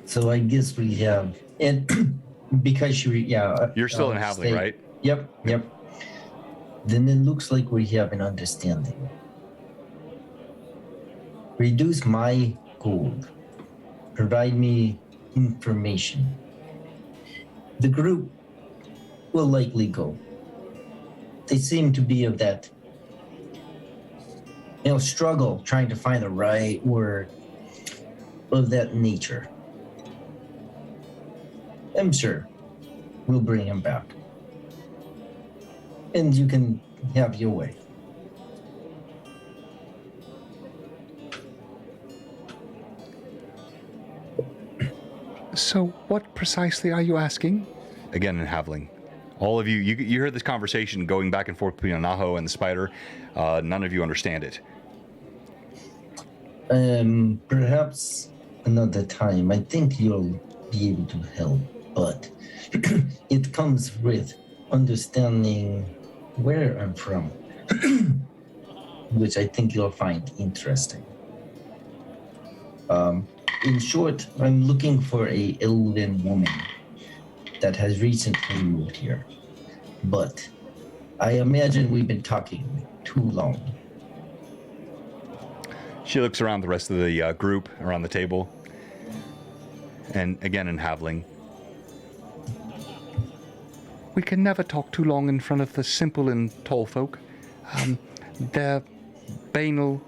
So I guess we have, and because You're still in Havling, stay- right? Yep. Then it looks like we have an understanding. Reduce my gold. Provide me information. The group will likely go. They seem to be of that, struggle trying to find the right word, of that nature. I'm sure we'll bring him back. And you can have your way. So, what precisely are you asking? Again in Havling. All of you heard this conversation going back and forth between Anaho and the spider. None of you understand it. Perhaps another time. I think you'll be able to help, but it comes with understanding where I'm from, which I think you'll find interesting. In short, I'm looking for a elven woman that has recently moved here, but I imagine we've been talking too long. She looks around the rest of the group around the table. And again in Havling. We can never talk too long in front of the simple and tall folk. They're banal,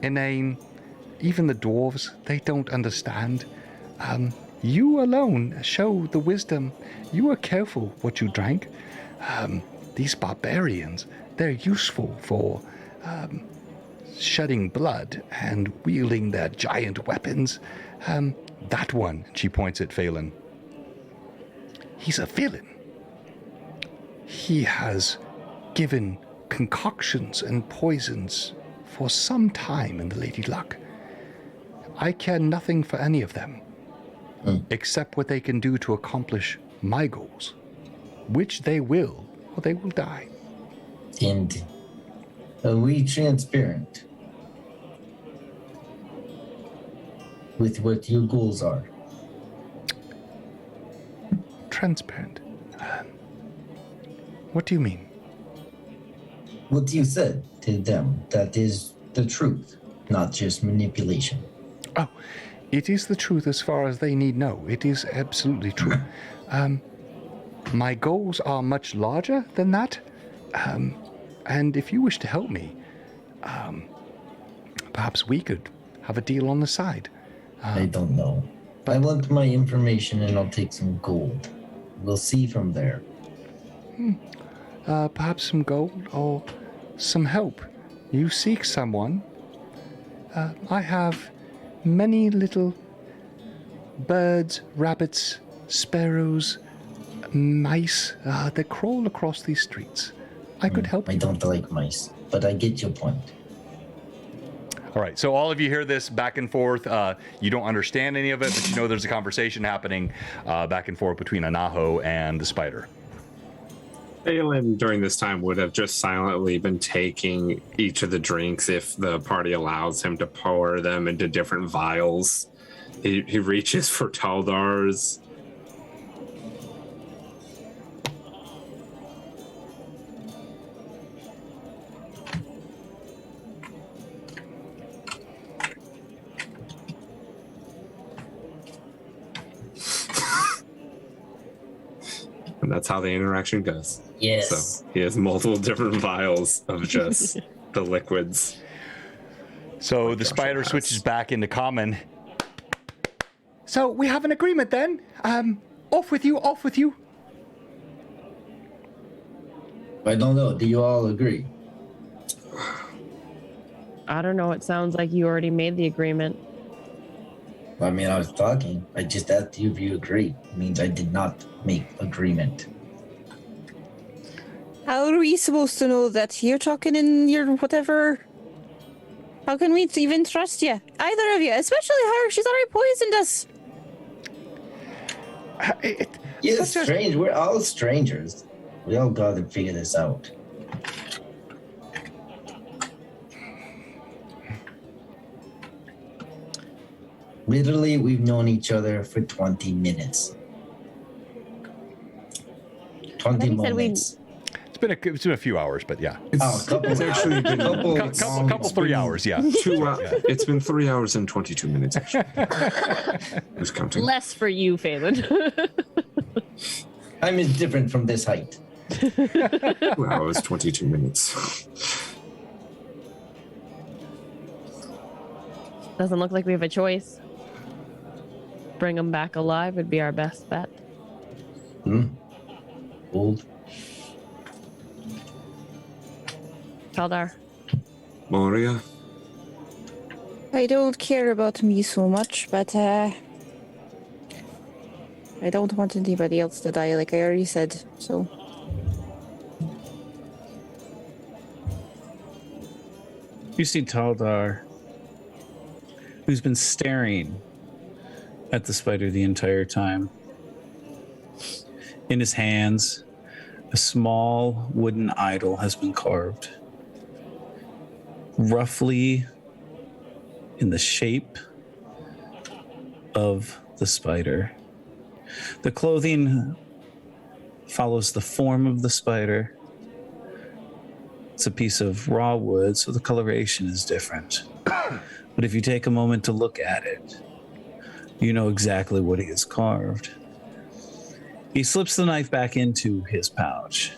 inane. Even the dwarves, they don't understand. You alone show the wisdom. You were careful what you drank. These barbarians, they're useful for shedding blood and wielding their giant weapons. That one, she points at Phelan. He's a villain. He has given concoctions and poisons for some time in the Lady Luck. I care nothing for any of them, except what they can do to accomplish my goals, which they will, or they will die. And are we transparent with what your goals are? Transparent. What do you mean? What you said to them, that is the truth, not just manipulation. Oh, it is the truth as far as they need know. It is absolutely true. My goals are much larger than that. And if you wish to help me, perhaps we could have a deal on the side. I don't know. I want my information and I'll take some gold. We'll see from there. Perhaps some gold or some help. You seek someone. I have many little birds, rabbits, sparrows, mice that crawl across these streets. I could help I you. don't like mice, but I get your point. All right, so all of you hear this back and forth. You don't understand any of it, but you know there's a conversation happening back and forth between Anaho and the spider. Phelan during this time would have just silently been taking each of the drinks if the party allows him to pour them into different vials. He reaches for Taldar's. And that's how the interaction goes. Yes. So he has multiple different vials of just the liquids. So the spider switches back into common. So we have an agreement then. Off with you, off with you. I don't know. Do you all agree? I don't know. It sounds like you already made the agreement. I mean, I was talking. I just asked you if you agree. It means I did not make agreement. How are we supposed to know that you're talking in your whatever? How can we even trust you? Either of you, especially her. She's already poisoned us. Yeah, strange. We're all strangers. We all got to figure this out. Literally, we've known each other for 20 minutes. 20 He said moments. It's been a few hours, but yeah. Oh, a couple. It's actually been Couple 3 hours, yeah. It's been 3 hours and 22 minutes. Actually. Who's counting? Less for you, Phelan. I'm different from this height. 2 hours, 22 minutes. Doesn't look like we have a choice. Bring them back alive would be our best bet. Old. Taldar. Moria? I don't care about me so much, but I don't want anybody else to die, like I already said. So You see Taldar, who's been staring at the spider the entire time. In his hands, a small wooden idol has been carved, roughly in the shape of the spider. The clothing follows the form of the spider. It's a piece of raw wood, so the coloration is different. But if you take a moment to look at it, you know exactly what he has carved. He slips the knife back into his pouch,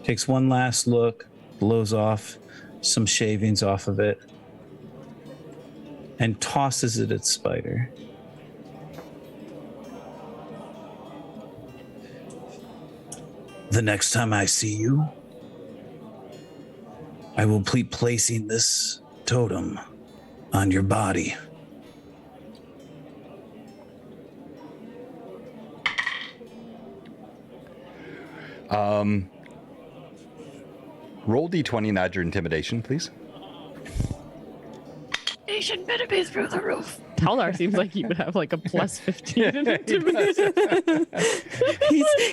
takes one last look, blows off some shavings off of it, and tosses it at Spider. The next time I see you, I will be placing this totem on your body. Roll D20 and add your intimidation, please. Nation better be through the roof. Taldar seems like he would have like a plus 15 in intimidation.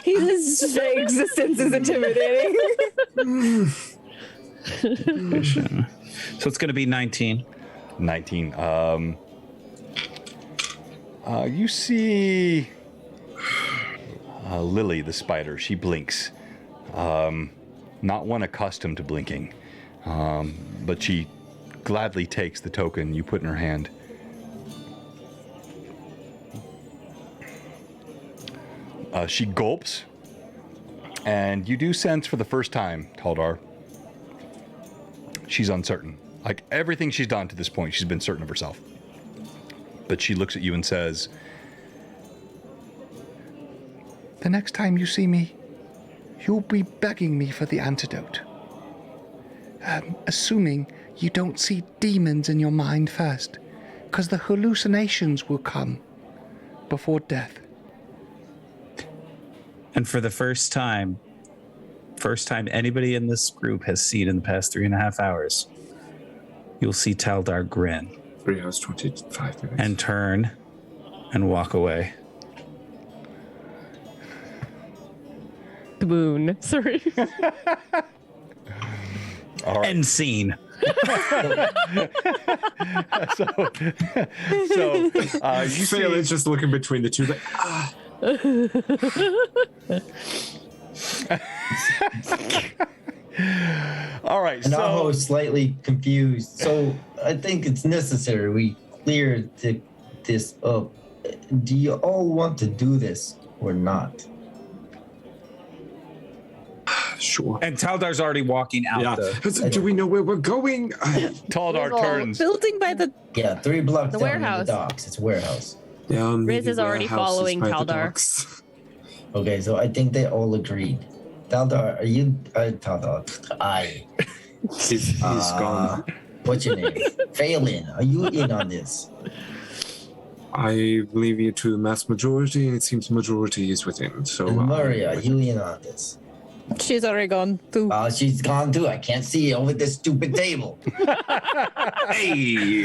his existence is intimidating. So it's going to be 19. 19. You see Lily, the spider. She blinks. Not one accustomed to blinking, but she gladly takes the token you put in her hand. She gulps, and you do sense for the first time, Taldar, she's uncertain. Like everything she's done to this point, she's been certain of herself. But she looks at you and says, The next time you see me, you'll be begging me for the antidote. Assuming you don't see demons in your mind first, because the hallucinations will come before death. And for the first time anybody in this group has seen in the past 3.5 hours, you'll see Taldar grin 3 hours, 25 minutes. and turn and walk away. Boon. Sorry. All right. End scene. So you see, Phelan's just looking between the two. Like, all right. And So Aho is slightly confused. So I think it's necessary we clear this up. Do you all want to do this or not? sure. And Taldar's already walking out. Yeah. Do we know where we're going? Taldar Little turns. Building by the Yeah, 3 blocks The down warehouse. in the docks. It's a warehouse. Yeah, Riz is already following Taldar. Okay, so I think they all agreed. Taldar, are you Taldar? He's gone. What's your name? Phelan, are you in on this? I leave you to the mass majority, and it seems majority is within. So, And Murray, are you in on this? she's already gone too. She's gone too. I can't see over this stupid table. hey,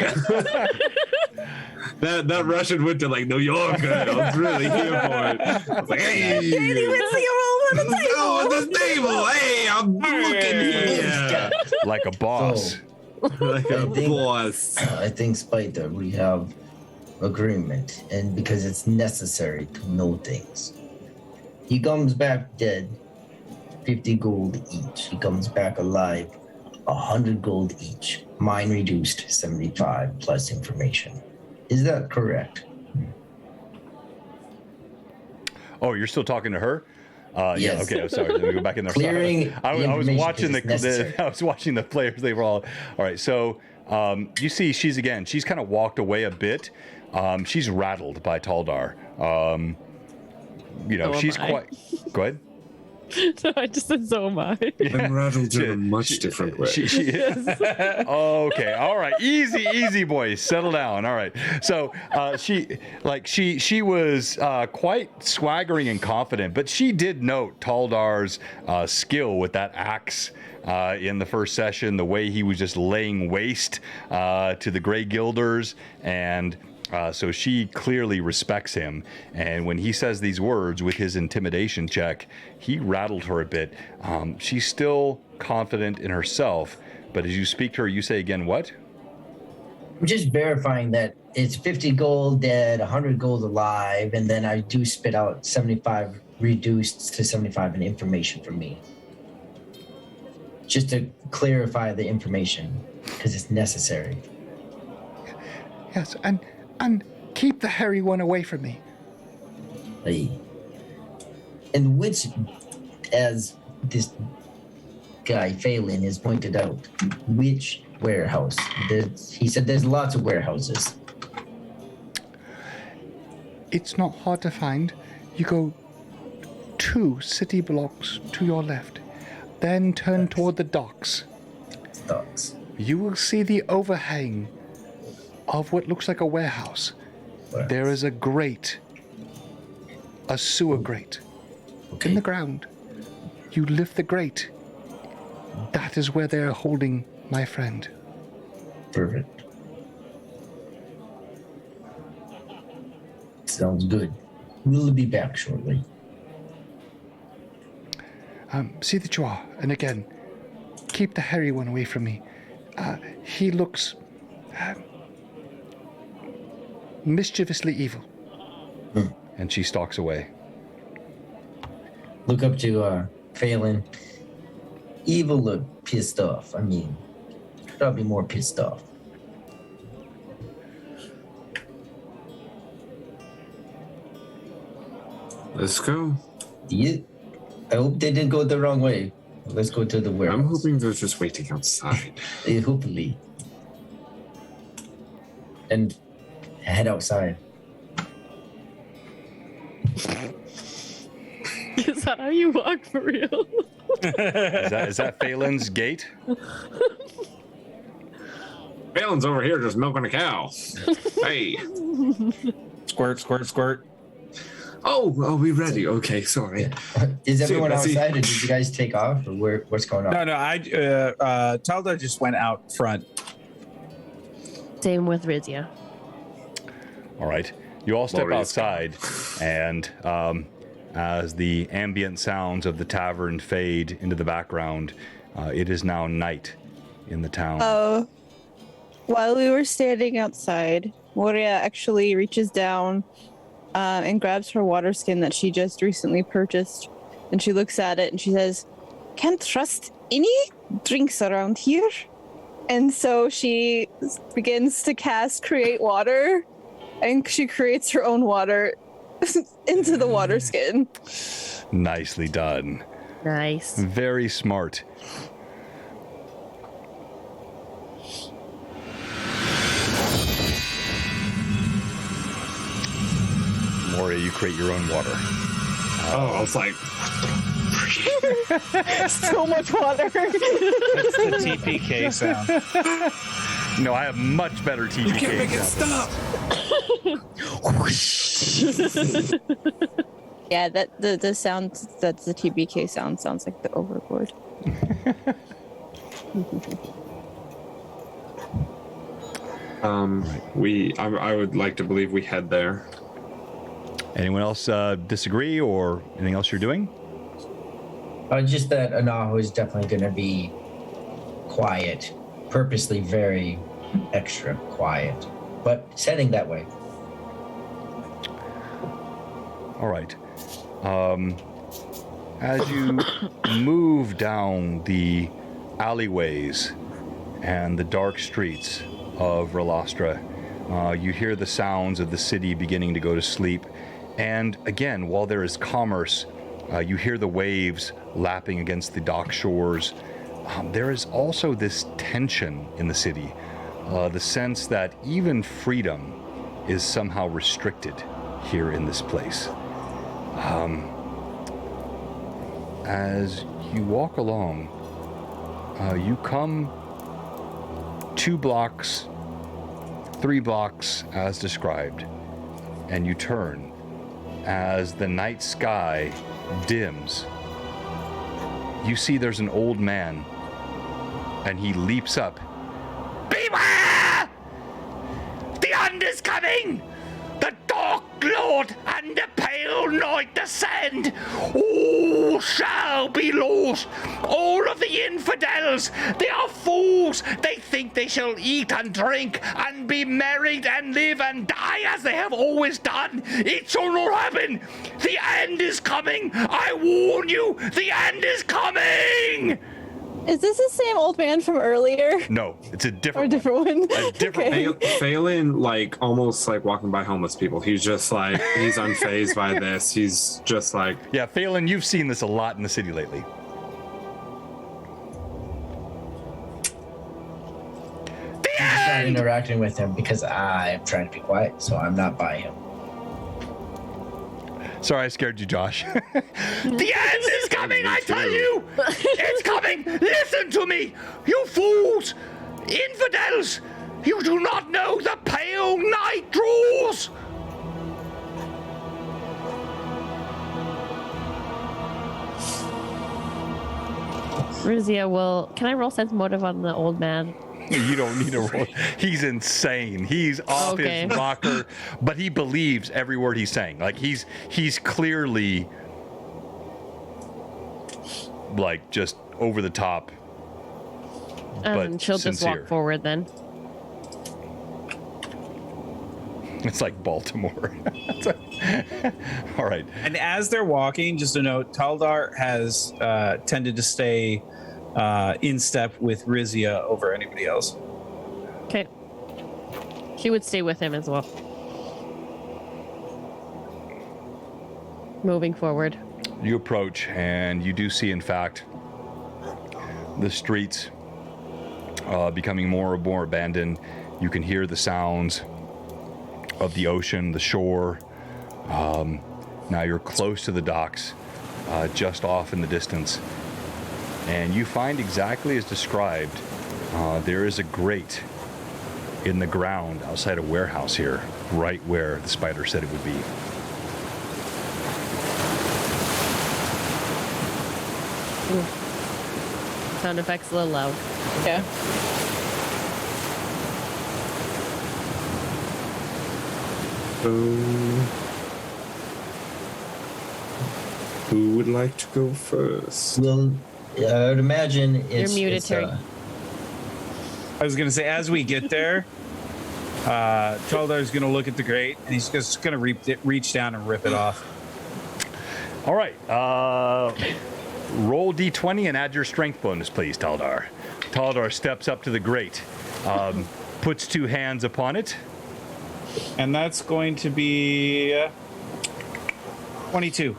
that Russian went to like New York. I was really here for it. I was like, hey, Can't even see her all on the table. go on this table. Hey, I'm looking here Like a boss. like a boss. I think, Spider, we have agreement, and because it's necessary to know things. He comes back dead, 50 gold each. He comes back alive, 100 gold each. Mine reduced, 75 plus information. Is that correct? Oh, you're still talking to her? Yeah. Yes. Okay. I'm sorry. Let me go back in there. Clearing I the was information watching is necessary. I was watching the players. They were all right. So you see, she's kind of walked away a bit. She's rattled by Taldar. So she's am I. quite. Go ahead. So I just said, so am I. I'm rattled in a much different way. Okay. All right. Easy, boys. Settle down. All right. So she was quite swaggering and confident, but she did note Taldar's skill with that axe in the first session, the way he was just laying waste to the Grey Guilders, and so she clearly respects him. And when he says these words with his intimidation check, he rattled her a bit. She's still confident in herself, but as you speak to her, you say again, what? I'm just verifying that it's 50 gold dead, 100 gold alive, and then I do spit out 75 reduced to 75 in information for me. Just to clarify the information, because it's necessary. Yes, and keep the hairy one away from me. Hey. And which, as this guy Phelan has pointed out, which warehouse? He said there's lots of warehouses. It's not hard to find. You go 2 city blocks to your left, then turn toward the docks. Docks. You will see the overhang of what looks like a warehouse. There is a grate, a sewer grate, in the ground. You lift the grate. That is where they are holding my friend. Perfect. Sounds good. We'll be back shortly. See that you are. And again, keep the hairy one away from me. He looks mischievously evil. And she stalks away. Look up to Phelan. Evil look pissed off. I mean, probably more pissed off. Let's go. I hope they didn't go the wrong way. Let's go to the warehouse. I'm hoping they're just waiting outside. Hopefully. And head outside. Is that how you walk for real? Is that Phelan's gate? Phelan's over here just milking a cow. Hey. Squirt, squirt, squirt. Oh, we ready? Okay, sorry. Is everyone Bessie. outside, or did you guys take off, or what's going on? No, Taldar just went out front. Same with Rizia. All right. You all step Lori's outside, and as the ambient sounds of the tavern fade into the background, it is now night in the town. While we were standing outside, Moria actually reaches down and grabs her water skin that she just recently purchased, and she looks at it and she says, "Can't trust any drinks around here." And so she begins to cast Create Water, and she creates her own water into the water skin. Nicely done. Nice. Very smart. Moria, you create your own water. I was like, So much water. That's the TPK sound. No, I have much better TPK. you can't make it stop. Yeah, that the sound that's the TBK sound sounds like the overboard. I would like to believe we head there. Anyone else disagree or anything else you're doing? Just that Anahu is definitely going to be quiet, purposely very extra quiet, but setting that way. All right. As you move down the alleyways and the dark streets of Relastra, you hear the sounds of the city beginning to go to sleep. And again, while there is commerce, you hear the waves lapping against the dock shores. There is also this tension in the city, the sense that even freedom is somehow restricted here in this place. As you walk along, you come 2 blocks, 3 blocks as described, and you turn as the night sky dims. You see there's an old man, and he leaps up. Beware! The end is coming! The Dark Lord and the Pale Night descend! All shall be lost! All of the infidels! They are fools! They think they shall eat and drink and be married and live and die as they have always done! It shall not happen! The end is coming! I warn you! The end is coming! Is this the same old man from earlier? No, it's a Or a different different one? A different Okay. Phelan, like, almost like walking by homeless people. He's just like, he's unfazed by this. He's just like, Yeah, Phelan, you've seen this a lot in the city lately. I'm just not interacting with him because I'm trying to be quiet, so I'm not by him. Sorry, I scared you, Josh. The end is coming, I tell you! It's coming! Listen to me! You fools! Infidels! You do not know the pale night draws! Rizia will. Can I roll sense motive on the old man? You don't need a roll. He's insane. He's off Okay. his rocker, but he believes every word he's saying. Like he's clearly like just over the top. But She'll just sincere. walk forward then. It's like Baltimore. All right. And as they're walking, just a note, Taldar has tended to stay in step with Rizia over anybody else. Okay. She would stay with him as well. Moving forward. You approach, and you do see, in fact, the streets becoming more and more abandoned. You can hear the sounds of the ocean, the shore. Now you're close to the docks, just off in the distance. And you find exactly as described, there is a grate in the ground outside a warehouse here, right where the spider said it would be. Ooh. Sound effects a little loud. Yeah. Who would like to go first? Well, I would imagine it's. muted, it's, Terry. I was gonna say, as we get there, Taldar's gonna look at the grate and he's just gonna reach down and rip it off. All right. Roll d20 and add your strength bonus, please, Taldar. Taldar steps up to the grate, puts two hands upon it. And that's going to be 22.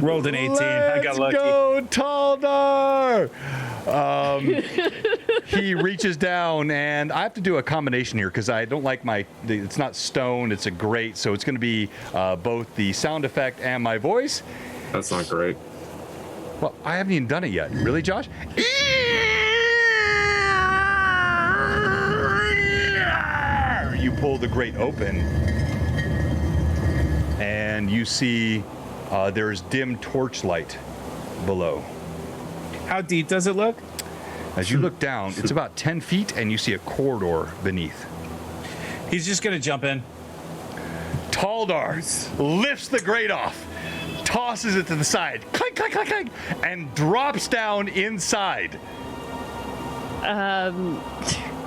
Rolled an 18. I got lucky. Let's go, Taldar! He reaches down, and I have to do a combination here because I don't like it's not stone, it's a grate, so it's going to be both the sound effect and my voice. That's not great. Well, I haven't even done it yet. Really, Josh? You pull the grate open, and you see there's dim torchlight below. How deep does it look? As you look down, it's about 10 feet, and you see a corridor beneath. He's just gonna jump in. Taldar lifts the grate off, tosses it to the side, clank, clank, clank, clank, and drops down inside.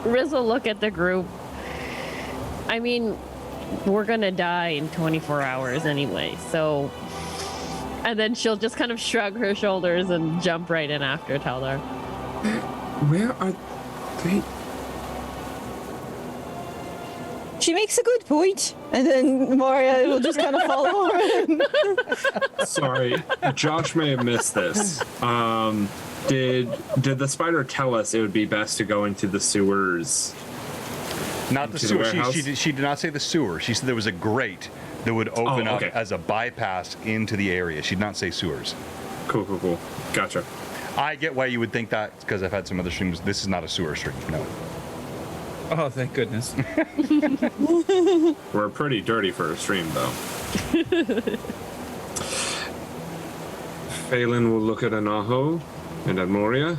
Riz will look at the group. I mean, we're gonna die in 24 hours anyway, so... And then she'll just kind of shrug her shoulders and jump right in after Taldar. Where are they? She makes a good point, and then Maria will just kind of follow her. Sorry, Josh may have missed this. Did the spider tell us it would be best to go into the sewers? Not the sewer. She did not say the sewer. She said there was a grate that would open up as a bypass into the area. She did not say sewers. Cool. Gotcha. I get why you would think that because I've had some other streams. This is not a sewer stream. No. Oh, thank goodness. We're pretty dirty for a stream, though. Phelan will look at Anaho and at Moria.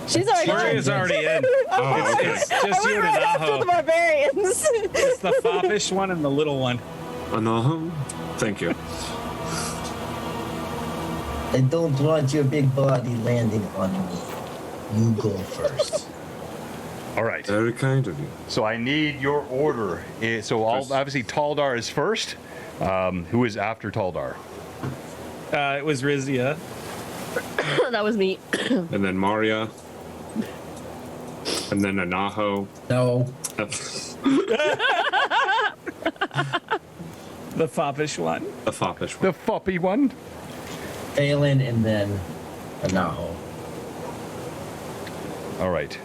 She's already Moria's already in. It's just you and after the Anaho. barbarians. It's the foppish one and the little one. Anaho? Thank you. I don't want your big body landing on me. You go first. All right. Very kind of you. So I need your order. So obviously Taldar is first. Who is after Taldar? It was Rizia. That was me. And then Maria. And then Anaho. No. The foppish one. The foppish one. The foppy one. Phelan and then Anaho. All right.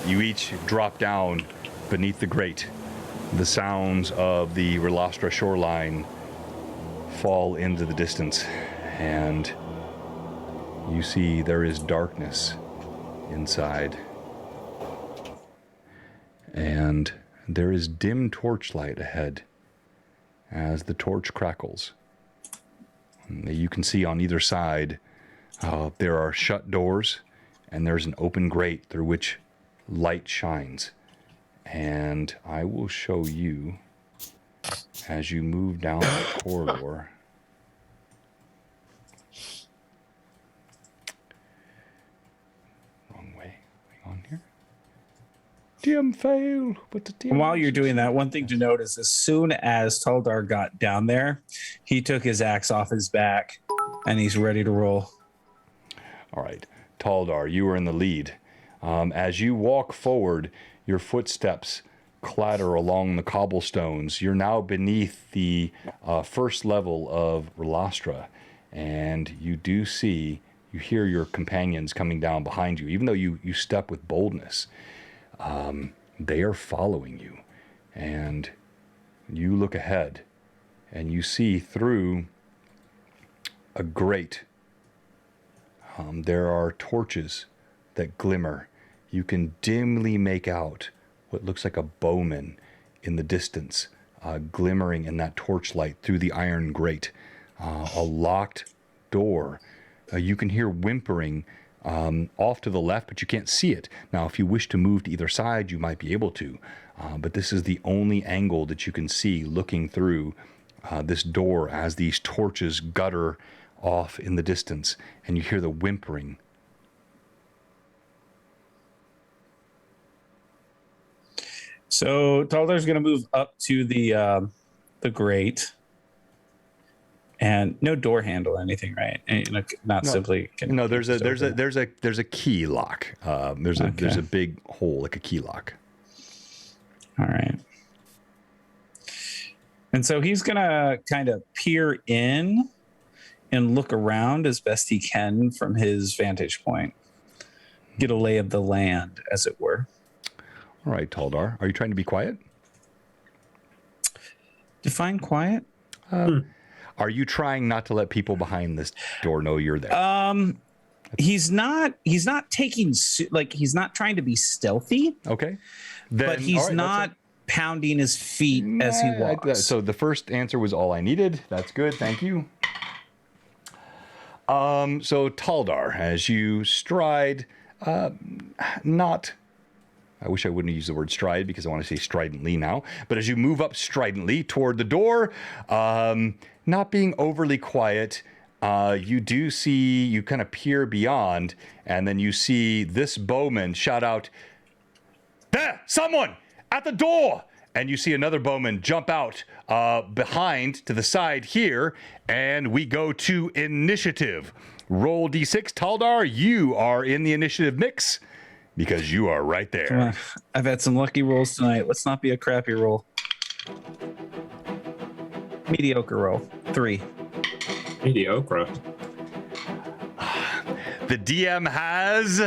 You each drop down beneath the grate. The sounds of the Relastra shoreline fall into the distance, and you see there is darkness inside. And there is dim torchlight ahead as the torch crackles. You can see on either side there are shut doors, and there's an open grate through which light shines. And I will show you as you move down the corridor. Wrong way. Hang on here. Dim fail, but the dim. And while you're doing that, one thing to note is as soon as Taldar got down there, he took his axe off his back and he's ready to roll. All right. Taldar, you are in the lead. As you walk forward, your footsteps clatter along the cobblestones. You're now beneath the first level of Relastra, and you hear your companions coming down behind you. Even though you step with boldness, they are following you. And you look ahead, and you see through a grate. There are torches that glimmer. You can dimly make out what looks like a bowman in the distance, glimmering in that torchlight through the iron grate. A locked door. You can hear whimpering off to the left, but you can't see it. Now, if you wish to move to either side, you might be able to. But this is the only angle that you can see looking through this door as these torches gutter off in the distance, and you hear the whimpering. So Taldar's going to move up to the grate, and no door handle or anything, right? And, not simply. No, there's a key lock. There's a big hole like a key lock. All right. And so he's going to kind of peer in and look around as best he can from his vantage point. Get a lay of the land, as it were. All right, Taldar. Are you trying to be quiet? Define quiet? Are you trying not to let people behind this door know you're there? He's not taking, he's not trying to be stealthy. Okay. But he's not pounding his feet as he walks. So the first answer was all I needed. That's good. Thank you. So Taldar, as you stride, I wish I wouldn't use the word stride because I want to say stridently now. But as you move up stridently toward the door, not being overly quiet, you kind of peer beyond, and then you see this bowman shout out, "There, someone at the door!" And you see another bowman jump out behind to the side here, and we go to initiative. Roll D6. Taldar, you are in the initiative mix because you are right there. Come on. I've had some lucky rolls tonight. Let's not be a crappy roll. Mediocre roll. 3. Mediocre. The DM has,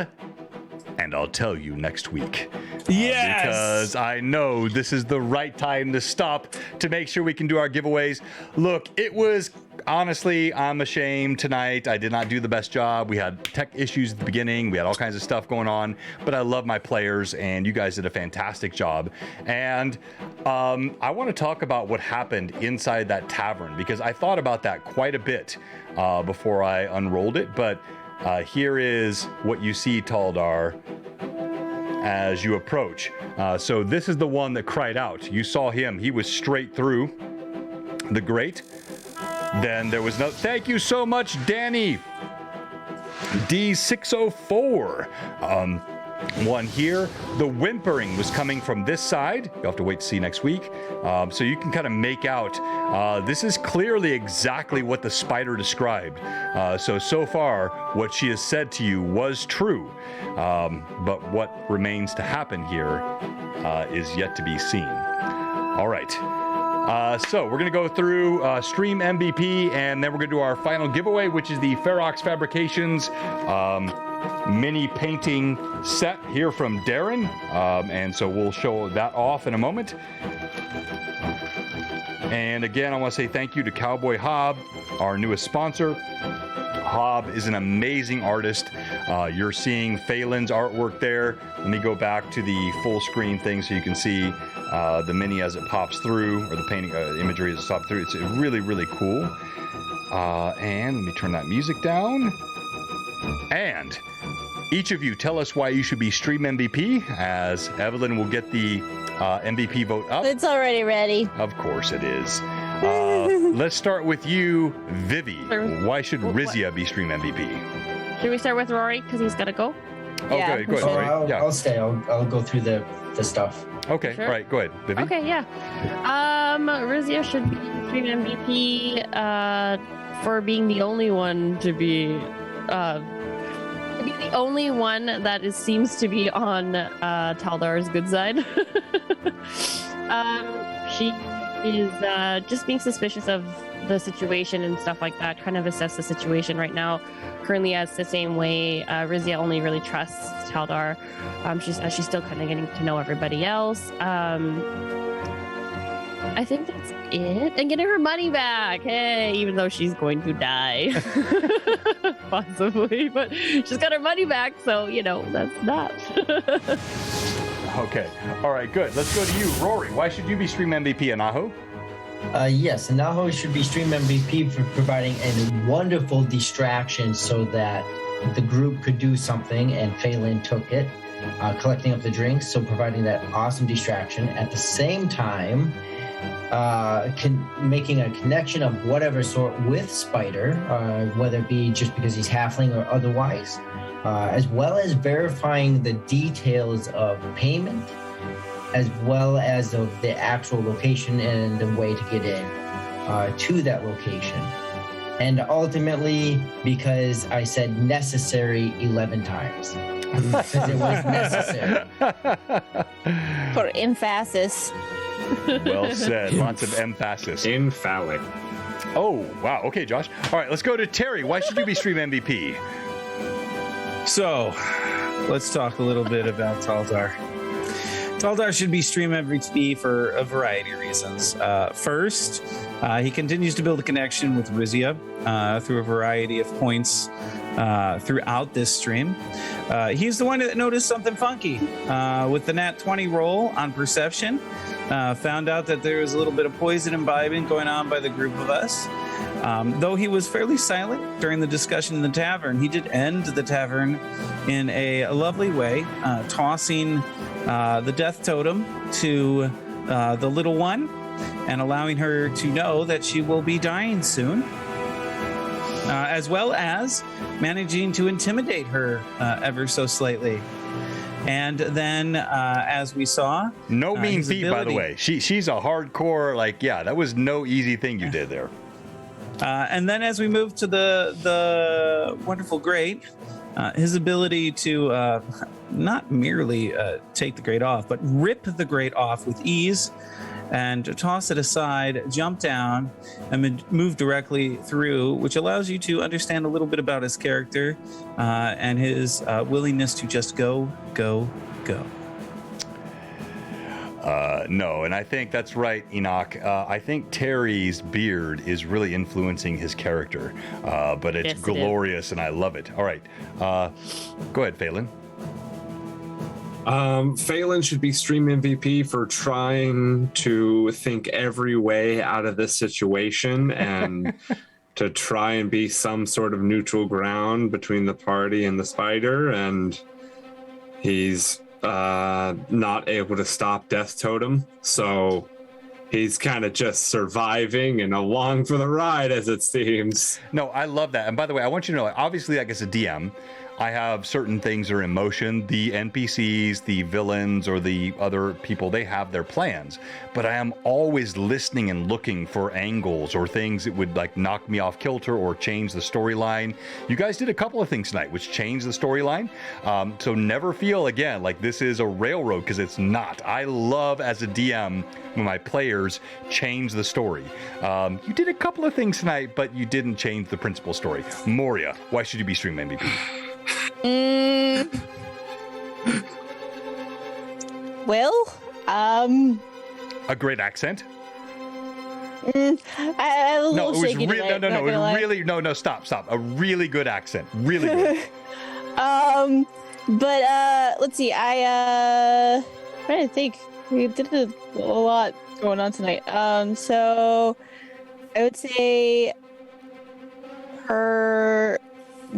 and I'll tell you next week. Yes! Because I know this is the right time to stop to make sure we can do our giveaways. Look, it was, honestly, I'm ashamed tonight. I did not do the best job. We had tech issues at the beginning. We had all kinds of stuff going on. But I love my players, and you guys did a fantastic job. And I want to talk about what happened inside that tavern, because I thought about that quite a bit before I unrolled it. But here is what you see, Taldar, as you approach. So this is the one that cried out. You saw him. He was straight through the grate. Then there was no... Thank you so much, Danny. D604. One here. The whimpering was coming from this side. You'll have to wait to see next week. So you can kind of make out, this is clearly exactly what the spider described. So far, what she has said to you was true. But what remains to happen here is yet to be seen. All right. So we're going to go through Stream MVP, and then we're going to do our final giveaway, which is the Ferox Fabrications mini painting set here from Darren. And so we'll show that off in a moment. And again, I want to say thank you to Cowboy Hob, our newest sponsor. Hob is an amazing artist. You're seeing Phelan's artwork there. Let me go back to the full screen thing so you can see the mini as it pops through, or the painting imagery as it pops through. It's really, really cool. And let me turn that music down. And each of you tell us why you should be Stream MVP, as Evelyn will get the MVP vote up. It's already ready. Of course it is. Let's start with you, Vivi. Why should Rizia be Stream MVP? Should we start with Rory because he's got to go? Oh, Yeah, good. Oh, Rory. I'll stay. I'll go through the stuff. Okay, Sure. all right, go ahead, Vivi. Okay, yeah. Rizia should be Stream MVP for being the only one to be the only one that seems to be on Taldar's good side. She is just being suspicious of the situation and stuff like that, kind of assess the situation right now. Currently, as the same way, Rizia only really trusts Taldar. She's still kind of getting to know everybody else. I think that's it. And getting her money back. Hey, even though she's going to die. Possibly. But she's got her money back, so, that's that. Okay. All right, good. Let's go to you. Rory, why should you be Stream MVP, Anaho? Yes, Anaho should be Stream MVP for providing a wonderful distraction so that the group could do something, and Phelan took it, collecting up the drinks, so providing that awesome distraction. At the same time, making a connection of whatever sort with Spider, whether it be just because he's halfling or otherwise, as well as verifying the details of payment, as well as of the actual location and the way to get in to that location. And ultimately, because I said necessary 11 times. Because it was necessary. For emphasis. Well said. Lots of emphasis. Emphatic. Oh, wow. Okay, Josh. All right, let's go to Terry. Why should you be Stream MVP? So, let's talk a little bit about Taldar. Taldar should be Stream MVP for a variety of reasons. First, he continues to build a connection with Rizia through a variety of points throughout this stream. He's the one that noticed something funky with the Nat 20 roll on Perception. Found out that there was a little bit of poison imbibing going on by the group of us. Though he was fairly silent during the discussion in the tavern, he did end the tavern in a lovely way, tossing the death totem to the little one and allowing her to know that she will be dying soon, as well as managing to intimidate her ever so slightly. And then, as we saw, no mean his feat, by the ability- way. She's a hardcore, that was no easy thing you did there. And then as we move to the wonderful grate, his ability to not merely take the grate off, but rip the grate off with ease and toss it aside, jump down, and move directly through, which allows you to understand a little bit about his character and his willingness to just go, go, go. No, and I think that's right, Enoch. I think Terry's beard is really influencing his character, but it's Yes, it is. glorious, and I love it. All right, go ahead, Phelan. Phelan should be Stream MVP for trying to think every way out of this situation and to try and be some sort of neutral ground between the party and the spider, and he's not able to stop Death Totem, so he's kind of just surviving and along for the ride, as it seems. No, I love that. And by the way, I want you to know, obviously, as a DM, I have certain things that are in motion. The NPCs, the villains, or the other people, they have their plans. But I am always listening and looking for angles or things that would knock me off kilter or change the storyline. You guys did a couple of things tonight which changed the storyline. So never feel again like this is a railroad, because it's not. I love as a DM when my players change the story. You did a couple of things tonight, but you didn't change the principal story. Moria, why should you be Stream MVP? Well, A great accent? I have a little No, it was shaky really tonight, not it gonna was lie. really stop. A really good accent. Really good. But let's see. I'm trying to think. We did a lot going on tonight. So I would say her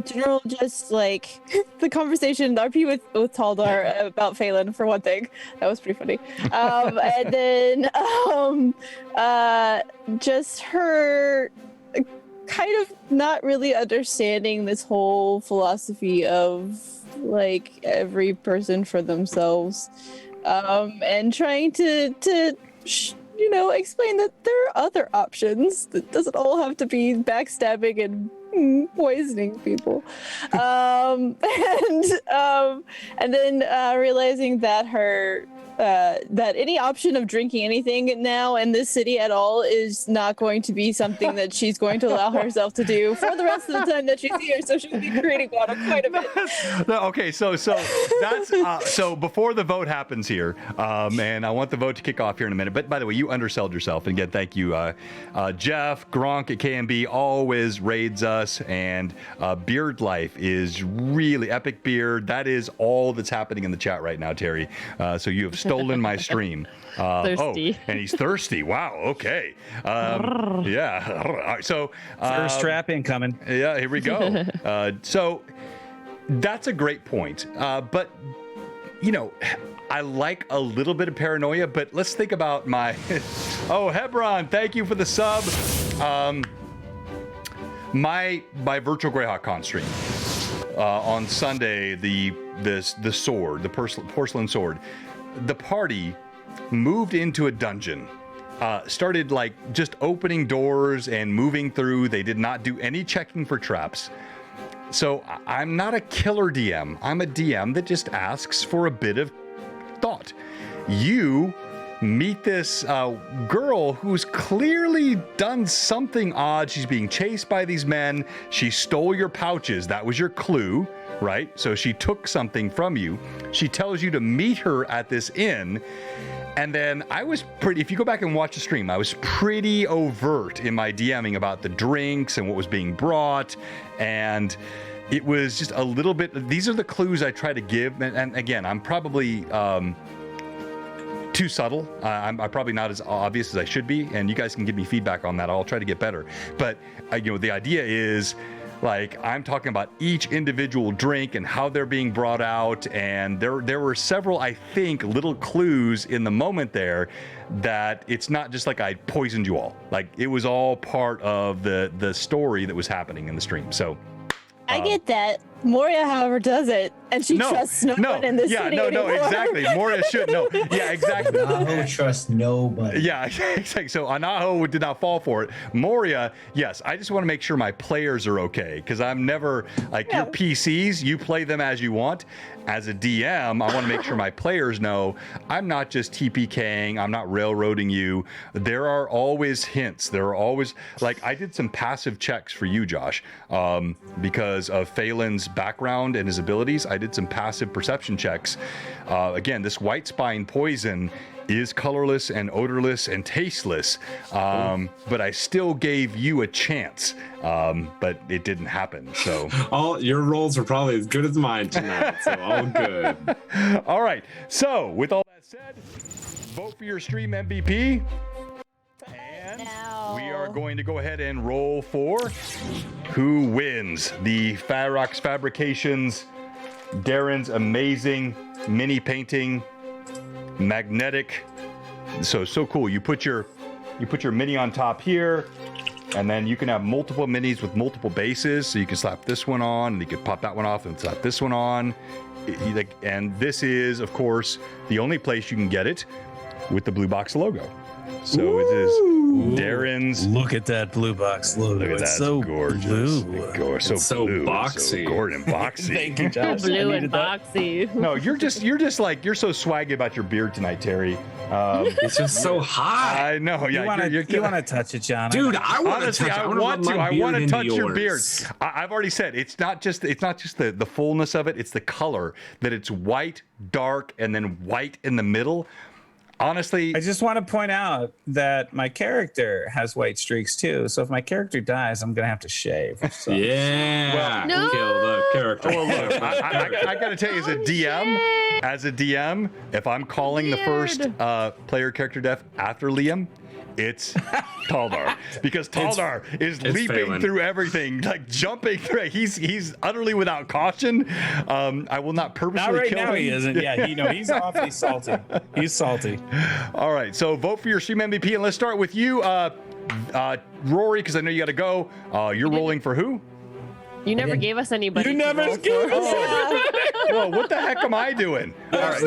general, just the conversation, the RP with Taldar about Phelan, for one thing. That was pretty funny. And then just her kind of not really understanding this whole philosophy of every person for themselves, and trying to explain that there are other options. That doesn't all have to be backstabbing and poisoning people. And then realizing that her that any option of drinking anything now in this city at all is not going to be something that she's going to allow herself to do for the rest of the time that she's here. So she'll be creating water quite a bit. No, okay, so that's so before the vote happens here, and I want the vote to kick off here in a minute. But by the way, you undersold yourself, and again, thank you, Jeff Gronk at KMB always raids us, and Beard Life is really epic beard. That is all that's happening in the chat right now, Terry. So you have stolen my stream. Thirsty. Oh, and he's thirsty. Wow. Okay. Yeah. All right, so First trap incoming. yeah, here we go. So that's a great point. But you know, I like a little bit of paranoia, but let's think about my oh, Hebron, thank you for the sub. My virtual Greyhawk con stream on Sunday, the sword, the porcelain sword, the party moved into a dungeon, started like just opening doors and moving through. They did not do any checking for traps. So I'm not a killer DM. I'm a DM that just asks for a bit of thought. You meet this girl who's clearly done something odd. She's being chased by these men. She stole your pouches. That was your clue, right? So she took something from you. She tells you to meet her at this inn. And then I was pretty, if you go back and watch the stream, I was pretty overt in my DMing about the drinks and what was being brought. And it was just a little bit, these are the clues I try to give. And again, I'm probably too subtle. I'm probably not as obvious as I should be. And you guys can give me feedback on that. I'll try to get better. But, you know, the idea is, like, I'm talking about each individual drink and how they're being brought out, and there were several, I think, little clues in the moment there that it's not just like I poisoned you all. Like, it was all part of the story that was happening in the stream. So I get that. Moria, however, does it, and she trusts no one in this city anymore. Exactly. Moria should know. Yeah, exactly. I trust nobody. Yeah, exactly. So Anaho did not fall for it. Moria, yes. I just want to make sure my players are okay, because I'm never like your PCs. You play them as you want. As a DM, I want to make sure my players know I'm not just TPKing. I'm not railroading you. There are always hints. There are always, like, I did some passive checks for you, Josh, because of Phelan's background and his abilities. I did some passive perception checks. Again, this white spine poison is colorless and odorless and tasteless, but I still gave you a chance, but it didn't happen. So all your rolls are probably as good as mine tonight, so all good. All right, so with all that said, vote for your stream MVP, and we are going to go ahead and roll for who wins the Farox Fabrications Darren's amazing mini painting magnetic. So cool. You put your mini on top here, and then you can have multiple minis with multiple bases. So you can slap this one on, and you can pop that one off and slap this one on. And this is, of course, the only place you can get it with the Blue Box logo. So it is Darren's. Look at that Blue Box logo. Look at that. It's so gorgeous. Blue. So blue, boxy. so gorgeous and boxy. Thank you, Josh. Blue and boxy. No, you're just like, you're so swaggy about your beard tonight, Terry. It's just so hot. I know. Yeah, You want to touch it, John? Dude, I want to touch. I want to touch your beard. I've already said it's not just the fullness of it. It's the color, that it's white, dark, and then white in the middle. Honestly, I just want to point out that my character has white streaks too. So if my character dies, I'm gonna have to shave. So. Yeah, No! kill the character. well, look, I got to tell you, as a DM, if I'm calling the first player character death after Liam, it's Taldar, because Taldar is leaping Phelan. through everything, like jumping through. He's utterly without caution. I will not purposely Not right kill now. him. He isn't. Yeah, he's awfully salty. He's salty. All right, so vote for your stream MVP, and let's start with you, Rory, because I know you got to go. You're rolling for who? You never didn't- gave us anybody. You to never roll gave for. us Whoa, what the heck am I doing? All right,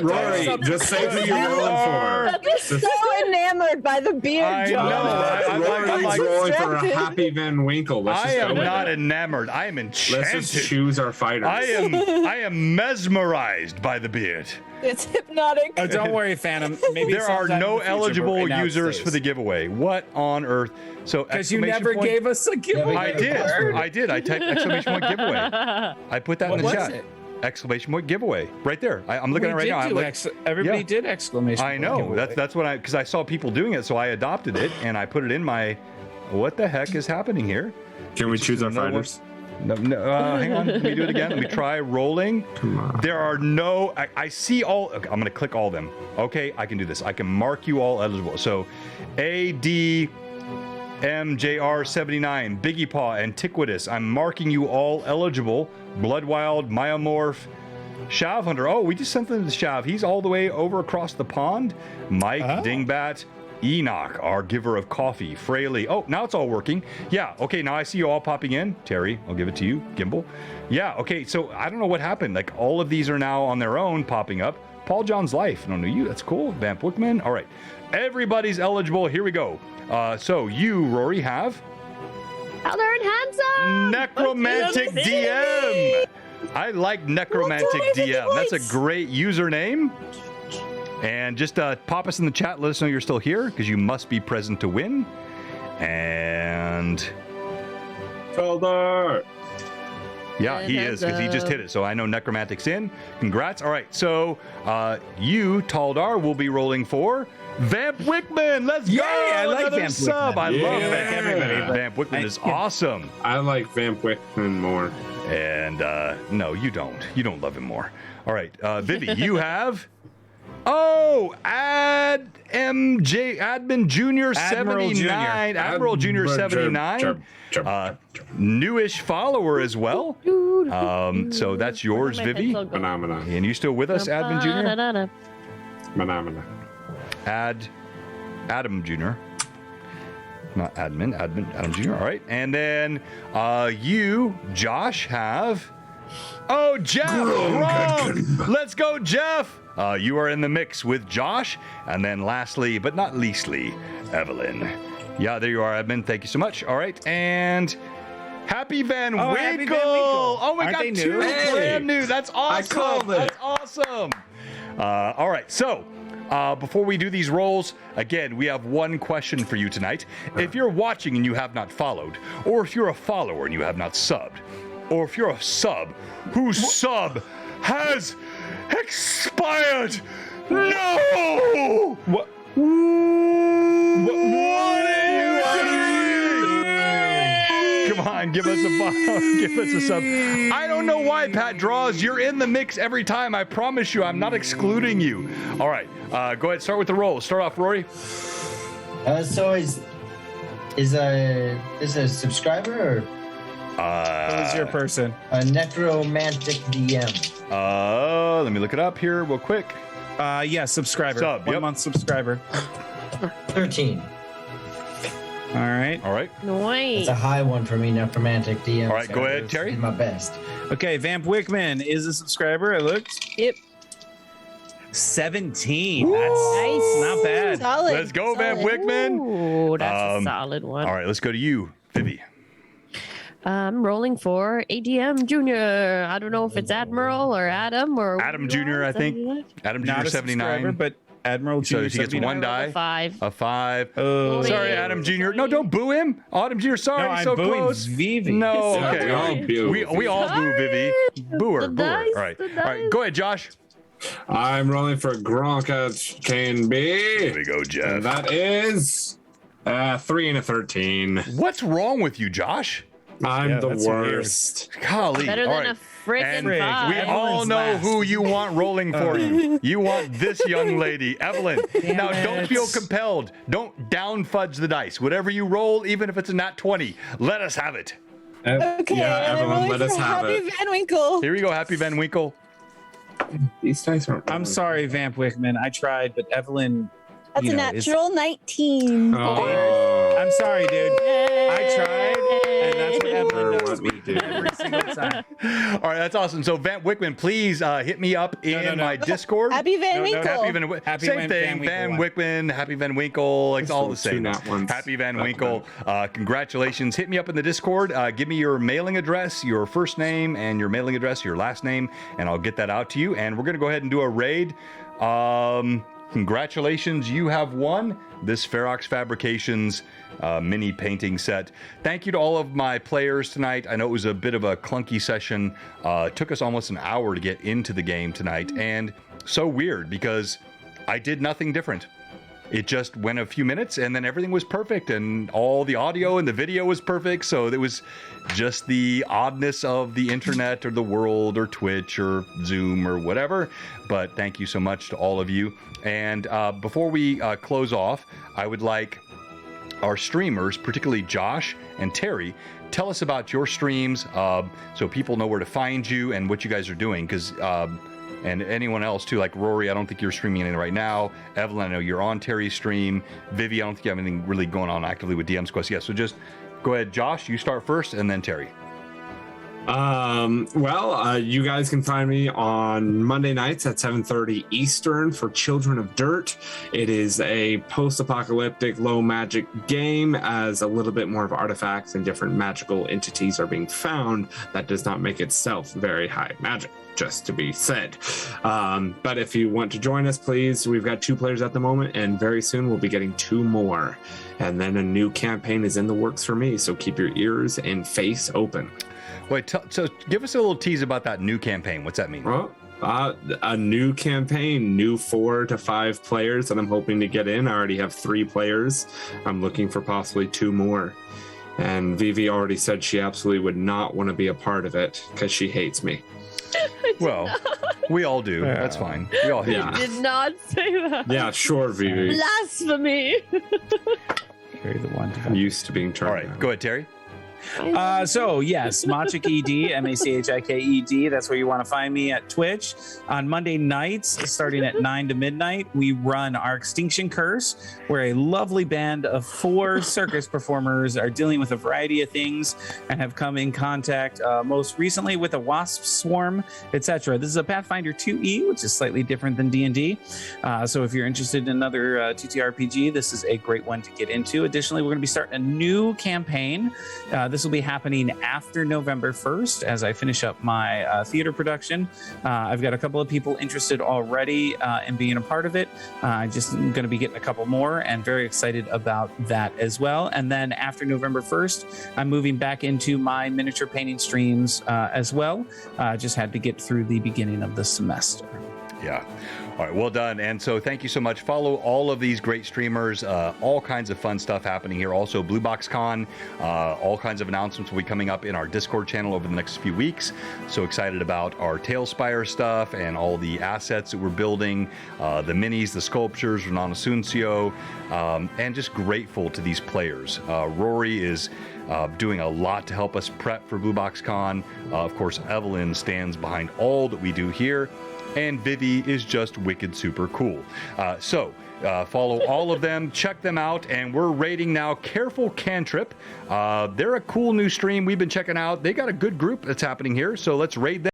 Rory, just say who you're rolling for. So enamored by the beard, I John. know. I'm Rory's like, rolling for a distracted. Happy Van Winkle. Let's I just go am with not it. enamored. I am Let's enchanted. just choose our fighters. I am mesmerized by the beard. It's hypnotic. Oh, don't worry, Phantom. Maybe There are sometime in no the future, but eligible right now it users stays. for the giveaway. What on earth? So Because you exclamation never point- gave us a giveaway. I did. I did. I typed exclamation point giveaway. I put that What in the was chat. it? Exclamation point giveaway right there. I'm looking at it right now. I'm like, Everybody Yeah. did exclamation. I point know. giveaway. That's what because I saw people doing it, so I adopted it and I put it in my. What the heck is happening here? Can we choose our No one- fighters? No, hang on. Let me do it again. Let me try rolling. Come on. There are no. I see all. Okay, I'm going to click all of them. Okay, I can do this. I can mark you all eligible. So, ADMJR79, Biggie Paw, Antiquitous. I'm marking you all eligible. Bloodwild, Myomorph, Shav Hunter. Oh, we just sent them to Shav. He's all the way over across the pond. Mike, Dingbat, Enoch, our giver of coffee, Fraley. Oh, now it's all working. Yeah, okay, now I see you all popping in. Terry, I'll give it to you. Gimbal. Yeah, okay, so I don't know what happened. Like, all of these are now on their own popping up. Paul John's Life. I don't know you. That's cool. Vamp Wickman. All right. Everybody's eligible. Here we go. So you, Rory, have Elder and handsome. Necromantic Let's do DM. I like Necromantic What do I DM. That's a voice? great username. And just pop us in the chat. Let us know you're still here because you must be present to win. And Felder. yeah, he is because he just hit it. So I know Necromantic's in. Congrats. All right. So you, Taldar, will be rolling for Vamp Wickman. Let's Yay, go. I like Another Vamp sub. Wickman. I love Yeah. Vamp Wickman. Vamp Wickman is awesome. I like Vamp Wickman more. And no, you don't. You don't love him more. All right, Vivi, you have. Oh, Admin Junior 79, Admiral Junior 79, newish follower as well. So that's yours, Vivi. Phenomena. And you still with us, Admin Junior? Phenomena. Adam Jr. Not Adam Jr. All right. And then you, Josh, have. Oh, Jeff! Gronk. Let's go, Jeff! You are in the mix with Josh. And then lastly, but not leastly, Evelyn. Yeah, there you are, Admin. Thank you so much. All right. And Happy Van Winkle! Happy Van Winkle. Oh, we Aren't got they two new? brand new. That's awesome. called it. That's awesome. All right. So, before we do these rolls, again, we have one question for you tonight. If you're watching and you have not followed, or if you're a follower and you have not subbed, or if you're a sub whose sub has expired, no! What? What are you doing? Come on, give us a follow, give us a sub. I don't know why, Pat Draws. You're in the mix every time. I promise you, I'm not excluding you. All right, go ahead. Start with the roll. Start off, Rory. So is a subscriber or Who's your person? a necromantic DM? Let me look it up here real quick. Yeah, subscriber. Sub, 1 yep. month subscriber. 13. All right. All right. Nice. It's a high one for me, necromantic DM. All right, so go I ahead, was Terry. doing my best. Okay, Vamp Wickman is a subscriber. I looked. Yep. 17. That's Nice. not bad. Solid. Let's go, Van Solid. Wickman. Ooh, that's Um, a solid one. All right, let's go to you, Vivi. I'm rolling for ADM Junior. I don't know if it's Admiral or Adam or Adam Jr., I think. Adam Jr. Not a subscriber, 79. but Admiral So Jr. he gets 79. one die. 5. A 5. Oh, Sorry, yeah. Adam Jr. No, don't boo him. Adam Jr. Sorry, No, I'm so booing close. Vivi. No, Yeah, okay. we all boo We all boo Vivi. Boo her, The boo her. dice, All right, the all right. dice. Go ahead, Josh. I'm rolling for Gronk at Here KNB. we go, And Jeff. that is 3 and a 13. What's wrong with you, Josh? I'm Yeah, the that's weird. worst. Golly. Better all than right. a friggin' And 5. we all Everyone's know last. who you want rolling for you. You want this young lady, Evelyn. Now, don't it. feel compelled. Don't down fudge the dice. Whatever you roll, even if it's a nat 20, let us have it. Okay, Yeah, and I'm everyone, rolling let us for have Happy it. Van Winkle. Here we go, Happy Van Winkle. These dice aren't. I'm sorry, Vamp Wickman. I tried, but Evelyn That's you a know, is. natural 19. I'm sorry, dude. I tried, and that's what Evelyn does What we do. every single time. All right, that's awesome. So Van Wickman, please hit me up in my Discord. Happy Van No, no, Winkle. Happy Van Winkle. Happy Same Van thing. Winkle Van one. Wickman, Happy Van Winkle. It's all the Two same. nat ones. Happy Van Winkle. Congratulations. Hit me up in the Discord. Give me your mailing address, your first name, and your mailing address, your last name, and I'll get that out to you. And we're going to go ahead and do a raid. Congratulations. You have won this Ferox Fabrications mini painting set. Thank you to all of my players tonight. I know it was a bit of a clunky session. It took us almost an hour to get into the game tonight, and so weird because I did nothing different. It just went a few minutes and then everything was perfect and all the audio and the video was perfect. So it was just the oddness of the internet or the world or Twitch or Zoom or whatever. But thank you so much to all of you. And before we close off, I would like our streamers, particularly Josh and Terry, tell us about your streams so people know where to find you and what you guys are doing. Because and anyone else too, like Rory, I don't think you're streaming anything right now. Evelyn, I know you're on Terry's stream. Vivi, I don't think you have anything really going on actively with DM's Quest. Yeah, so just go ahead, Josh, you start first, and then Terry. You guys can find me on Monday nights at 7:30 Eastern for Children of Dirt. It is a post-apocalyptic low magic game as a little bit more of artifacts and different magical entities are being found. That does not make itself very high magic, just to be said. But if you want to join us, please, we've got 2 players at the moment, and very soon we'll be getting 2 more. And then a new campaign is in the works for me, so keep your ears and face open. Wait, so give us a little tease about that new campaign. What's that mean? Well, a new campaign, new 4 to 5 players that I'm hoping to get in. I already have 3 players. I'm looking for possibly 2 more. And Vivi already said she absolutely would not want to be a part of it because she hates me. Well, we all do. That's fine. We all hate Yeah. you. Did not say that. Yeah, sure, Vivi. Blasphemy. Carry the one. I'm used to being turned All right, down. go ahead, Terry. So yes, Machik ED, MACHIKED. That's where you want to find me at Twitch. On Monday nights, starting at 9 to midnight, we run our Extinction Curse, where a lovely band of 4 circus performers are dealing with a variety of things and have come in contact most recently with a wasp swarm, etc. This is a Pathfinder 2E, which is slightly different than D&D. So if you're interested in another TTRPG, this is a great one to get into. Additionally, we're going to be starting a new campaign. This will be happening after November 1st as I finish up my theater production. I've got a couple of people interested already in being a part of it. I'm just going to be getting a couple more and very excited about that as well. And then after November 1st, I'm moving back into my miniature painting streams as well. Just had to get through the beginning of the semester. Yeah. All right, well done. And so thank you so much. Follow all of these great streamers, all kinds of fun stuff happening here. Also, BlueBoxCon, all kinds of announcements will be coming up in our Discord channel over the next few weeks. So excited about our Tailspire stuff and all the assets that we're building, the minis, the sculptures, Renan Asuncio, and just grateful to these players. Rory is doing a lot to help us prep for BlueBoxCon. Of course, Evelyn stands behind all that we do here. And Vivi is just wicked super cool. Follow all of them, check them out, and we're rating now Careful Cantrip. They're a cool new stream we've been checking out. They got a good group that's happening here, so let's raid them.